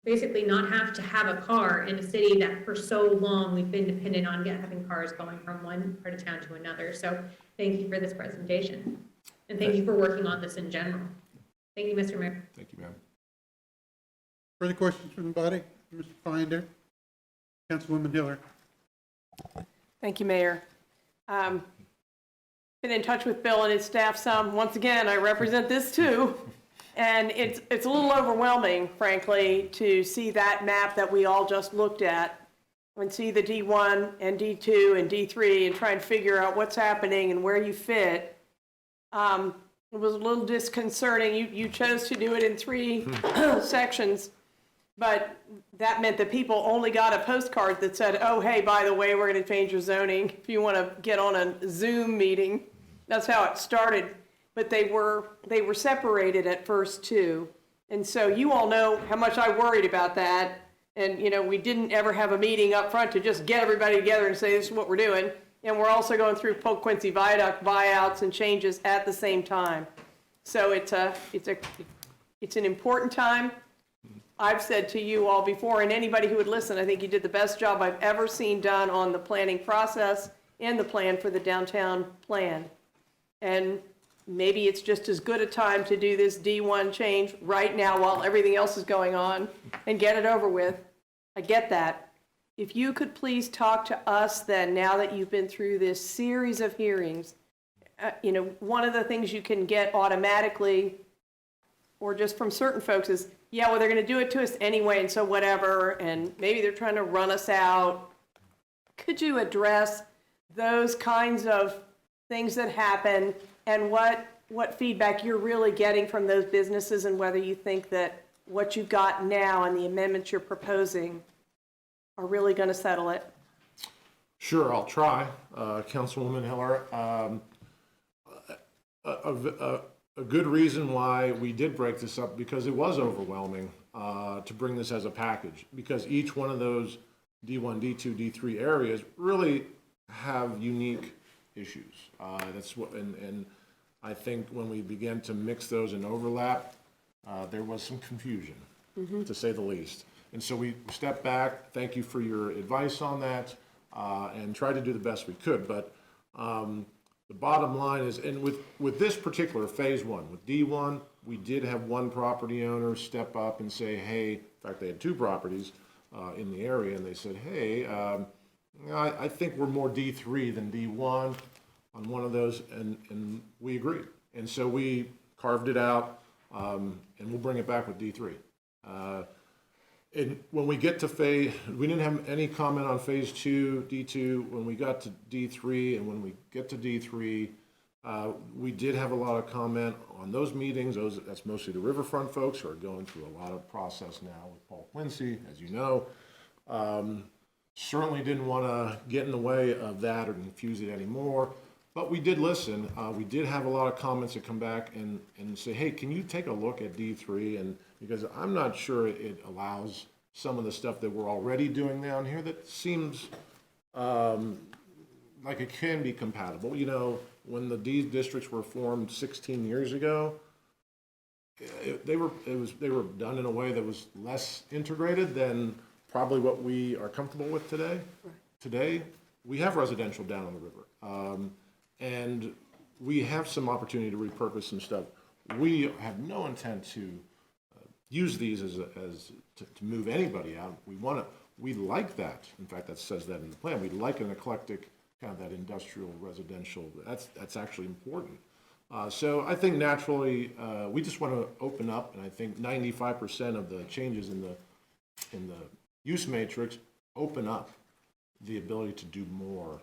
basically not have to have a car in a city that for so long we've been dependent on having cars going from one part of town to another. So thank you for this presentation. And thank you for working on this in general. Thank you, Mr. Mayor. Thank you, ma'am. Further questions from the body? Mr. Finder? Councilwoman Hiller? Thank you, Mayor. Been in touch with Bill and his staff some. Once again, I represent this too. And it's a little overwhelming, frankly, to see that map that we all just looked at and see the D1 and D2 and D3 and try and figure out what's happening and where you fit. It was a little disconcerting. You chose to do it in 3 sections, but that meant that people only got a postcard that said, oh, hey, by the way, we're going to change your zoning if you want to get on a Zoom meeting. That's how it started. But they were separated at first too. And so you all know how much I worried about that. And, you know, we didn't ever have a meeting up front to just get everybody together and say, this is what we're doing. And we're also going through Polk Quincy Viaduct buyouts and changes at the same time. So it's an important time. I've said to you all before, and anybody who would listen, I think you did the best job I've ever seen done on the planning process and the plan for the downtown plan. And maybe it's just as good a time to do this D1 change right now while everything else is going on and get it over with. I get that. If you could please talk to us then, now that you've been through this series of hearings, you know, one of the things you can get automatically or just from certain folks is, yeah, well, they're going to do it to us anyway, and so whatever, and maybe they're trying to run us out. Could you address those kinds of things that happen and what feedback you're really getting from those businesses and whether you think that what you've got now and the amendments you're proposing are really going to settle it? Sure, I'll try. Councilwoman Hiller, a good reason why we did break this up, because it was overwhelming to bring this as a package, because each one of those D1, D2, D3 areas really have unique issues. That's what, and I think when we began to mix those and overlap, there was some confusion, to say the least. And so we stepped back. Thank you for your advice on that, and tried to do the best we could. But the bottom line is, and with this particular phase 1, with D1, we did have one property owner step up and say, hey, in fact, they had 2 properties in the area, and they said, hey, I think we're more D3 than D1 on one of those, and we agreed. And so we carved it out, and we'll bring it back with D3. And when we get to phase, we didn't have any comment on phase 2, D2. When we got to D3, and when we get to D3, we did have a lot of comment on those meetings. That's mostly the Riverfront folks who are going through a lot of process now with Paul Quincy, as you know. Certainly didn't want to get in the way of that or confuse it anymore. But we did listen. We did have a lot of comments that come back and say, hey, can you take a look at D3? And because I'm not sure it allows some of the stuff that we're already doing down here that seems like it can be compatible. You know, when the D districts were formed 16 years ago, they were done in a way that was less integrated than probably what we are comfortable with today. Right. Today, we have residential down on the river. And we have some opportunity to repurpose some stuff. We have no intent to use these to move anybody out. We like that. In fact, that says that in the plan. We like an eclectic kind of that industrial residential. That's actually important. So I think naturally we just want to open up, and I think 95% of the changes in the use matrix open up the ability to do more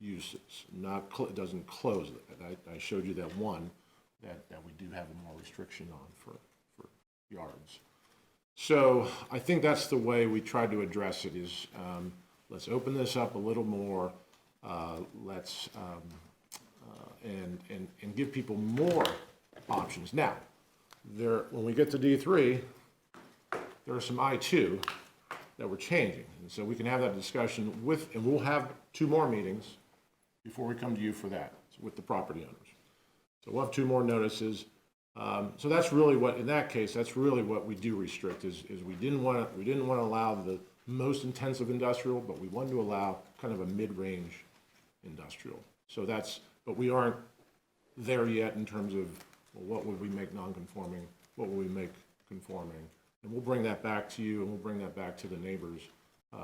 uses. It doesn't close it. I showed you that one that we do have a more restriction on for yards. So I think that's the way we try to address it is let's open this up a little more. Let's and give people more options. Now, when we get to D3, there are some I2 that we're changing. And so we can have that discussion and we'll have 2 more meetings before we come to you for that with the property owners. So we'll have 2 more notices. So that's really what, in that case, that's really what we do restrict, is we didn't want to allow the most intensive industrial, but we wanted to allow kind of a mid-range industrial. So that's, but we aren't there yet in terms of, well, what would we make non-conforming, what would we make conforming? And we'll bring that back to you, and we'll bring that back to the neighbors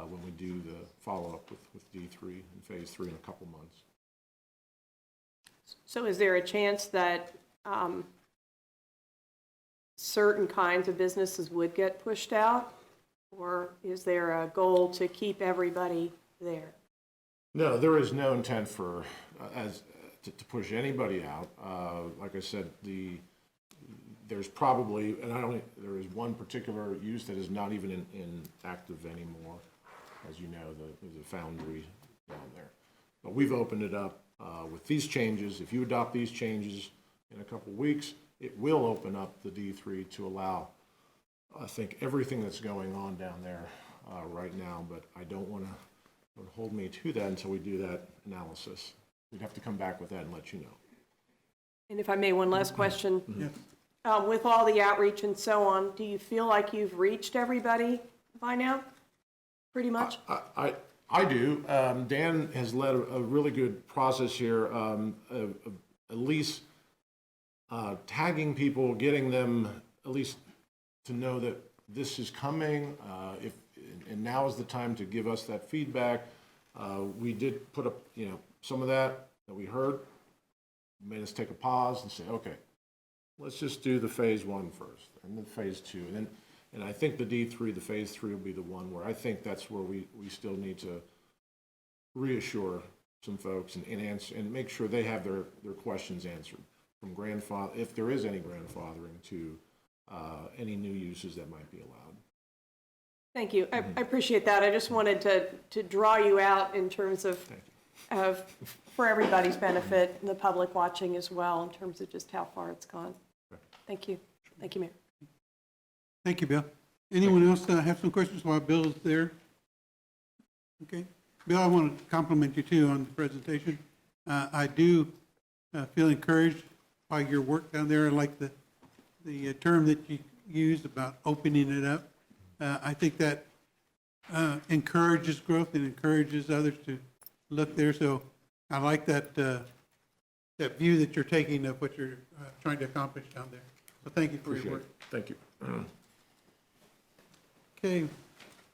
when we do the follow-up with D3 and Phase 3 in a couple months. So is there a chance that certain kinds of businesses would get pushed out? Or is there a goal to keep everybody there? No, there is no intent for, to push anybody out. Like I said, there's probably, there is one particular use that is not even in active anymore. As you know, there's a foundry down there. But we've opened it up with these changes. If you adopt these changes in a couple weeks, it will open up the D3 to allow, I think, everything that's going on down there right now. But I don't want to hold me to that until we do that analysis. We'd have to come back with that and let you know. And if I may, one last question. Mm-hmm. With all the outreach and so on, do you feel like you've reached everybody by now? Pretty much? I do. Dan has led a really good process here of at least tagging people, getting them at least to know that this is coming. And now is the time to give us that feedback. We did put up, some of that we heard, made us take a pause and say, okay, let's just do the Phase 1 first, and then Phase 2, and I think the D3, the Phase 3 will be the one where I think that's where we still need to reassure some folks and answer and make sure they have their questions answered, from grandfather, if there is any grandfathering, to any new uses that might be allowed. Thank you. I appreciate that. I just wanted to draw you out in terms of for everybody's benefit and the public watching as well, in terms of just how far it's gone. Thank you. Thank you, Mayor. Thank you, Bill. Anyone else have some questions while Bill is there? Okay. Bill, I want to compliment you too on the presentation. I do feel encouraged by your work down there. I like the term that you used about opening it up. I think that encourages growth and encourages others to look there. So I like that that view that you're taking of what you're trying to accomplish down there. So thank you for your work. Thank you. Okay,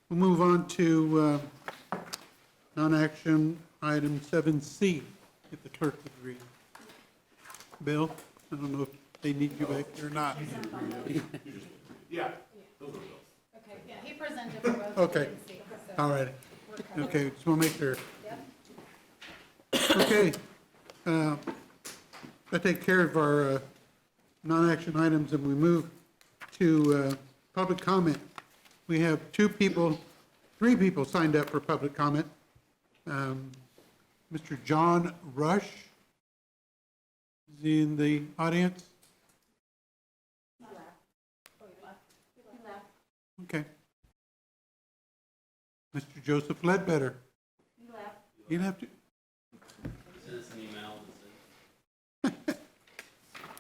we'll move on to non-action item 7C, if the clerk would read. Bill, I don't know if they need you back there or not. Yeah. Okay, yeah, he presented for both. Okay, all right. Okay, just want to make sure. Okay, I take care of our non-action items and we move to public comment. We have three people signed up for public comment. Mr. John Rush, is he in the audience? Okay. Mr. Joseph Ledbetter. You left.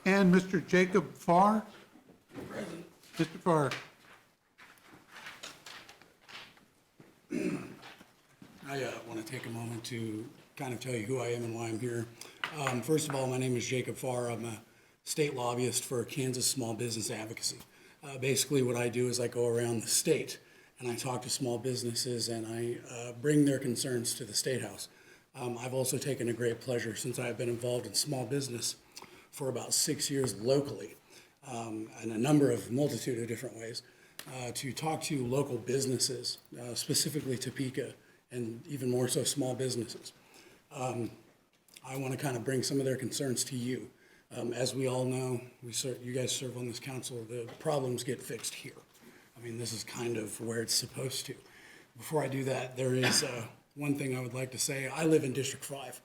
And Mr. Jacob Farr. Mr. Farr. I want to take a moment to kind of tell you who I am and why I'm here. First of all, my name is Jacob Farr. I'm a state lobbyist for Kansas Small Business Advocacy. Basically, what I do is I go around the state and I talk to small businesses and I bring their concerns to the State House. I've also taken a great pleasure, since I've been involved in small business for about 6 years locally, in a multitude of different ways, to talk to local businesses, specifically Topeka, and even more so small businesses. I want to kind of bring some of their concerns to you. As we all know, you guys serve on this council, the problems get fixed here. I mean, this is kind of where it's supposed to. Before I do that, there is one thing I would like to say. I live in District 5.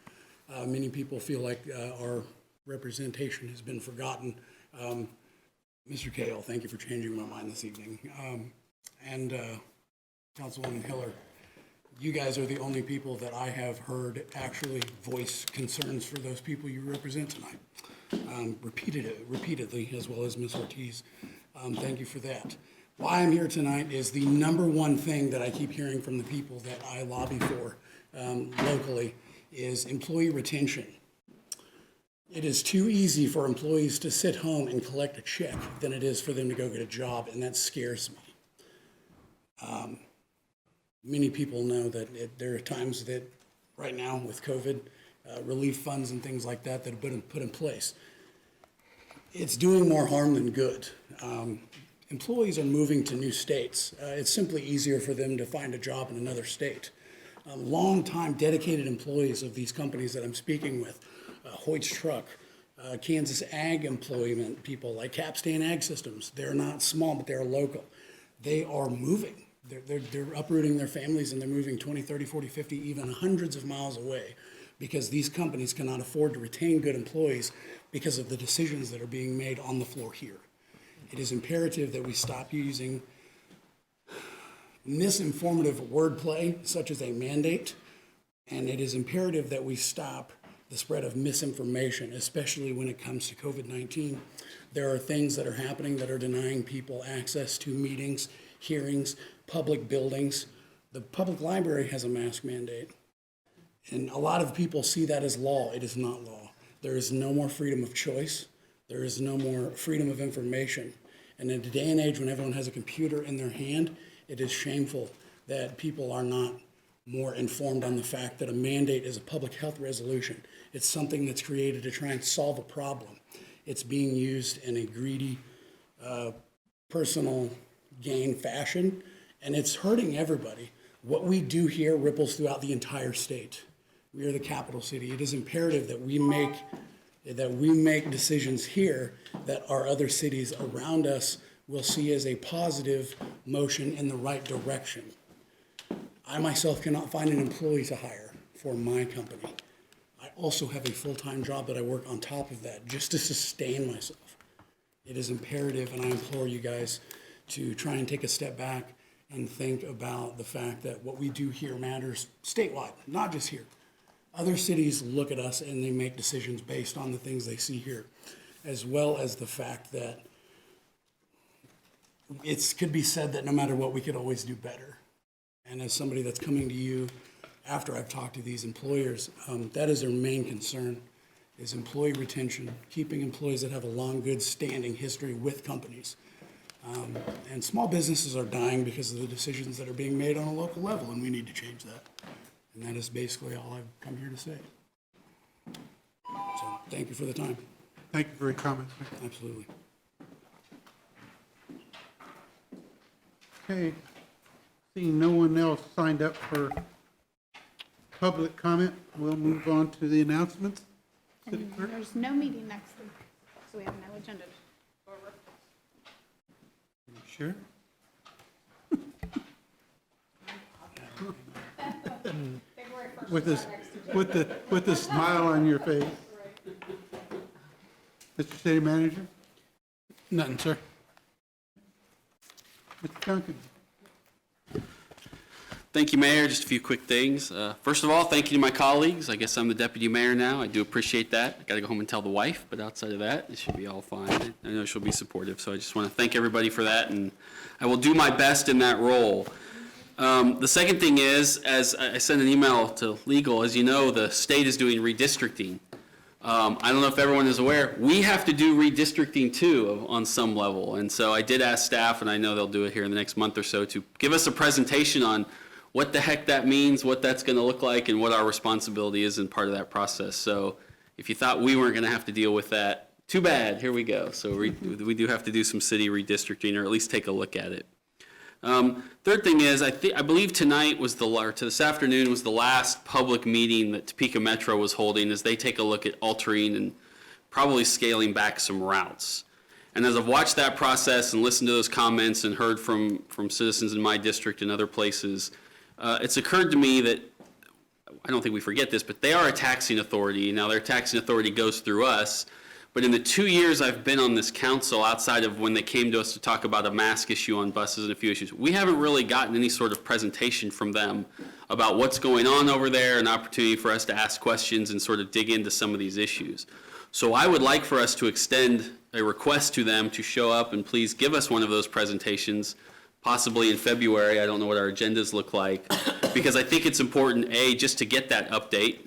Many people feel like our representation has been forgotten. Mr. Kale, thank you for changing my mind this evening. And Councilwoman Hiller, you guys are the only people that I have heard actually voice concerns for those people you represent tonight. repeatedly, as well as Ms. Ortiz. Thank you for that. Why I'm here tonight is the number one thing that I keep hearing from the people that I lobby for locally is employee retention. It is too easy for employees to sit home and collect a check than it is for them to go get a job, and that scares me. Many people know that there are times that right now with COVID, relief funds and things like that have been put in place. It's doing more harm than good. Employees are moving to new states. It's simply easier for them to find a job in another state. Long-time dedicated employees of these companies that I'm speaking with, Hoyt's Truck, Kansas Ag employment people like Capstan Ag Systems. They're not small, but they're local. They are moving. They're uprooting their families and they're moving 20, 30, 40, 50, even hundreds of miles away because these companies cannot afford to retain good employees because of the decisions that are being made on the floor here. It is imperative that we stop using misinformative wordplay such as a mandate, and it is imperative that we stop the spread of misinformation, especially when it comes to COVID-19. There are things that are happening that are denying people access to meetings, hearings, public buildings. The public library has a mask mandate, and a lot of people see that as law. It is not law. There is no more freedom of choice. There is no more freedom of information. And in a day and age when everyone has a computer in their hand, it is shameful that people are not more informed on the fact that a mandate is a public health resolution. It's something that's created to try and solve a problem. It's being used in a greedy, personal gain fashion, and it's hurting everybody. What we do here ripples throughout the entire state. We are the capital city. It is imperative that we make decisions here that our other cities around us will see as a positive motion in the right direction. I myself cannot find an employee to hire for my company. I also have a full-time job that I work on top of that just to sustain myself. It is imperative, and I implore you guys to try and take a step back and think about the fact that what we do here matters statewide, not just here. Other cities look at us and they make decisions based on the things they see here, as well as the fact that it could be said that no matter what, we could always do better. And as somebody that's coming to you after I've talked to these employers, that is their main concern, is employee retention, keeping employees that have a long, good standing history with companies. And small businesses are dying because of the decisions that are being made on a local level, and we need to change that. And that is basically all I've come here to say. So thank you for the time. Thank you for your comments. Absolutely. Okay, seeing no one else signed up for public comment, we'll move on to the announcements. City And Clerk? there's no meeting next week, so we have no agenda. Sure. With a smile on your face. Mr. City Manager? Nothing, sir. Mr. Duncan? Thank you, Mayor. Just a few quick things. First of all, thank you to my colleagues. I guess I'm the deputy mayor now. I do appreciate that. I got to go home and tell the wife, but outside of that, it should be all fine. I know she'll be supportive, so I just want to thank everybody for that, and I will do my best in that role. The second thing is, as I sent an email to legal, as you know, the state is doing redistricting. I don't know if everyone is aware, we have to do redistricting too on some level, and so I did ask staff, and I know they'll do it here in the next month or so, to give us a presentation on what the heck that means, what that's going to look like, and what our responsibility is in part of that process. So if you thought we weren't going to have to deal with that, too bad, here we go. So we do have to do some city redistricting, or at least take a look at it. Third thing is, I believe tonight was this afternoon was the last public meeting that Topeka Metro was holding as they take a look at altering and probably scaling back some routes. And as I've watched that process and listened to those comments and heard from citizens in my district and other places, it's occurred to me that, I don't think we forget this, but they are a taxing authority. Now, their taxing authority goes through us, but in the 2 years I've been on this council, outside of when they came to us to talk about a mask issue on buses and a few issues, we haven't really gotten any sort of presentation from them about what's going on over there, an opportunity for us to ask questions and sort of dig into some of these issues. So I would like for us to extend a request to them to show up and please give us one of those presentations, possibly in February. I don't know what our agendas look like, because I think it's important, A, just to get that update.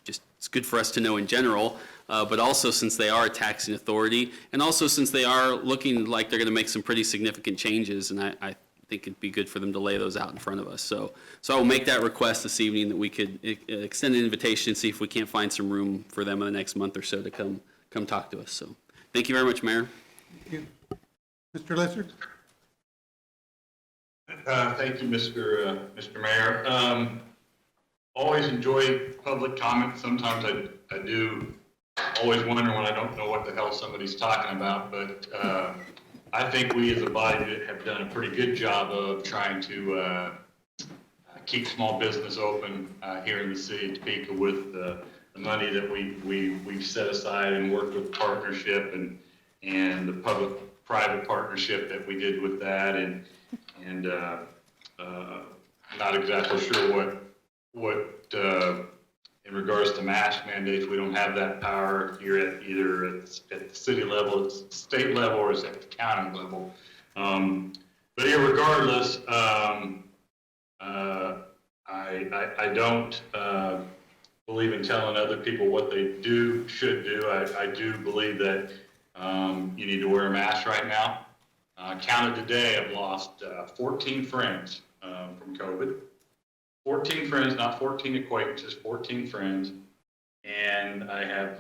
Just it's good for us to know in general, but also since they are a taxing authority, and also since they are looking like they're going to make some pretty significant changes, and I think it'd be good for them to lay those out in front of us. So I will make that request this evening that we could extend an invitation and see if we can't find some room for them in the next month or so to come talk to us. So thank you very much, Mayor. Thank you. Mr. Lesser? Thank you, Mr. Mayor. Always enjoy public comment. Sometimes I do always wonder when I don't know what the hell somebody's talking about, but I think we as a body have done a pretty good job of trying to keep small business open here in the city of Topeka with the money that we've set aside and worked with partnership and the public-private partnership that we did with that, and not exactly sure what in regards to mask mandates, we don't have that power here at either at the city level, at the state level, or at the county level. But irregardless, I don't believe in telling other people what they should do. I do believe that you need to wear a mask right now. Counted today, I've lost 14 friends from COVID. 14 friends, not 14 acquaintances, 14 friends. And I have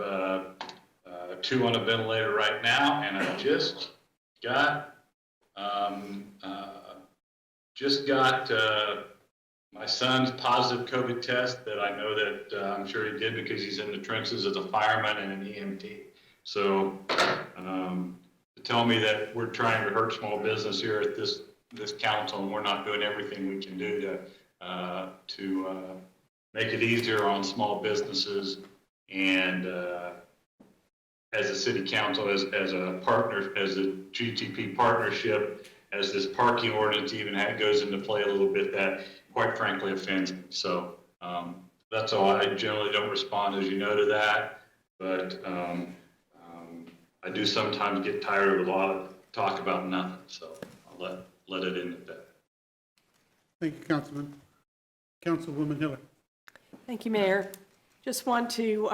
2 on a ventilator right now, and I just got my son's positive COVID test that I know that I'm sure he did because he's in the trenches as a fireman and an EMT. So to tell me that we're trying to hurt small business here at this council and we're not doing everything we can do to make it easier on small businesses, and as a city council, as a partner, as a GTP partnership, as this parking ordinance even goes into play a little bit, that quite frankly offends me. So that's all. I generally don't respond, as you know, to that, but I do sometimes get tired of a lot of talk about nothing. So I'll let it end at that. Thank you, Councilman. Councilwoman Hiller. Thank you, Mayor. Just want to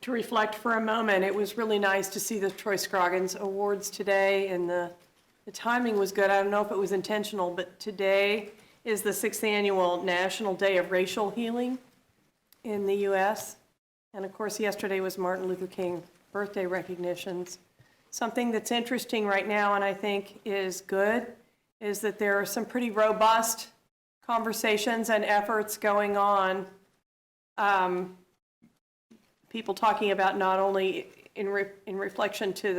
reflect for a moment. It was really nice to see the Troy Scroggins Awards today, and the timing was good. I don't know if it was intentional, but today is the 6th annual National Day of Racial Healing in the U.S. And of course, yesterday was Martin Luther King birthday recognitions. Something that's interesting right now, and I think is good, is that there are some pretty robust conversations and efforts going on. People talking about not only in reflection to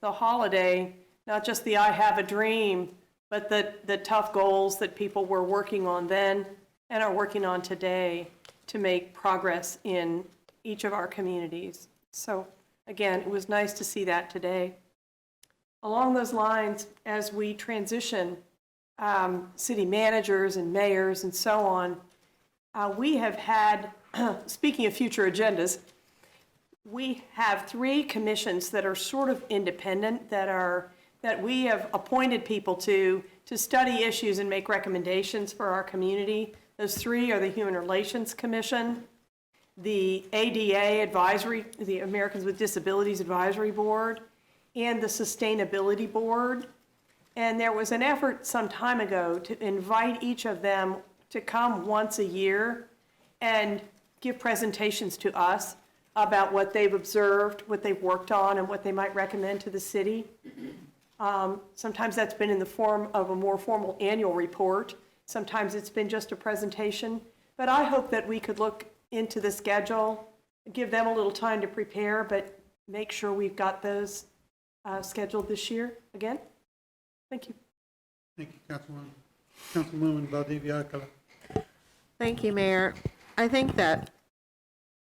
the holiday, not just the I have a dream, but the tough goals that people were working on then and are working on today to make progress in each of our communities. So again, it was nice to see that today. Along those lines, as we transition city managers and mayors and so on, we have had, speaking of future agendas, we have 3 commissions that are sort of independent, that we have appointed people to study issues and make recommendations for our community. Those 3 are the Human Relations Commission, the ADA Advisory, the Americans with Disabilities Advisory Board, and the Sustainability Board. And there was an effort some time ago to invite each of them to come once a year and give presentations to us about what they've observed, what they've worked on, and what they might recommend to the city. Sometimes that's been in the form of a more formal annual report. Sometimes it's been just a presentation. But I hope that we could look into the schedule, give them a little time to prepare, but make sure we've got those scheduled this year again. Thank you. Thank you, Councilwoman Valdivia Alcala. Thank you, Mayor. I think that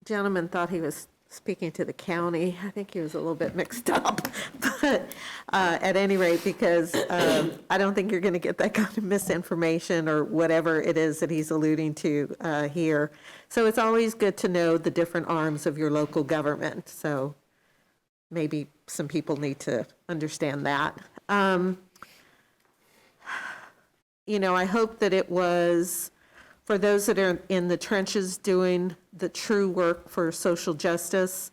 gentleman thought he was speaking to the county. I think he was a little bit mixed up, but at any rate, because I don't think you're going to get that kind of misinformation or whatever it is that he's alluding to here. So it's always good to know the different arms of your local government. So maybe some people need to understand that. You know, I hope that it was for those that are in the trenches doing the true work for social justice,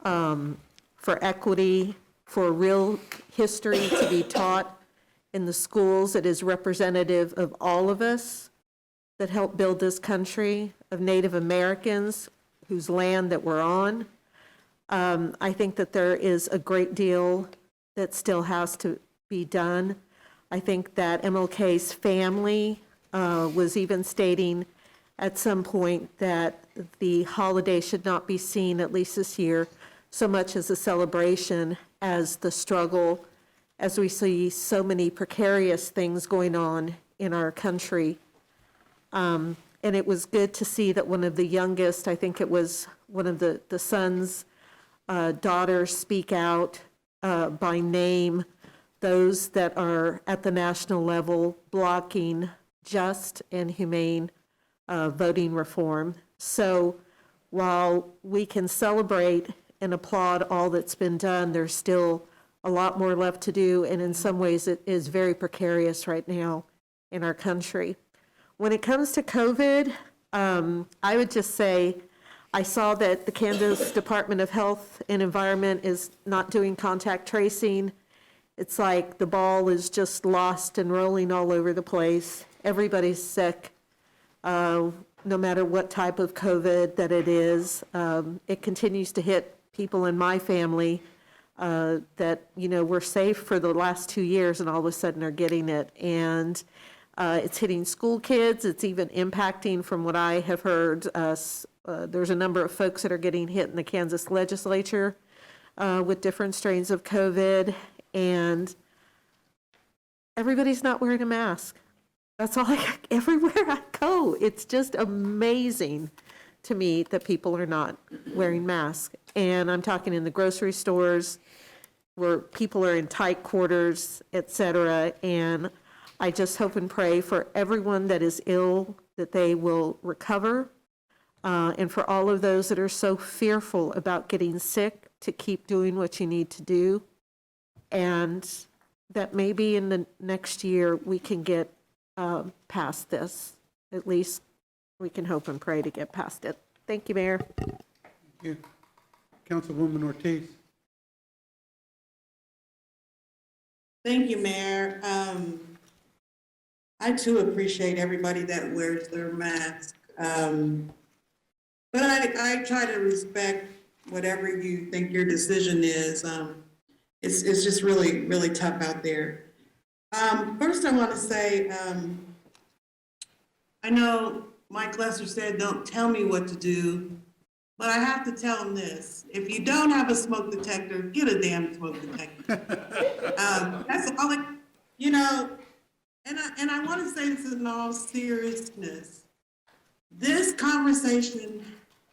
for equity, for real history to be taught in the schools that is representative of all of us that helped build this country, of Native Americans whose land that we're on. I think that there is a great deal that still has to be done. I think that MLK's family was even stating at some point that the holiday should not be seen, at least this year, so much as a celebration as the struggle, as we see so many precarious things going on in our country. And it was good to see that one of the youngest, I think it was one of the son's daughters, speak out by name those that are at the national level blocking just and humane voting reform. So while we can celebrate and applaud all that's been done, there's still a lot more left to do, and in some ways it is very precarious right now in our country. When it comes to COVID, I would just say I saw that the Kansas Department of Health and Environment is not doing contact tracing. It's like the ball is just lost and rolling all over the place. Everybody's sick, no matter what type of COVID that it is. It continues to hit people in my family that, you know, were safe for the last 2 years and all of a sudden are getting it. And it's hitting school kids. It's even impacting, from what I have heard, there's a number of folks that are getting hit in the Kansas legislature with different strains of COVID. And everybody's not wearing a mask. That's all everywhere I go. It's just amazing to me that people are not wearing masks. And I'm talking in the grocery stores where people are in tight quarters, et cetera. And I just hope and pray for everyone that is ill that they will recover. And for all of those that are so fearful about getting sick, to keep doing what you need to do. And that maybe in the next year we can get past this. At least we can hope and pray to get past it. Thank you, Mayor. Thank you. Councilwoman Ortiz. Thank you, Mayor. I too appreciate everybody that wears their mask. But I try to respect whatever you think your decision is. It's just really, really tough out there. First, I want to say, I know Mike Lesser said, don't tell me what to do, but I have to tell him this. If you don't have a smoke detector, get a damn smoke detector. That's all, you know, and I want to say this in all seriousness. This conversation,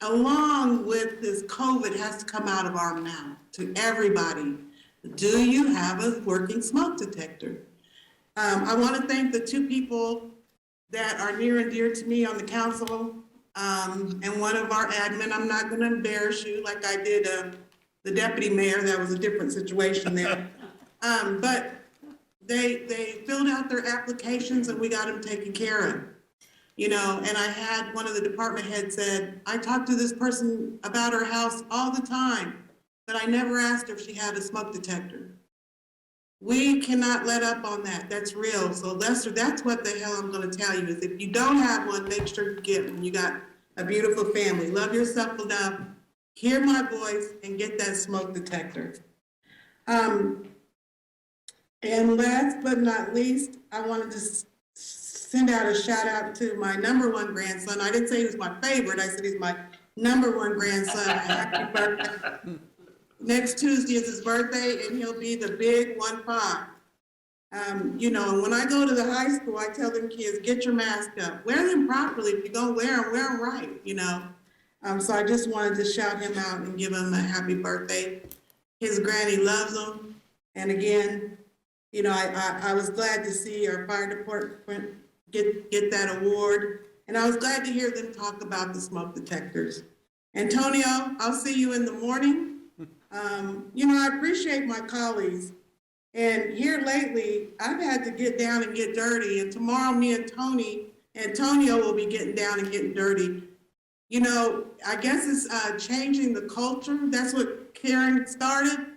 along with this COVID, has to come out of our mouth to everybody. Do you have a working smoke detector? I want to thank the two people that are near and dear to me on the council, and one of our admin. I'm not going to embarrass you like I did the deputy mayor. That was a different situation there. But they filled out their applications and we got them taken care of. You know, and I had one of the department heads said, I talked to this person about her house all the time, but I never asked her if she had a smoke detector. We cannot let up on that. That's real. So Lester, that's what the hell I'm going to tell you is if you don't have one, make sure you get one. You got a beautiful family. Love yourself enough. Hear my voice and get that smoke detector. And last but not least, I wanted to send out a shout out to my #1 grandson. I didn't say he was my favorite. I said he's my #1 grandson. Happy birthday. Next Tuesday is his birthday, and he'll be the big 1-5. You know, and when I go to the high school, I tell them kids, get your mask up. Wear them properly. If you're going to wear them right, you know. So I just wanted to shout him out and give him a happy birthday. His granny loves him. And again, you know, I was glad to see our fire department get that award. And I was glad to hear them talk about the smoke detectors. Antonio, I'll see you in the morning. I appreciate my colleagues. And here lately, I've had to get down and get dirty. And tomorrow, me and Antonio will be getting down and getting dirty. I guess it's changing the culture. That's what Karen started.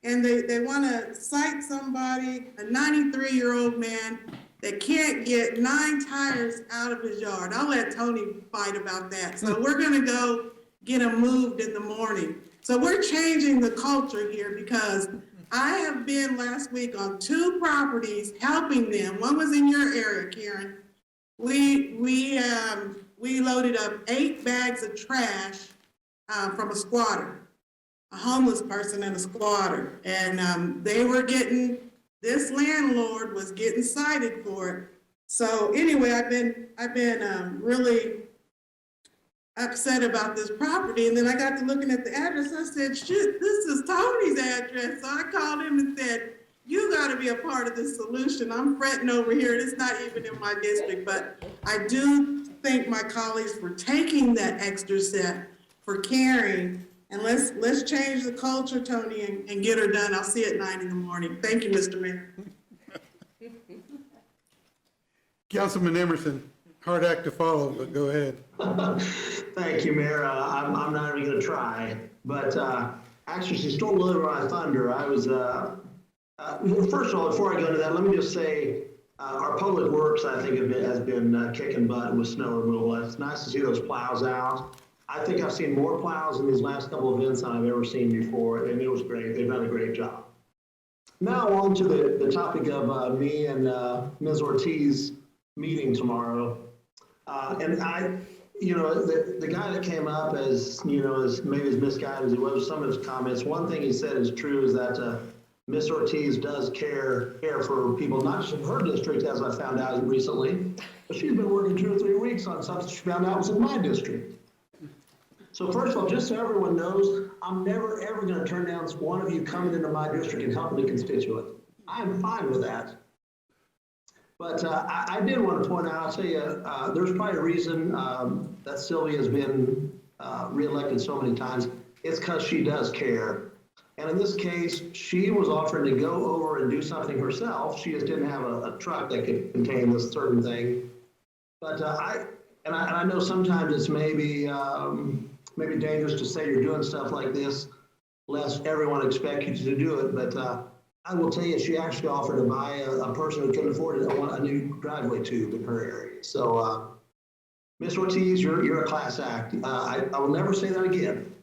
And they want to cite somebody, a 93-year-old man that can't get 9 tires out of his yard. I'll let Tony fight about that. So we're going to go get him moved in the morning. So we're changing the culture here because I have been last week on 2 properties helping them. One was in your area, Karen. We loaded up 8 bags of trash from a squatter, a homeless person and a squatter. And this landlord was getting cited for it. So anyway, I've been really upset about this property. And then I got to looking at the address. I said, shit, this is Tony's address. So I called him and said, you got to be a part of this solution. I'm fretting over here. It's not even in my district, but I do thank my colleagues for taking that extra step, for caring. And let's change the culture, Tony, and get her done. I'll see you at 9 in the morning. Thank you, Mr. Mayor. Councilman Emerson, hard act to follow, but go ahead. Thank you, Mayor. I'm not even going to try, but actually, she stole a little of my thunder. I was, first of all, before I go into that, let me just say our public works, I think, has been kicking butt with snow removal. It's nice to see those plows out. I think I've seen more plows in these last couple of events than I've ever seen before, and it was great. They've done a great job. Now on to the topic of me and Ms. Ortiz meeting tomorrow. And the guy that came up as maybe as misguided as he was, some of his comments, one thing he said is true, is that Ms. Ortiz does care for people, not just in her district, as I found out recently, but she's been working 2 or 3 weeks on something she found out was in my district. So first of all, just so everyone knows, I'm never, ever going to turn down one of you coming into my district and helping a constituent. I am fine with that. But I did want to point out, I'll tell you, there's probably a reason that Sylvia has been reelected so many times. It's because she does care. And in this case, she was offering to go over and do something herself. She just didn't have a truck that could contain this certain thing. But I know sometimes it's maybe dangerous to say you're doing stuff like this, lest everyone expect you to do it. But I will tell you, she actually offered to buy a person who couldn't afford it a new driveway tube in her area. So, Ms. Ortiz, you're a class act. I will never say that again,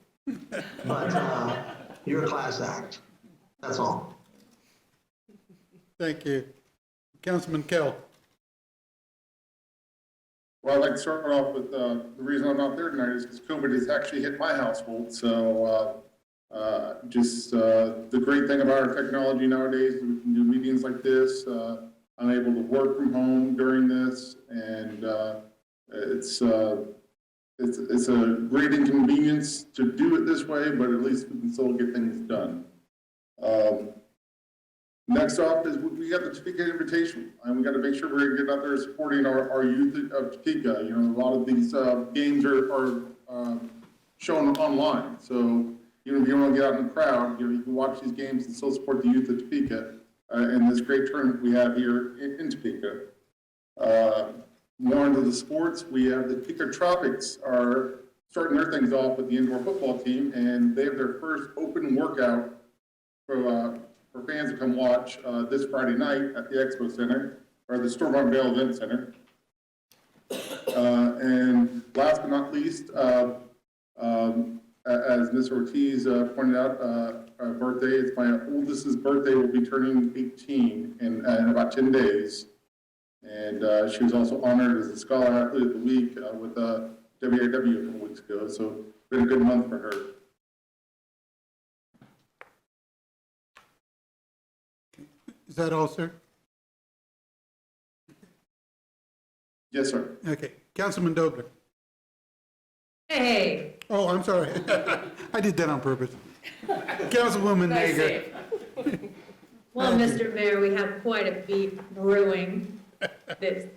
but you're a class act. That's all. Thank you. Councilman Kell. Well, I'd like to start off with the reason I'm not there tonight is because COVID has actually hit my household. So the great thing about our technology nowadays is we can do meetings like this. I'm able to work from home during this, and it's a great inconvenience to do it this way, but at least we can still get things done. Next up is we got the Topeka Invitation, and we got to make sure we're getting out there supporting our youth of Topeka. A lot of these games are shown online, so even if you don't want to get out in the crowd, you can watch these games and still support the youth of Topeka and this great tournament we have here in Topeka. More into the sports, we have the Topeka Tropics are starting their things off with the indoor football team, and they have their first open workout for fans to come watch this Friday night at the Expo Center, or the Stormont Vale Event Center. And last but not least, as Ms. Ortiz pointed out, our birthday, it's my oldest's birthday, will be turning 18 in about 10 days. And she was also honored as the Scholar Athlete of the Week with WAW a couple weeks ago, so it's been a good month for her. Is that all, sir? Yes, sir. Okay. Councilman Dobler. Hey. Oh, I'm sorry. I did that on purpose. Councilwoman Nager. Well, Mr. Mayor, we have quite a beef brewing this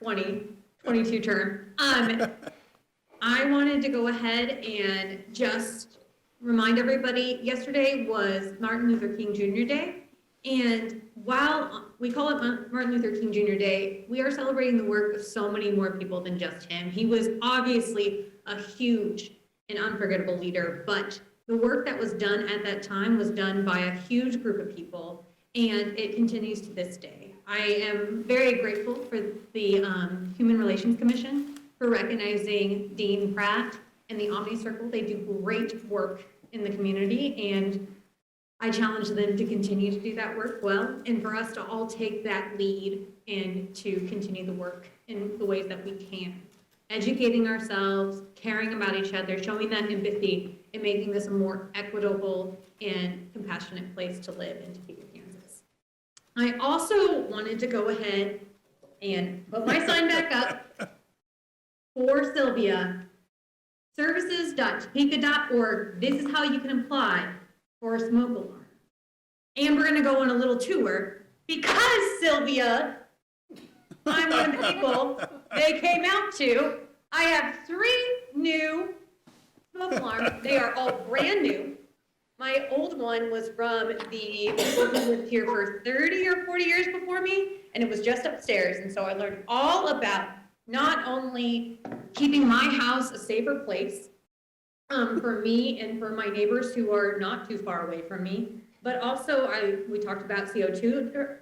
2022 term. I wanted to go ahead and just remind everybody, yesterday was Martin Luther King Jr. Day. And while we call it Martin Luther King Jr. Day, we are celebrating the work of so many more people than just him. He was obviously a huge and unforgettable leader, but the work that was done at that time was done by a huge group of people, and it continues to this day. I am very grateful for the Human Relations Commission for recognizing Dean Pratt and the Omni Circle. They do great work in the community, and I challenge them to continue to do that work well, and for us to all take that lead and to continue the work in the ways that we can. Educating ourselves, caring about each other, showing that empathy, and making this a more equitable and compassionate place to live in Topeka, Kansas. I also wanted to go ahead and put my sign back up for Sylvia. Services.topeka.org. This is how you can apply for a smoke alarm. And we're gonna go on a little tour because Sylvia, I'm one of the people they came out to. I have 3 new smoke alarms. They are all brand new. My old one was from the people who lived here for 30 or 40 years before me, and it was just upstairs. And so I learned all about not only keeping my house a safer place for me and for my neighbors who are not too far away from me, but also we talked about CO2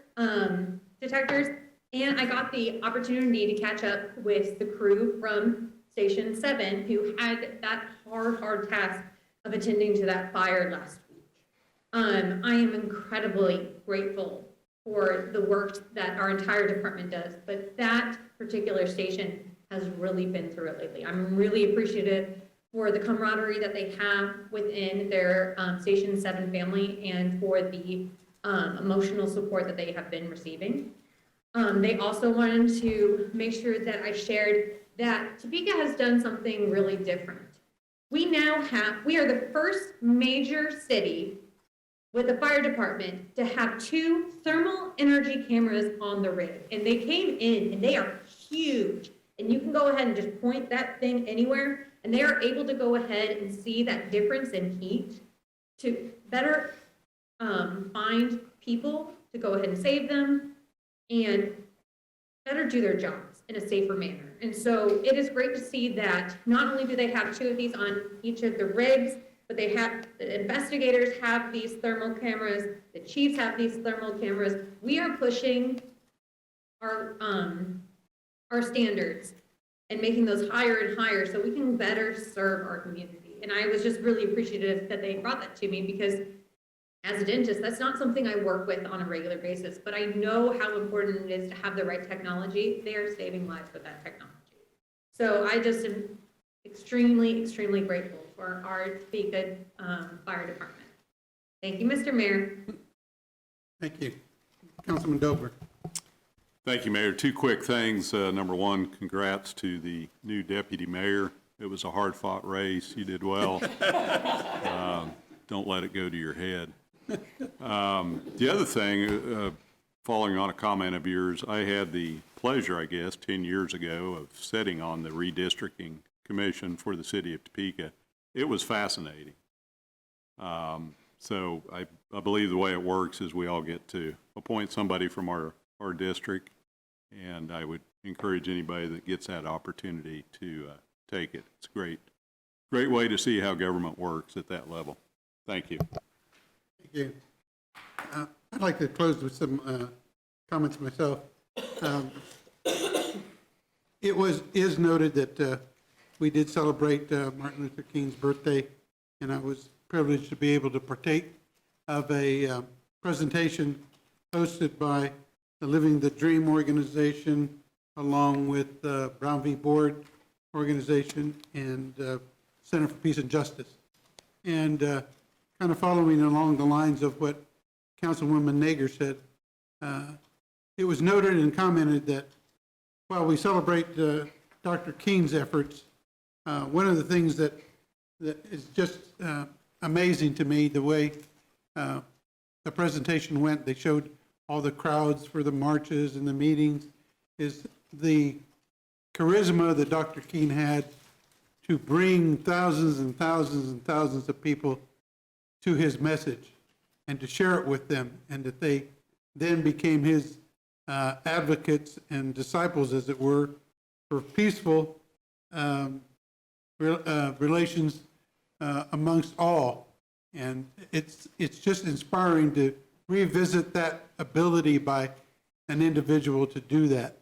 detectors, and I got the opportunity to catch up with the crew from Station 7 who had that hard task of attending to that fire last week. I am incredibly grateful for the work that our entire department does, but that particular station has really been through it lately. I'm really appreciative for the camaraderie that they have within their Station 7 family and for the emotional support that they have been receiving. They also wanted to make sure that I shared that Topeka has done something really different. We are the first major city with a fire department to have 2 thermal energy cameras on the rig. And they came in and they are huge. And you can go ahead and just point that thing anywhere, and they are able to go ahead and see that difference in heat to better find people, to go ahead and save them, and better do their jobs in a safer manner. And so it is great to see that not only do they have 2 of these on each of the rigs, but the investigators have these thermal cameras, the chiefs have these thermal cameras. We are pushing our standards and making those higher and higher so we can better serve our community. And I was just really appreciative that they brought that to me because as a dentist, that's not something I work with on a regular basis, but I know how important it is to have the right technology. They are saving lives with that technology. So I just am extremely, extremely grateful for our Topeka Fire Department. Thank you, Mr. Mayor. Thank you. Councilman Dover. Thank you, Mayor. 2 quick things. Number 1, congrats to the new deputy mayor. It was a hard-fought race. You did well. Don't let it go to your head. The other thing, following on a comment of yours, I had the pleasure, I guess, 10 years ago of sitting on the redistricting commission for the city of Topeka. It was fascinating. So I believe the way it works is we all get to appoint somebody from our district, and I would encourage anybody that gets that opportunity to take it. It's a great way to see how government works at that level. Thank you. Thank you. I'd like to close with some comments myself. It is noted that we did celebrate Martin Luther King's birthday, and I was privileged to be able to partake of a presentation hosted by the Living the Dream organization, along with Brown v. Board organization and Center for Peace and Justice. And kind of following along the lines of what Councilwoman Nager said, it was noted and commented that while we celebrate Dr. King's efforts, one of the things that is just amazing to me, the way the presentation went, they showed all the crowds for the marches and the meetings, is the charisma that Dr. King had to bring thousands and thousands and thousands of people to his message and to share it with them, and that they then became his advocates and disciples, as it were, for peaceful relations amongst all. And it's just inspiring to revisit that ability by an individual to do that.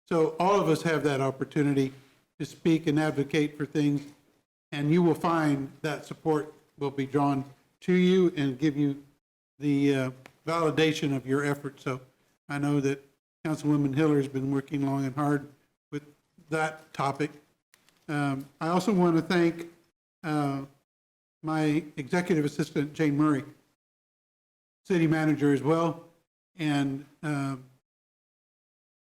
So all of us have that opportunity to speak and advocate for things, and you will find that support will be drawn to you and give you the validation of your efforts. So I know that Councilwoman Hiller has been working long and hard with that topic. I also want to thank my executive assistant, Jane Murray, city manager as well, and the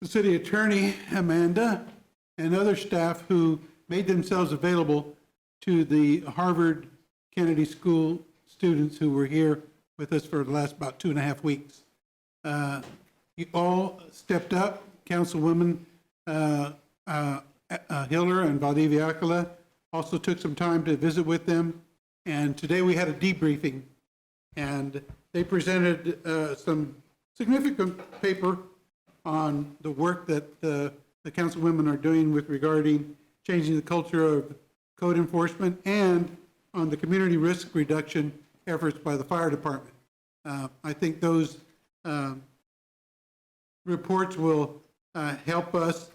city attorney, Amanda, and other staff who made themselves available to the Harvard Kennedy School students who were here with us for the last about 2.5 weeks. You all stepped up. Councilwoman Hiller and Valdivia Acala also took some time to visit with them. And today we had a debriefing, and they presented some significant paper on the work that the councilwomen are doing with regarding changing the culture of code enforcement and on the community risk reduction efforts by the fire department. I think those reports will help us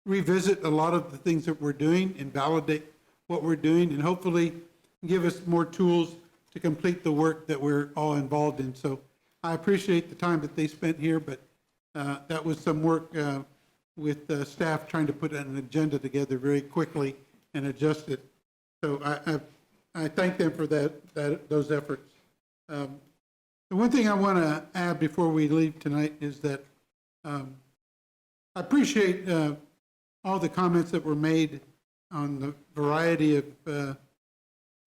revisit a lot of the things that we're doing and validate what we're doing, and hopefully give us more tools to complete the work that we're all involved in. So I appreciate the time that they spent here, but that was some work with staff trying to put an agenda together very quickly and adjust it. So I thank them for those efforts. The one thing I want to add before we leave tonight is that I appreciate all the comments that were made on the variety of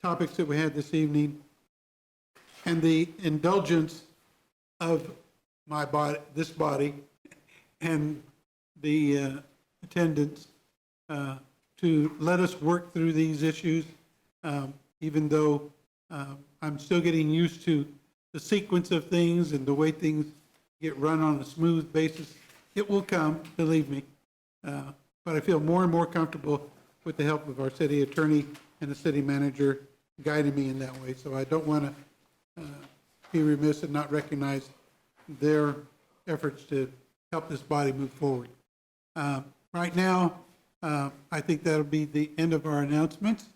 topics that we had this evening, and the indulgence of my body, this body, and the attendants to let us work through these issues, even though I'm still getting used to the sequence of things and the way things get run on a smooth basis. It will come, believe me, but I feel more and more comfortable with the help of our city attorney and the city manager guiding me in that way. So I don't want to be remiss and not recognize their efforts to help this body move forward. Right now, I think that'll be the end of our announcements.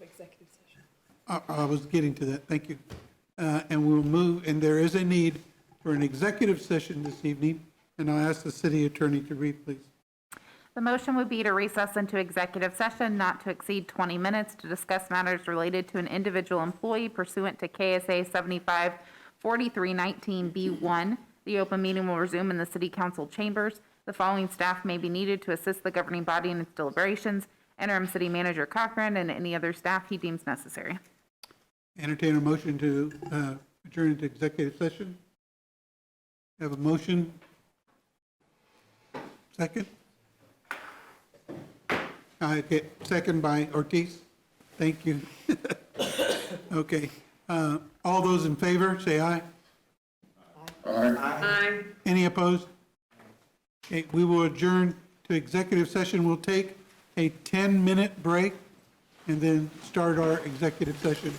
Executive session. I was getting to that, thank you. And we'll move, and there is a need for an executive session this evening, and I'll ask the city attorney to read, please. The motion would be to recess into executive session not to exceed 20 minutes to discuss matters related to an individual employee pursuant to KSA 75-4319B1. The open meeting will resume in the city council chambers. The following staff may be needed to assist the governing body in its deliberations: interim city manager Cochran and any other staff he deems necessary. Entertain a motion to adjourn into executive session. Have a motion. Second? Okay, second by Ortiz. Thank you. Okay. All those in favor, say aye. Aye. Any opposed? Okay, we will adjourn to executive session. We'll take a 10-minute break and then start our executive session.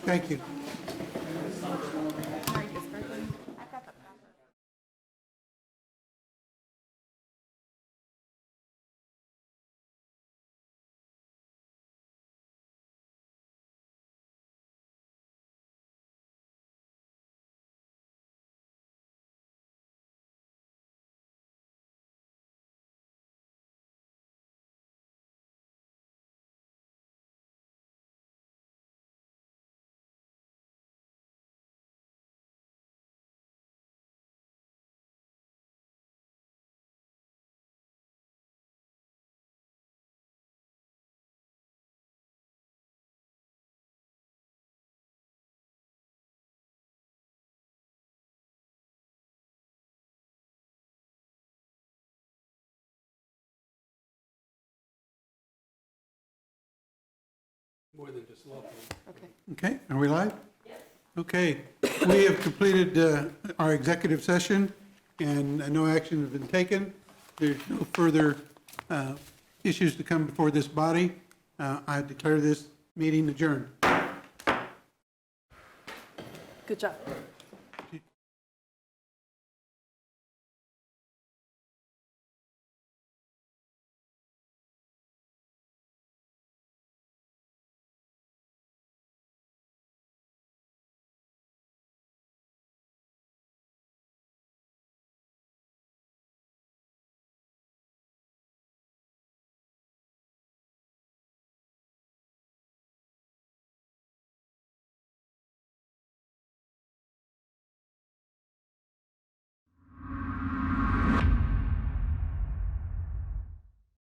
Thank you. More than just local. Okay. Okay, are we live? Yes. Okay, we have completed our executive session, and no action has been taken. There's no further issues to come before this body. I declare this meeting adjourned. Good job.